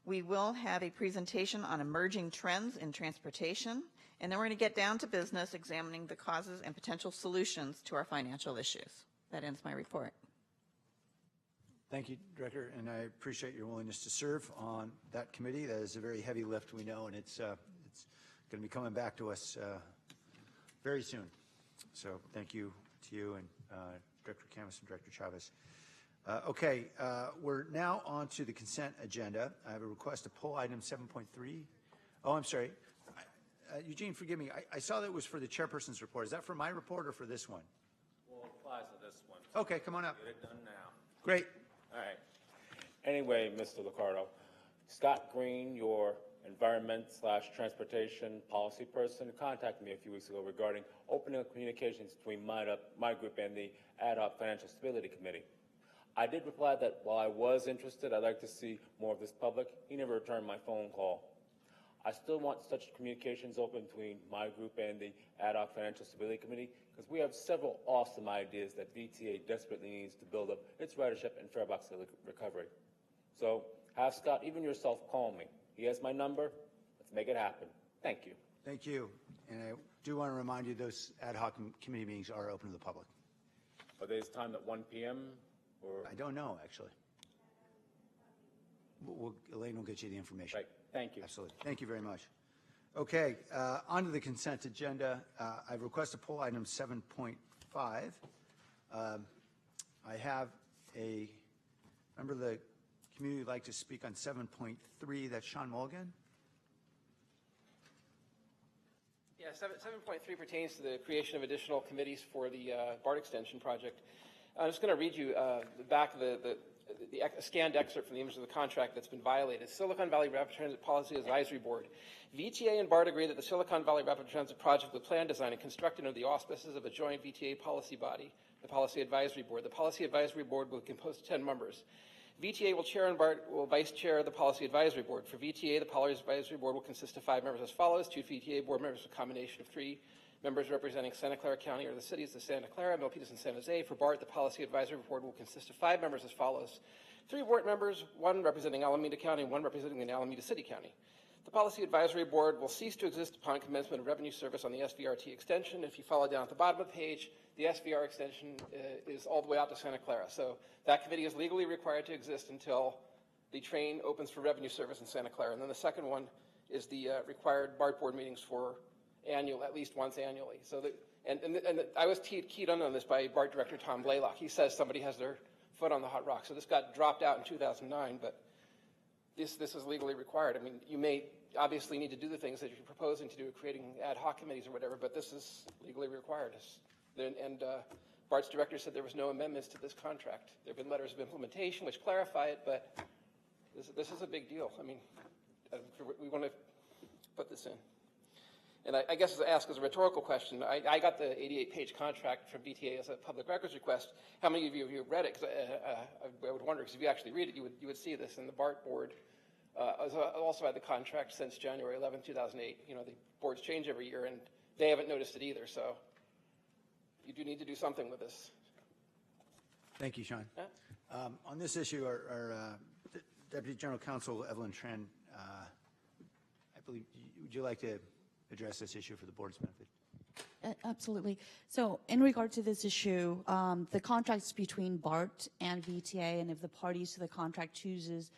we will have a presentation on emerging trends in transportation, and then we're going to get down to business examining the causes and potential solutions to our financial issues. That ends my report. Thank you, Director, and I appreciate your willingness to serve on that committee. That is a very heavy lift, we know, and it's going to be coming back to us very soon. So thank you to you and Director Camus and Director Chavez. Okay, we're now on to the consent agenda. I have a request to pull item 7.3. Oh, I'm sorry. Eugene, forgive me. I saw that it was for the chairperson's report. Is that for my report or for this one? Well, it applies to this one. Okay, come on up. Get it done now. Great. All right. Anyway, Mr. Liccardo, Scott Green, your environment/transportation policy person, contacted me a few weeks ago regarding opening up communications between my group and the Ad Hoc Financial Stability Committee. I did reply that while I was interested, I'd like to see more of this public. He never returned my phone call. I still want such communications open between my group and the Ad Hoc Financial Stability Committee because we have several awesome ideas that VTA desperately needs to build up its ridership and fare box recovery. So have Scott, even yourself, call me. He has my number. Let's make it happen. Thank you. Thank you. And I do want to remind you those ad hoc committee meetings are open to the public. Are they timed at 1 p.m.? Or? I don't know, actually. Elaine will get you the information. Right. Thank you. Absolutely. Thank you very much. Okay, on to the consent agenda. I request to pull item 7.5. I have a member of the community would like to speak on 7.3. That's Sean Mulligan. Yeah, 7.3 pertains to the creation of additional committees for the BART extension project. I'm just going to read you the back of the scanned excerpt from the image of the contract that's been violated. Silicon Valley Rapid Transit Policy Advisory Board. VTA and BART agree that the Silicon Valley Rapid Transit project with plan design and constructed under the auspices of a joint VTA policy body, the Policy Advisory Board. The Policy Advisory Board will compose 10 members. VTA will chair and BART will vice chair the Policy Advisory Board. For VTA, the Policy Advisory Board will consist of 5 members as follows: 2 VTA board members, a combination of 3 members representing Santa Clara County or the cities of Santa Clara, Milpitas, and San Jose. For BART, the Policy Advisory Board will consist of 5 members as follows: 3 board members, 1 representing Alameda County and 1 representing the Alameda City County. The Policy Advisory Board will cease to exist upon commencement of revenue service on the SVRT extension. If you follow down at the bottom of the page, the SVR extension is all the way out to Santa Clara. So that committee is legally required to exist until the train opens for revenue service in Santa Clara. And then the second one is the required BART board meetings for at least once annually. So I was keyed on this by BART Director Tom Blaylock. He says somebody has their foot on the hot rock. So this got dropped out in 2009, but this is legally required. I mean, you may obviously need to do the things that you're proposing to do, creating ad hoc committees or whatever, but this is legally required. And BART's director said there was no amendments to this contract. There have been letters of implementation which clarify it, but this is a big deal. I mean, we want to put this in. And I guess to ask as a rhetorical question, I got the 88-page contract from VTA as a public records request. How many of you have read it? Because I would wonder, because if you actually read it, you would see this. And the BART board also had the contract since January 11, 2008. You know, the boards change every year, and they haven't noticed it either. So you do need to do something with this. Thank you, Sean. Yeah. On this issue, our Deputy General Counsel, Evelyn Tran, I believe, would you like to address this issue for the board's benefit? Absolutely. So in regard to this issue, the contract's between BART and VTA, and if the parties to the contract chooses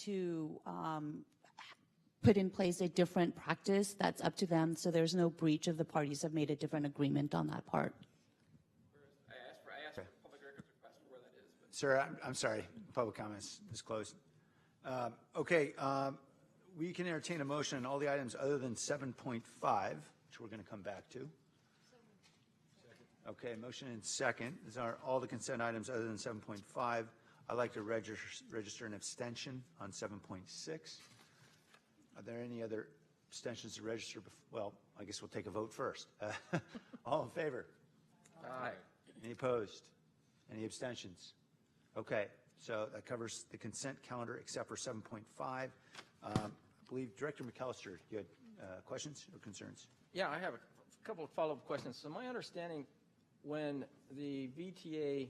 to put in place a different practice, that's up to them. So there's no breach if the parties have made a different agreement on that part. I asked for public records request where that is. But. Sir, I'm sorry. Public comments is closed. Okay. We can entertain a motion on all the items other than 7.5, which we're going to come back to. Okay, motion and second. These are all the consent items other than 7.5. I'd like to register an abstention on 7.6. Are there any other abstentions to register? Well, I guess we'll take a vote first. All in favor? Aye. Any opposed? Any abstentions? Okay, so that covers the consent calendar except for 7.5. I believe Director McAllister, you had questions or concerns? Yeah, I have a couple of follow-up questions. So my understanding, when the VTA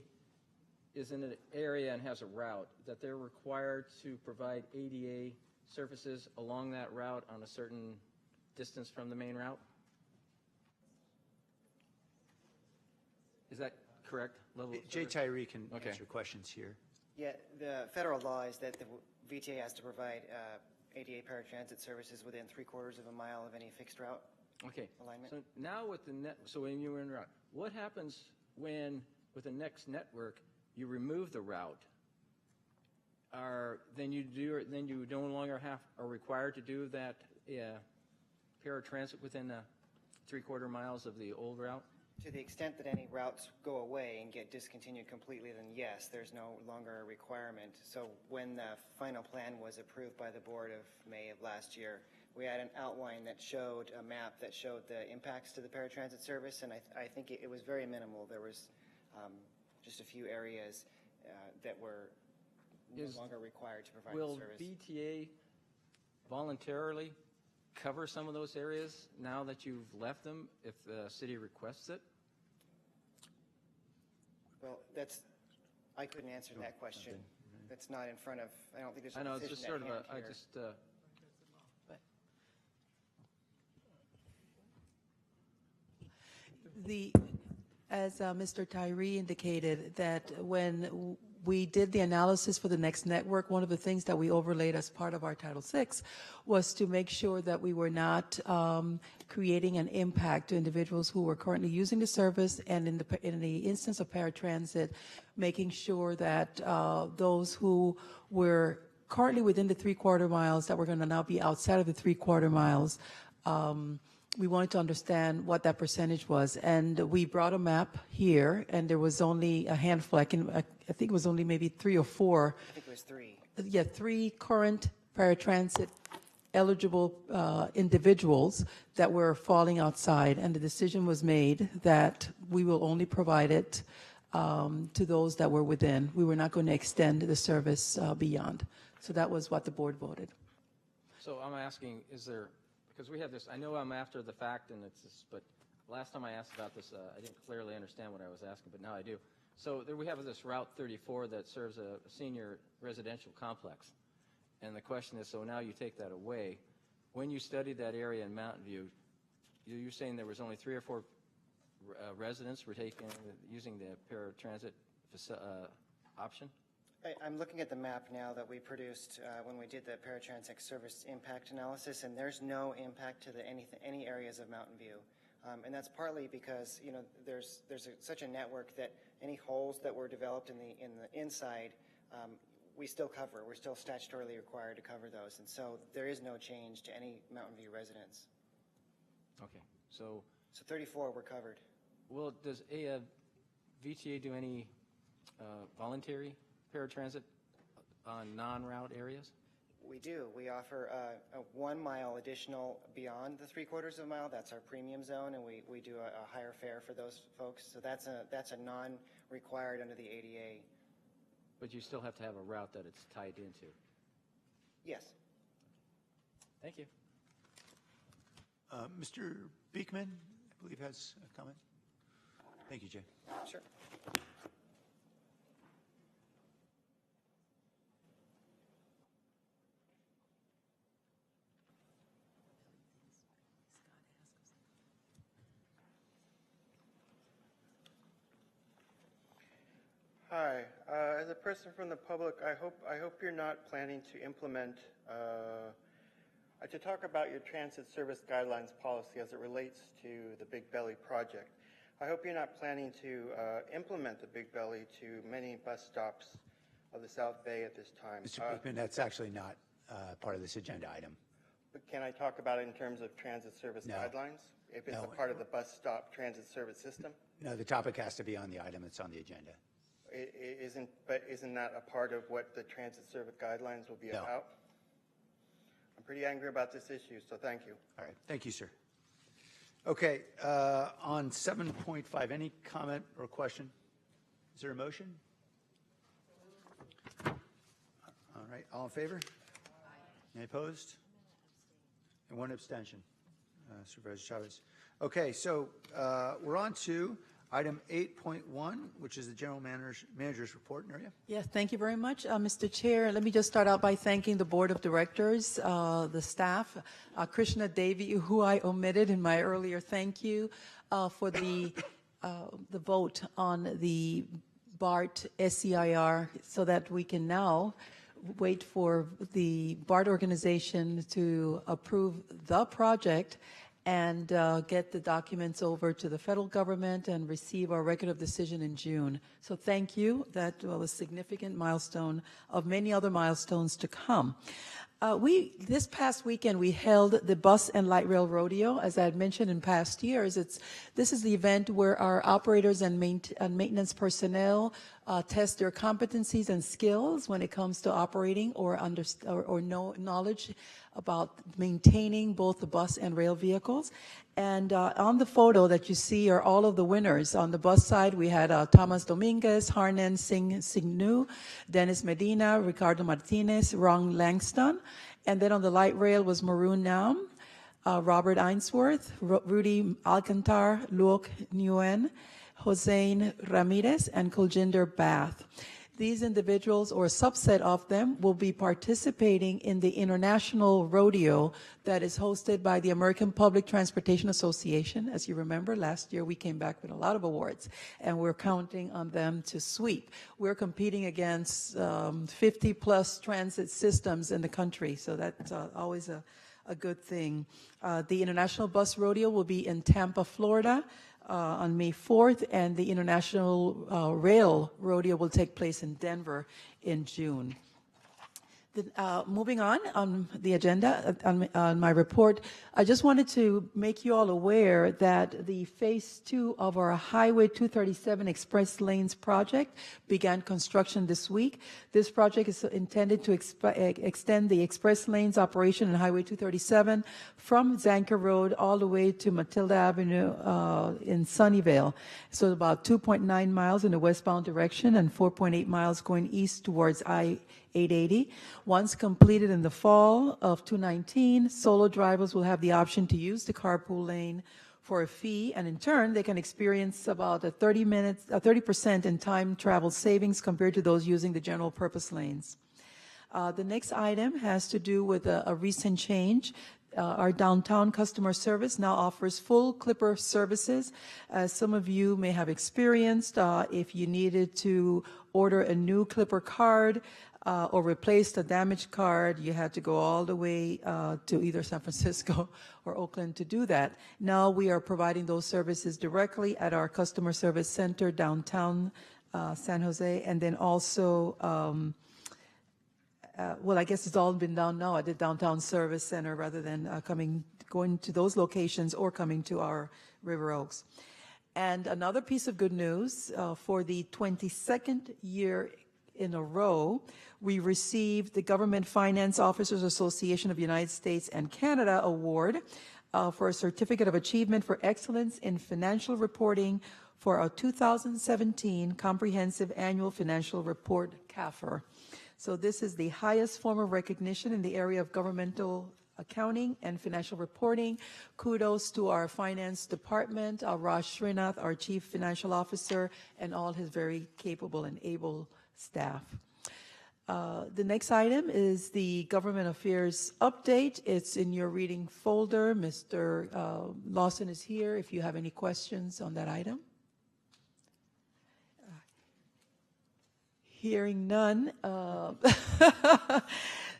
is in an area and has a route, that they're required to provide ADA services along that route on a certain distance from the main route? Is that correct? Level of Jay service? Tyree can Okay. answer questions here. Yeah, the federal law is that the VTA has to provide ADA paratransit services within 3/4 of a mile of any fixed route Okay. alignment. So now with the so when you were in route, what happens when with the next network you remove the route? Then you no longer are required to do that paratransit within 3/4 miles of the old route? To the extent that any routes go away and get discontinued completely, then yes, there's no longer a requirement. So when the final plan was approved by the board of May of last year, we had an outline that showed a map that showed the impacts to the paratransit service, and I think it was very minimal. There was just a few areas that were no longer required to provide the Will service. VTA voluntarily cover some of those areas now that you've left them if the city requests it? Well, I couldn't answer that question. That's not in front of, I don't think there's a I know, it's decision just at sort of hand here. As Mr. Tyree indicated, that when we did the analysis for the next network, one of the things that we overlaid as part of our Title VI was to make sure that we were not creating an impact to individuals who were currently using the service, and in the instance of paratransit, making sure that those who were currently within the 3/4 miles that were going to now be outside of the 3/4 miles, we wanted to understand what that percentage was. And we brought a map here, and there was only a handful. I think it was only maybe 3 or 4. I think it was 3. Yeah, 3 current paratransit eligible individuals that were falling outside. And the decision was made that we will only provide it to those that were within. We were not going to extend the service beyond. So that was what the board voted. So I'm asking, because we have this, I know I'm after the fact, and but last time I asked about this, I didn't clearly understand what I was asking, but now I do. So there we have this Route 34 that serves a senior residential complex. And the question is, so now you take that away. When you studied that area in Mountain View, you're saying there was only 3 or 4 residents were using the paratransit option? I'm looking at the map now that we produced when we did the paratransit service impact analysis, and there's no impact to any areas of Mountain View. And that's partly because there's such a network that any holes that were developed in the inside, we still cover. We're still statutorily required to cover those, and so there is no change to any Mountain View residents. Okay, so 34 were covered. Well, does VTA do any voluntary paratransit on non-route areas? We do. We offer a 1 mile additional beyond the 3/4 of a mile. That's our premium zone, and we do a higher fare for those folks. So that's a non-required under the ADA. But you still have to have a route that it's tied into. Yes. Thank you. Mr. Beekman, I believe, has a comment. Thank you, Jay. Sure. Hi. As a person from the public, I hope you're not planning to implement to talk about your transit service guidelines policy as it relates to the Big Belly project. I hope you're not planning to implement the Big Belly to many bus stops of the South Bay at this time. Mr. Beekman, that's actually not part of this agenda item. But can I talk about it in terms of transit service guidelines? If it's a part of the bus stop transit service system? No, the topic has to be on the item that's on the agenda. Isn't that a part of what the transit service guidelines will be about? I'm pretty angry about this issue, so thank you. All right, thank you, sir. Okay, on 7.5, any comment or question? Is there a motion? All right, all in favor? Any opposed? And one abstention, Supervisor Chavez. Okay, so we're on to item 8.1, which is the General Manager's report. Naria? Yes, thank you very much, Mr. Chair. Let me just start out by thanking the Board of Directors, the staff, Krishna Devi, who I omitted in my earlier thank you, for the vote on the BART SEIR, so that we can now wait for the BART organization to approve the project and get the documents over to the federal government and receive our record of decision in June. So thank you. That was a significant milestone of many other milestones to come. This past weekend, we held the Bus and Light Rail Rodeo. As I had mentioned in past years, this is the event where our operators and maintenance personnel test their competencies and skills when it comes to operating or knowledge about maintaining both the bus and rail vehicles. And on the photo that you see are all of the winners. On the bus side, we had Thomas Dominguez, Harnan Singh, Dennis Medina, Ricardo Martinez, Rong Langston. And then on the light rail was Maroon Nam, Robert Ainsworth, Rudy Alcantar, Luok Nguyen, Hossein Ramirez, and Kuljinder Bath. These individuals, or a subset of them, will be participating in the international rodeo that is hosted by the American Public Transportation Association. As you remember, last year we came back with a lot of awards, and we're counting on them to sweep. We're competing against 50-plus transit systems in the country, so that's always a good thing. The International Bus Rodeo will be in Tampa, Florida, on May 4th, and the International Rail Rodeo will take place in Denver in June. Moving on the agenda, on my report, I just wanted to make you all aware that the Phase 2 of our Highway 237 Express Lanes project began construction this week. This project is intended to extend the Express Lanes operation in Highway 237 from Zanker Road all the way to Matilda Avenue in Sunnyvale. So about 2.9 miles in the westbound direction and 4.8 miles going east towards I-880. Once completed in the fall of 2019, solo drivers will have the option to use the carpool lane for a fee, and in turn, they can experience about a 30% in time travel savings compared to those using the general purpose lanes. The next item has to do with a recent change. Our downtown customer service now offers full Clipper services. As some of you may have experienced, if you needed to order a new Clipper card or replace a damaged card, you had to go all the way to either San Francisco or Oakland to do that. Now we are providing those services directly at our customer service center downtown San Jose, and then also well, I guess it's all been done now at the Downtown Service Center rather than going to those locations or coming to our River Oaks. And another piece of good news, for the 22nd year in a row, we received the Government Finance Officers Association of the United States and Canada Award for a Certificate of Achievement for Excellence in Financial Reporting for our 2017 Comprehensive Annual Financial Report, CAFR. So this is the highest form of recognition in the area of governmental accounting and financial reporting. Kudos to our finance department, Raj Srinath, our chief financial officer, and all his very capable and able staff. The next item is the government affairs update. It's in your reading folder. Mr. Lawson is here if you have any questions on that item. Hearing none.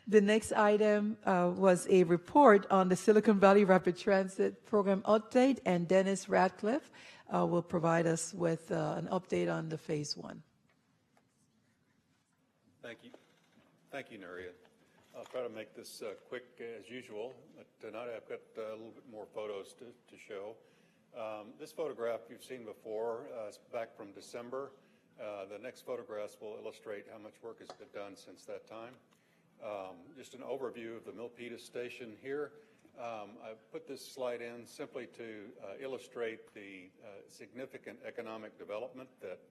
The next item was a report on the Silicon Valley Rapid Transit Program update, and Dennis Radcliffe will provide us with an update on the Phase 1. Thank you. Thank you, Nuria. I'll try to make this quick as usual. But tonight I've got a little bit more photos to show. This photograph you've seen before. It's back from December. The next photographs will illustrate how much work has been done since that time. Just an overview of the Milpitas station here. I put this slide in simply to illustrate the significant economic development that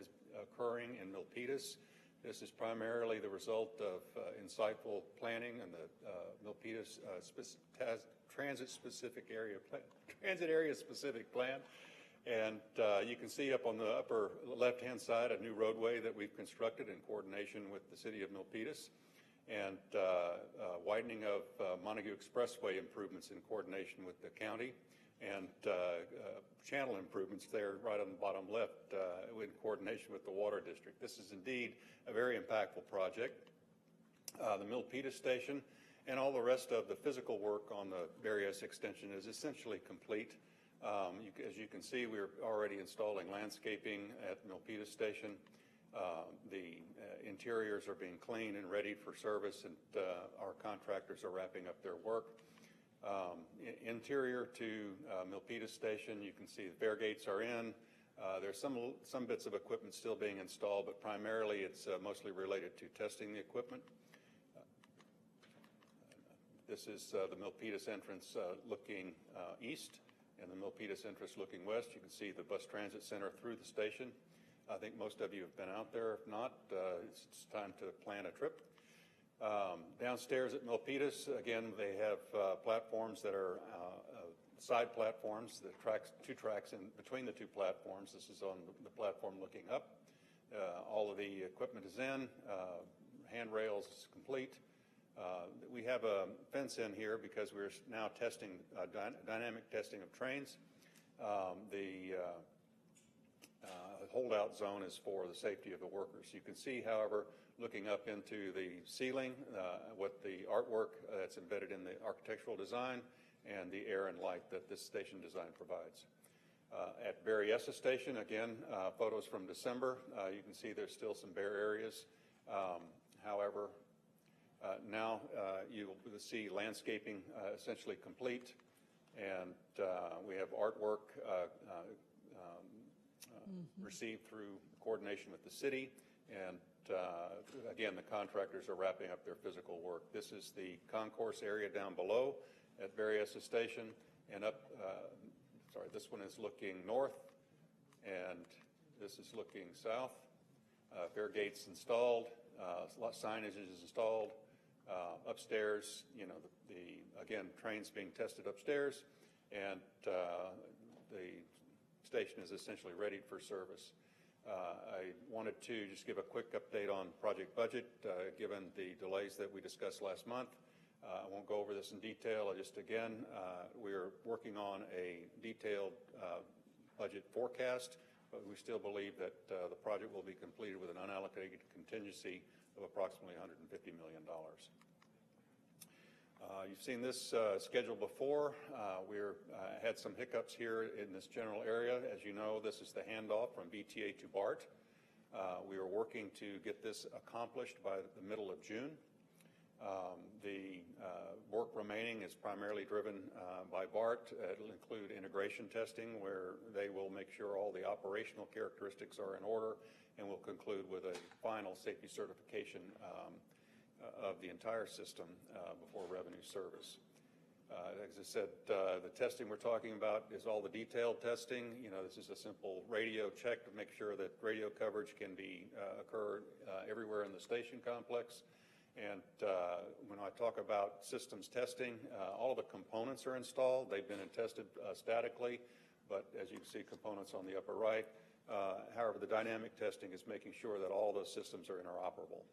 is occurring in Milpitas. This is primarily the result of insightful planning and the Milpitas transit area specific plan. And you can see up on the upper left-hand side a new roadway that we've constructed in coordination with the city of Milpitas, and widening of Montague Expressway improvements in coordination with the county, and channel improvements there right on the bottom left in coordination with the Water District. This is indeed a very impactful project. The Milpitas station and all the rest of the physical work on the Berryessa extension is essentially complete. As you can see, we're already installing landscaping at Milpitas Station. The interiors are being cleaned and ready for service, and our contractors are wrapping up their work. Interior to Milpitas Station, you can see the fare gates are in. There's some bits of equipment still being installed, but primarily it's mostly related to testing the equipment. This is the Milpitas entrance looking east, and the Milpitas entrance looking west. You can see the bus transit center through the station. I think most of you have been out there. If not, it's time to plan a trip. Downstairs at Milpitas, again, they have platforms that are side platforms, two tracks in between the two platforms. This is on the platform looking up. All of the equipment is in, handrails is complete. We have a fence in here because we're now testing dynamic testing of trains. The holdout zone is for the safety of the workers. You can see, however, looking up into the ceiling, what the artwork that's embedded in the architectural design and the air and light that this station design provides. At Berryessa Station, again, photos from December. You can see there's still some bare areas. However, now you will see landscaping essentially complete, and we have artwork received through coordination with the city, and again, the contractors are wrapping up their physical work. This is the concourse area down below at Berryessa Station, and up, this one is looking north, and this is looking south. Fare gates installed, signage is installed. Upstairs, again, trains being tested upstairs, and the station is essentially ready for service. I wanted to just give a quick update on project budget, given the delays that we discussed last month. I won't go over this in detail. We're working on a detailed budget forecast, but we still believe that the project will be completed with an unallocated contingency of approximately $150 million. You've seen this schedule before. We're had some hiccups here in this general area. As you know, this is the handoff from VTA to BART. We are working to get this accomplished by the middle of June. The work remaining is primarily driven by BART. It'll include integration testing, where they will make sure all the operational characteristics are in order, and we'll conclude with a final safety certification of the entire system before revenue service. As I said, the testing we're talking about is all the detailed testing. This is a simple radio check to make sure that radio coverage can occur everywhere in the station complex. And when I talk about systems testing, all of the components are installed. They've been tested statically, but as you can see, components on the upper right. However, the dynamic testing is making sure that all those systems are interoperable.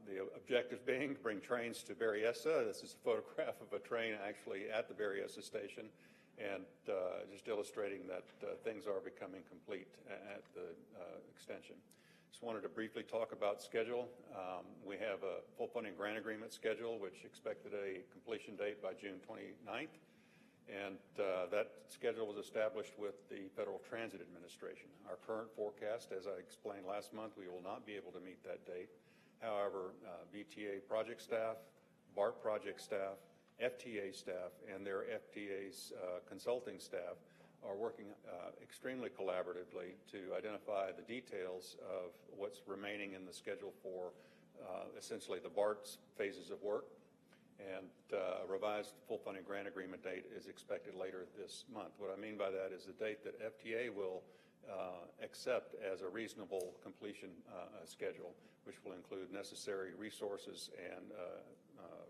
The objective being to bring trains to Berryessa. This is a photograph of a train actually at the Berryessa station, and just illustrating that things are becoming complete at the extension. Just wanted to briefly talk about schedule. We have a full funding grant agreement schedule, which expected a completion date by June 29th. And that schedule was established with the Federal Transit Administration. Our current forecast, as I explained last month, we will not be able to meet that date. However, VTA project staff, BART project staff, FTA staff, and their FTA's consulting staff are working extremely collaboratively to identify the details of what's remaining in the schedule for essentially the BART's phases of work. And a revised full funding grant agreement date is expected later this month. What I mean by that is the date that FTA will accept as a reasonable completion schedule, which will include necessary resources and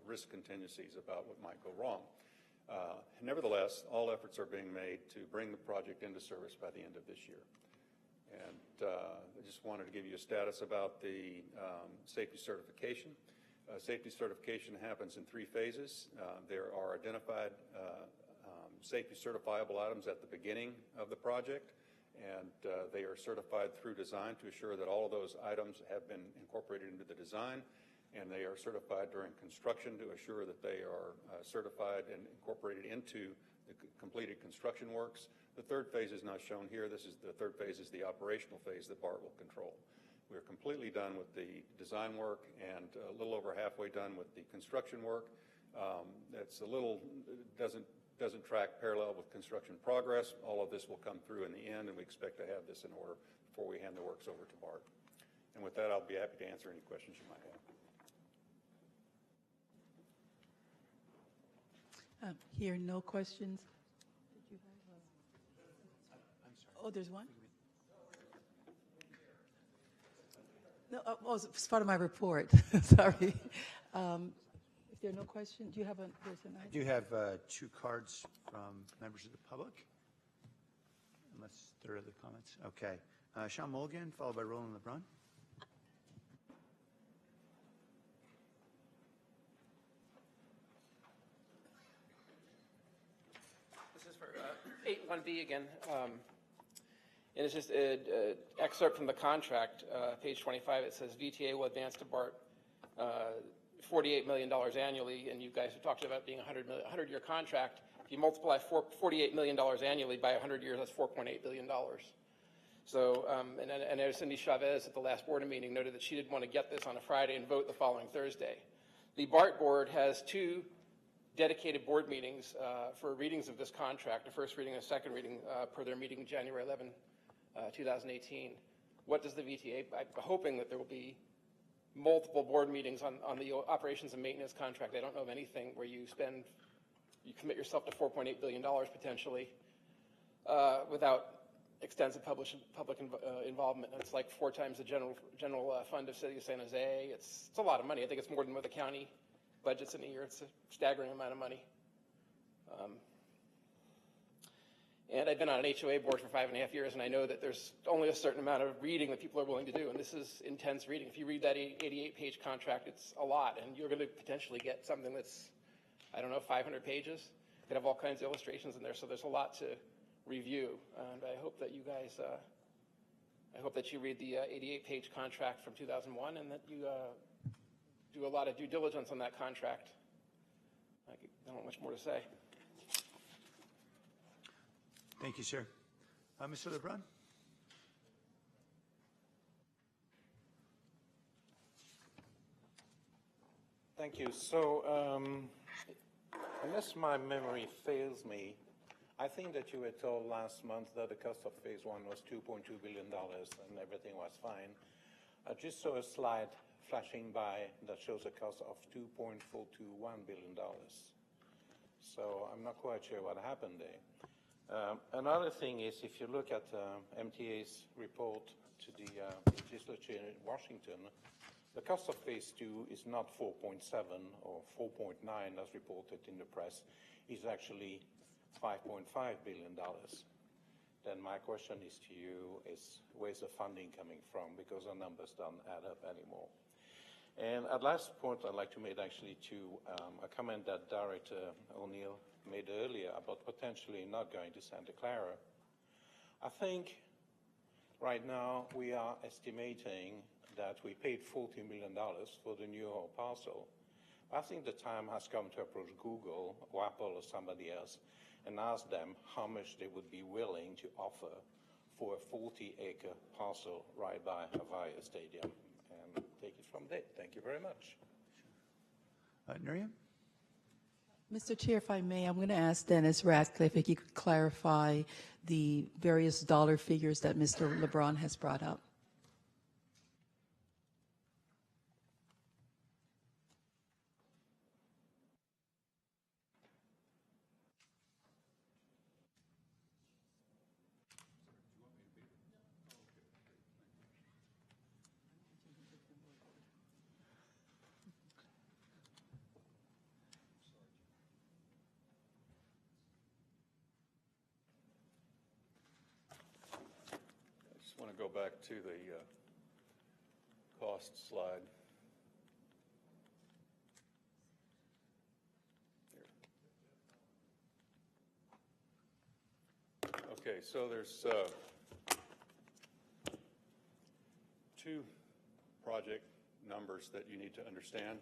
risk contingencies about what might go wrong. Nevertheless, all efforts are being made to bring the project into service by the end of this year. And I just wanted to give you a status about the safety certification. Safety certification happens in 3 phases. There are identified safety certifiable items at the beginning of the project, and they are certified through design to assure that all of those items have been incorporated into the design, and they are certified during construction to assure that they are certified and incorporated into the completed construction works. The third phase is not shown here. The third phase is the operational phase that BART will control. We're completely done with the design work and a little over halfway done with the construction work. It's a little, doesn't track parallel with construction progress. All of this will come through in the end, and we expect to have this in order before we hand the works over to BART. And with that, I'll be happy to answer any questions you might have. Here, no questions. Did you have I'm sorry. Oh, there's one? No, it's part of my report. Sorry. If there are no questions, do you have a person? I do have 2 cards from members of the public, unless there are other comments. Okay. Sean Mulligan, followed by Roland LeBrun. This is for 8-1B again. And it's just an excerpt from the contract, page 25. It says VTA will advance to BART $48 million annually, and you guys have talked about being a 100-year contract. If you multiply $48 million annually by 100 years, that's $4.8 billion. So, and as Cindy Chavez at the last board meeting noted that she didn't want to get this on a Friday and vote the following Thursday. The BART board has 2 dedicated board meetings for readings of this contract, the first reading and a second reading per their meeting January 11, 2018. What does the VTA, I'm hoping that there will be multiple board meetings on the operations and maintenance contract. I don't know of anything where you commit yourself to $4.8 billion potentially without extensive public involvement. It's like 4 times the general fund of City of San Jose. It's a lot of money. I think it's more than what the county budgets in a year. It's a staggering amount of money. And I've been on an HOA board for 5.5 years, and I know that there's only a certain amount of reading that people are willing to do, and this is intense reading. If you read that 88-page contract, it's a lot, and you're going to potentially get something that's, 500 pages. It could have all kinds of illustrations in there, so there's a lot to review. And I hope that you guys, you read the 88-page contract from 2001, and that you do a lot of due diligence on that contract. I don't have much more to say. Thank you, sir. Mr. LeBrun? Thank you. So, unless my memory fails me, I think that you were told last month that the cost of phase one was $2.2 billion and everything was fine. I just saw a slide flashing by that shows a cost of $2.421 billion. So I'm not quite sure what happened there. Another thing is, if you look at MTA's report to the legislature in Washington, the cost of phase two is not 4.7 or 4.9 as reported in the press. It's actually $5.5 billion. Then my question is to you is, where's the funding coming from? Because the numbers don't add up anymore. And at last point I'd like to make actually to a comment that Director O'Neill made earlier about potentially not going to Santa Clara. I think right now we are estimating that we paid $40 million for the New York parcel. I think the time has come to approach Google or Apple or somebody else and ask them how much they would be willing to offer for a 40-acre parcel right by Avaya Stadium, and take it from there. Thank you very much. Nuria? Mr. Chair, if I may, I'm going to ask Dennis Radcliffe if he could clarify the various dollar figures that Mr. LeBron has brought up. I just want to go back to the cost slide. Okay, so there's two project numbers that you need to understand.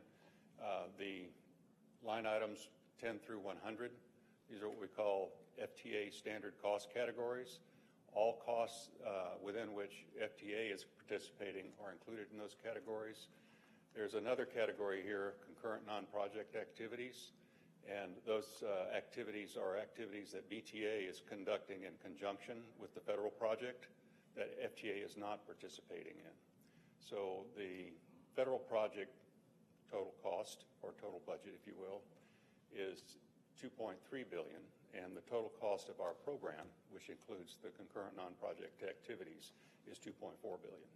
The line items 10 through 100, these are what we call FTA standard cost categories. All costs within which FTA is participating are included in those categories. There's another category here, concurrent non-project activities, and those activities are activities that VTA is conducting in conjunction with the federal project that FTA is not participating in. So the federal project total cost, or total budget if you will, is $2.3 billion, and the total cost of our program, which includes the concurrent non-project activities, is $2.4 billion.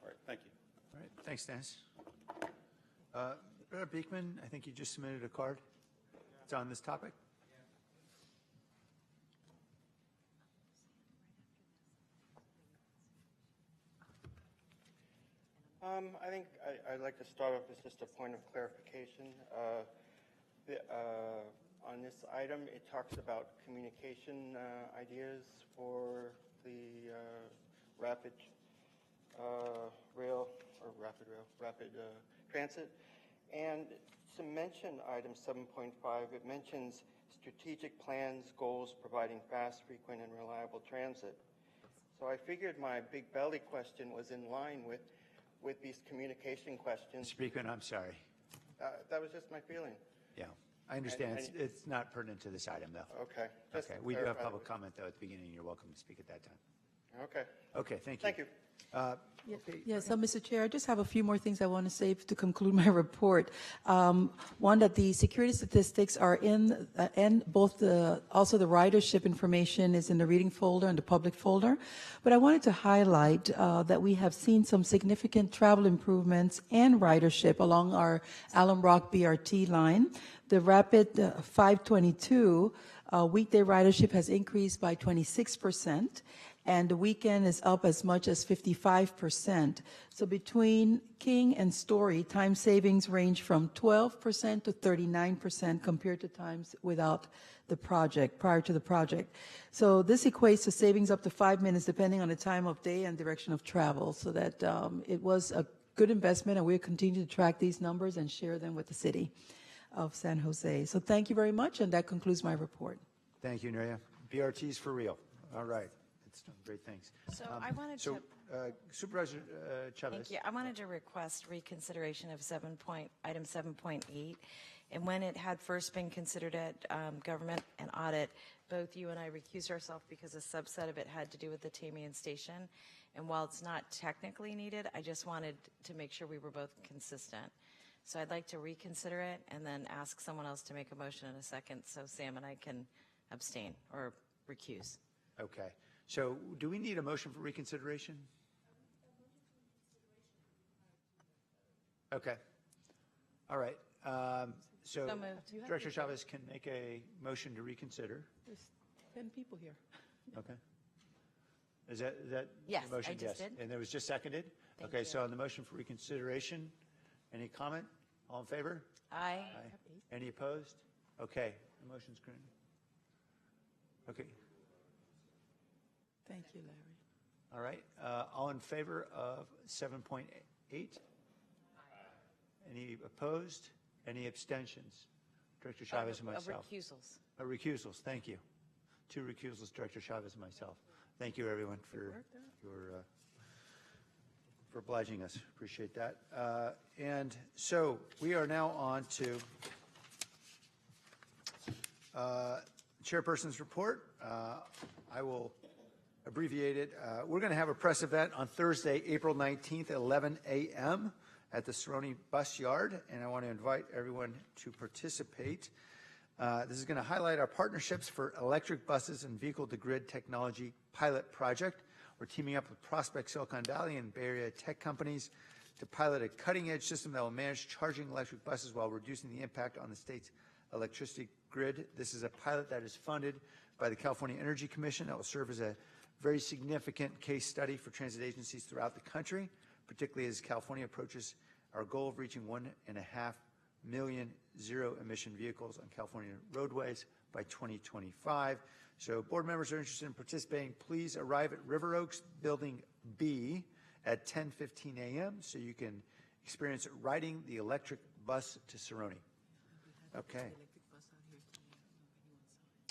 All right, thank you. All right, thanks, Dennis. Brother Beekman, I think you just submitted a card. It's on this topic. I think I'd like to start off with just a point of clarification. On this item, it talks about communication ideas for the rapid transit. And to mention item 7.5, it mentions strategic plans, goals, providing fast, frequent, and reliable transit. So I figured my big belly question was in line with these communication questions. Mr. Beekman, I'm sorry. That was just my feeling. Yeah, I understand. It's not pertinent to this item, though. Okay. Okay, we do have public comment, though, at the beginning. You're welcome to speak at that time. Okay. Okay, thank you. Thank you. Yes, so Mr. Chair, I just have a few more things I want to say to conclude my report. One, that the security statistics are in, and also the ridership information is in the reading folder and the public folder. But I wanted to highlight that we have seen some significant travel improvements and ridership along our Alum Rock BRT line. The Rapid 522 weekday ridership has increased by 26%. And the weekend is up as much as 55%. So between King and Story, time savings range from 12% to 39% compared to times without the project, prior to the project. So this equates to savings up to 5 minutes depending on the time of day and direction of travel. So that it was a good investment, and we'll continue to track these numbers and share them with the city of San Jose. So thank you very much, and that concludes my report. Thank you, Nuria. BRT's for real. All right. It's done great things. So I wanted to Supervisor Chavez. Thank you. I wanted to request reconsideration of item 7.8. And when it had first been considered at government and audit, both you and I recused ourselves because a subset of it had to do with the Tamian Station. And while it's not technically needed, I just wanted to make sure we were both consistent. So I'd like to reconsider it and then ask someone else to make a motion in a second so Sam and I can abstain or recuse. Okay. So do we need a motion for reconsideration? Okay. All right. So moved. Director Chavez can make a motion to reconsider. There's 10 people here. Okay. Is that Yes, the motion? I just did. And it was just seconded? Thank Okay, you. so on the motion for reconsideration, any comment? All in favor? Aye. Any opposed? Okay, the motion's granted. Okay, Thank you, Larry. all right. All in favor of 7.8? Any opposed? Any abstentions? Director Chavez and myself. Recusals. Recusals, thank you. 2 recusals, Director Chavez and myself. Thank you, everyone, for obliging us. Appreciate that. And so we are now on to Chairperson's report. I will abbreviate it. We're going to have a press event on Thursday, April 19th at 11 a.m. at the Cerrone Bus Yard, and I want to invite everyone to participate. This is going to highlight our partnerships for electric buses and vehicle-to-grid technology pilot project. We're teaming up with Prospect, Silicon Valley, and Bay Area tech companies to pilot a cutting-edge system that will manage charging electric buses while reducing the impact on the state's electricity grid. This is a pilot that is funded by the California Energy Commission that will serve as a very significant case study for transit agencies throughout the country, particularly as California approaches our goal of reaching 1.5 million zero-emission vehicles on California roadways by 2025. So board members are interested in participating. Please arrive at River Oaks Building B at 10:15 a.m. so you can experience riding the electric bus to Cerrone. Okay.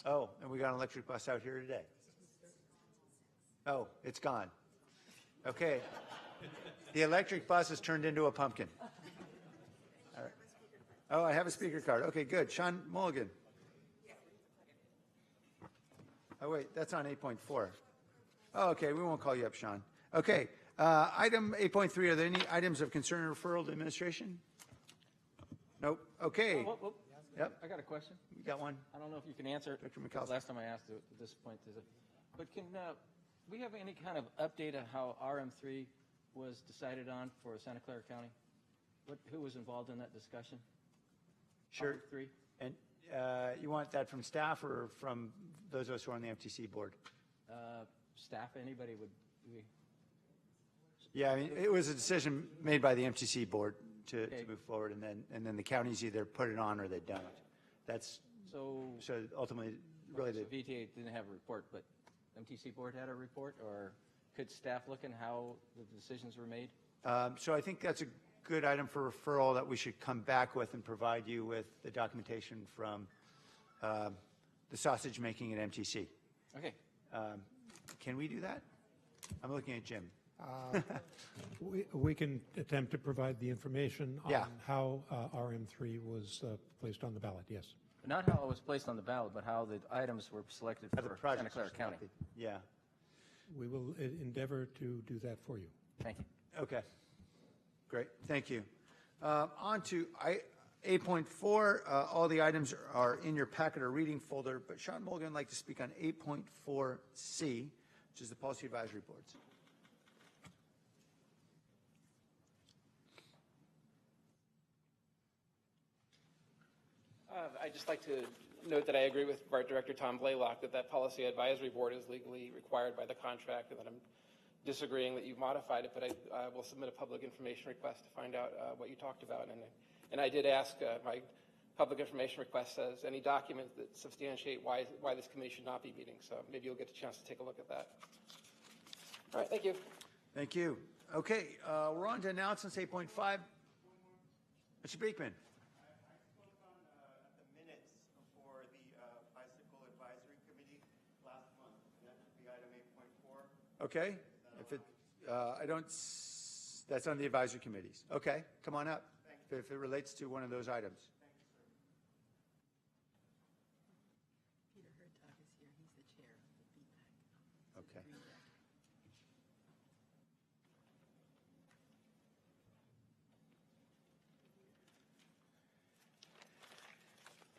Oh, and we got an electric bus out here today. Oh, it's gone. Okay. The electric bus has turned into a pumpkin. All right. Oh, I have a speaker card. Okay, good. Sean Mulligan. Oh, wait, that's on 8.4. Oh, okay, we won't call you up, Sean. Okay, item 8.3, are there any items of concern or referral to administration? Nope. Okay. Whoop. Yep. I got a question. You got one? I don't know if you can answer it. Dr. McAllister. Last time I asked it at this point, but can we have any kind of update on how RM3 was decided on for Santa Clara County? Who was involved in that discussion? Sure. RM3? And you want that from staff or from those of us who are on the MTC board? Staff, anybody would be. Yeah, I mean, it was a decision made by the MTC board to move forward, and then the counties either put it on or they don't. That's so ultimately really so VTA didn't have a report, but MTC board had a report, or could staff look in how the decisions were made? So I think that's a good item for referral that we should come back with and provide you with the documentation from the sausage making at MTC. Okay. Can we do that? I'm looking at Jim. We can attempt to provide the information on how RM3 was placed on the ballot, yes. Not how it was placed on the ballot, but how the items were selected for Santa Clara County. Yeah. We will endeavor to do that for you. Thank you. Okay. Great. Thank you. On to 8.4. All the items are in your packet or reading folder, but Sean Mulligan would like to speak on 8.4C, which is the policy advisory boards. I'd just like to note that I agree with BART Director Tom Blaylock that policy advisory board is legally required by the contract, and that I'm disagreeing that you've modified it, but I will submit a public information request to find out what you talked about. And I did ask, my public information request says any documents that substantiate why this committee should not be meeting, so maybe you'll get a chance to take a look at that. All right, thank you. Thank you. Okay, we're on to announcements 8.5. Mr. Beekman. Okay, if it, I don't, that's on the advisory committees. Okay, come on up if it relates to one of those items. Peter Hertog is here. He's the chair of the VPAC. Okay.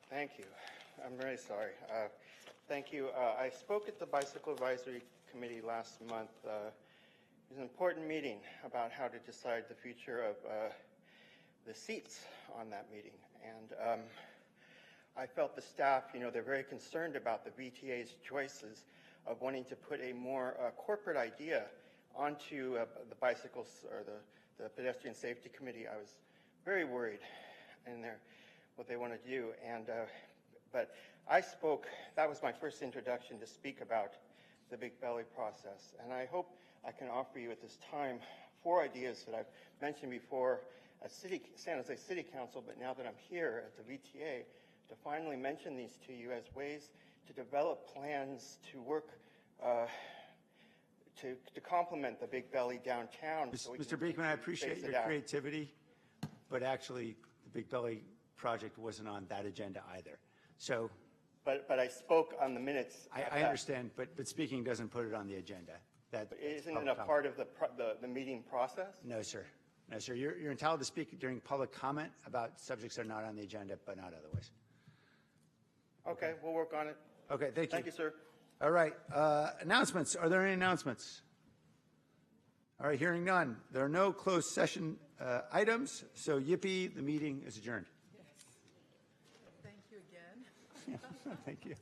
Thank you. I'm very sorry. Thank you. I spoke at the Bicycle Advisory Committee last month. It was an important meeting about how to decide the future of the seats on that meeting. And I felt the staff, they're very concerned about the VTA's choices of wanting to put a more corporate idea onto the bicycles or the Pedestrian Safety Committee. I was very worried in there what they want to do. And but I spoke, that was my first introduction to speak about the Big Belly process. And I hope I can offer you at this time 4 ideas that I've mentioned before at San Jose City Council, but now that I'm here at the VTA, to finally mention these to you as ways to develop plans to work to complement the Big Belly downtown. Mr. Beekman, I appreciate your creativity, but actually the Big Belly project wasn't on that agenda either. So, but I spoke on the minutes. I understand, but speaking doesn't put it on the agenda. Isn't it a part of the meeting process? No, sir. No, sir. You're entitled to speak during public comment about subjects that are not on the agenda, but not otherwise. Okay, we'll work on it. Okay, thank you. Thank you, sir. All right. Announcements. Are there any announcements? All right, hearing none. There are no closed session items, so yippee, the meeting is adjourned. Yes. Thank you again. Thank you.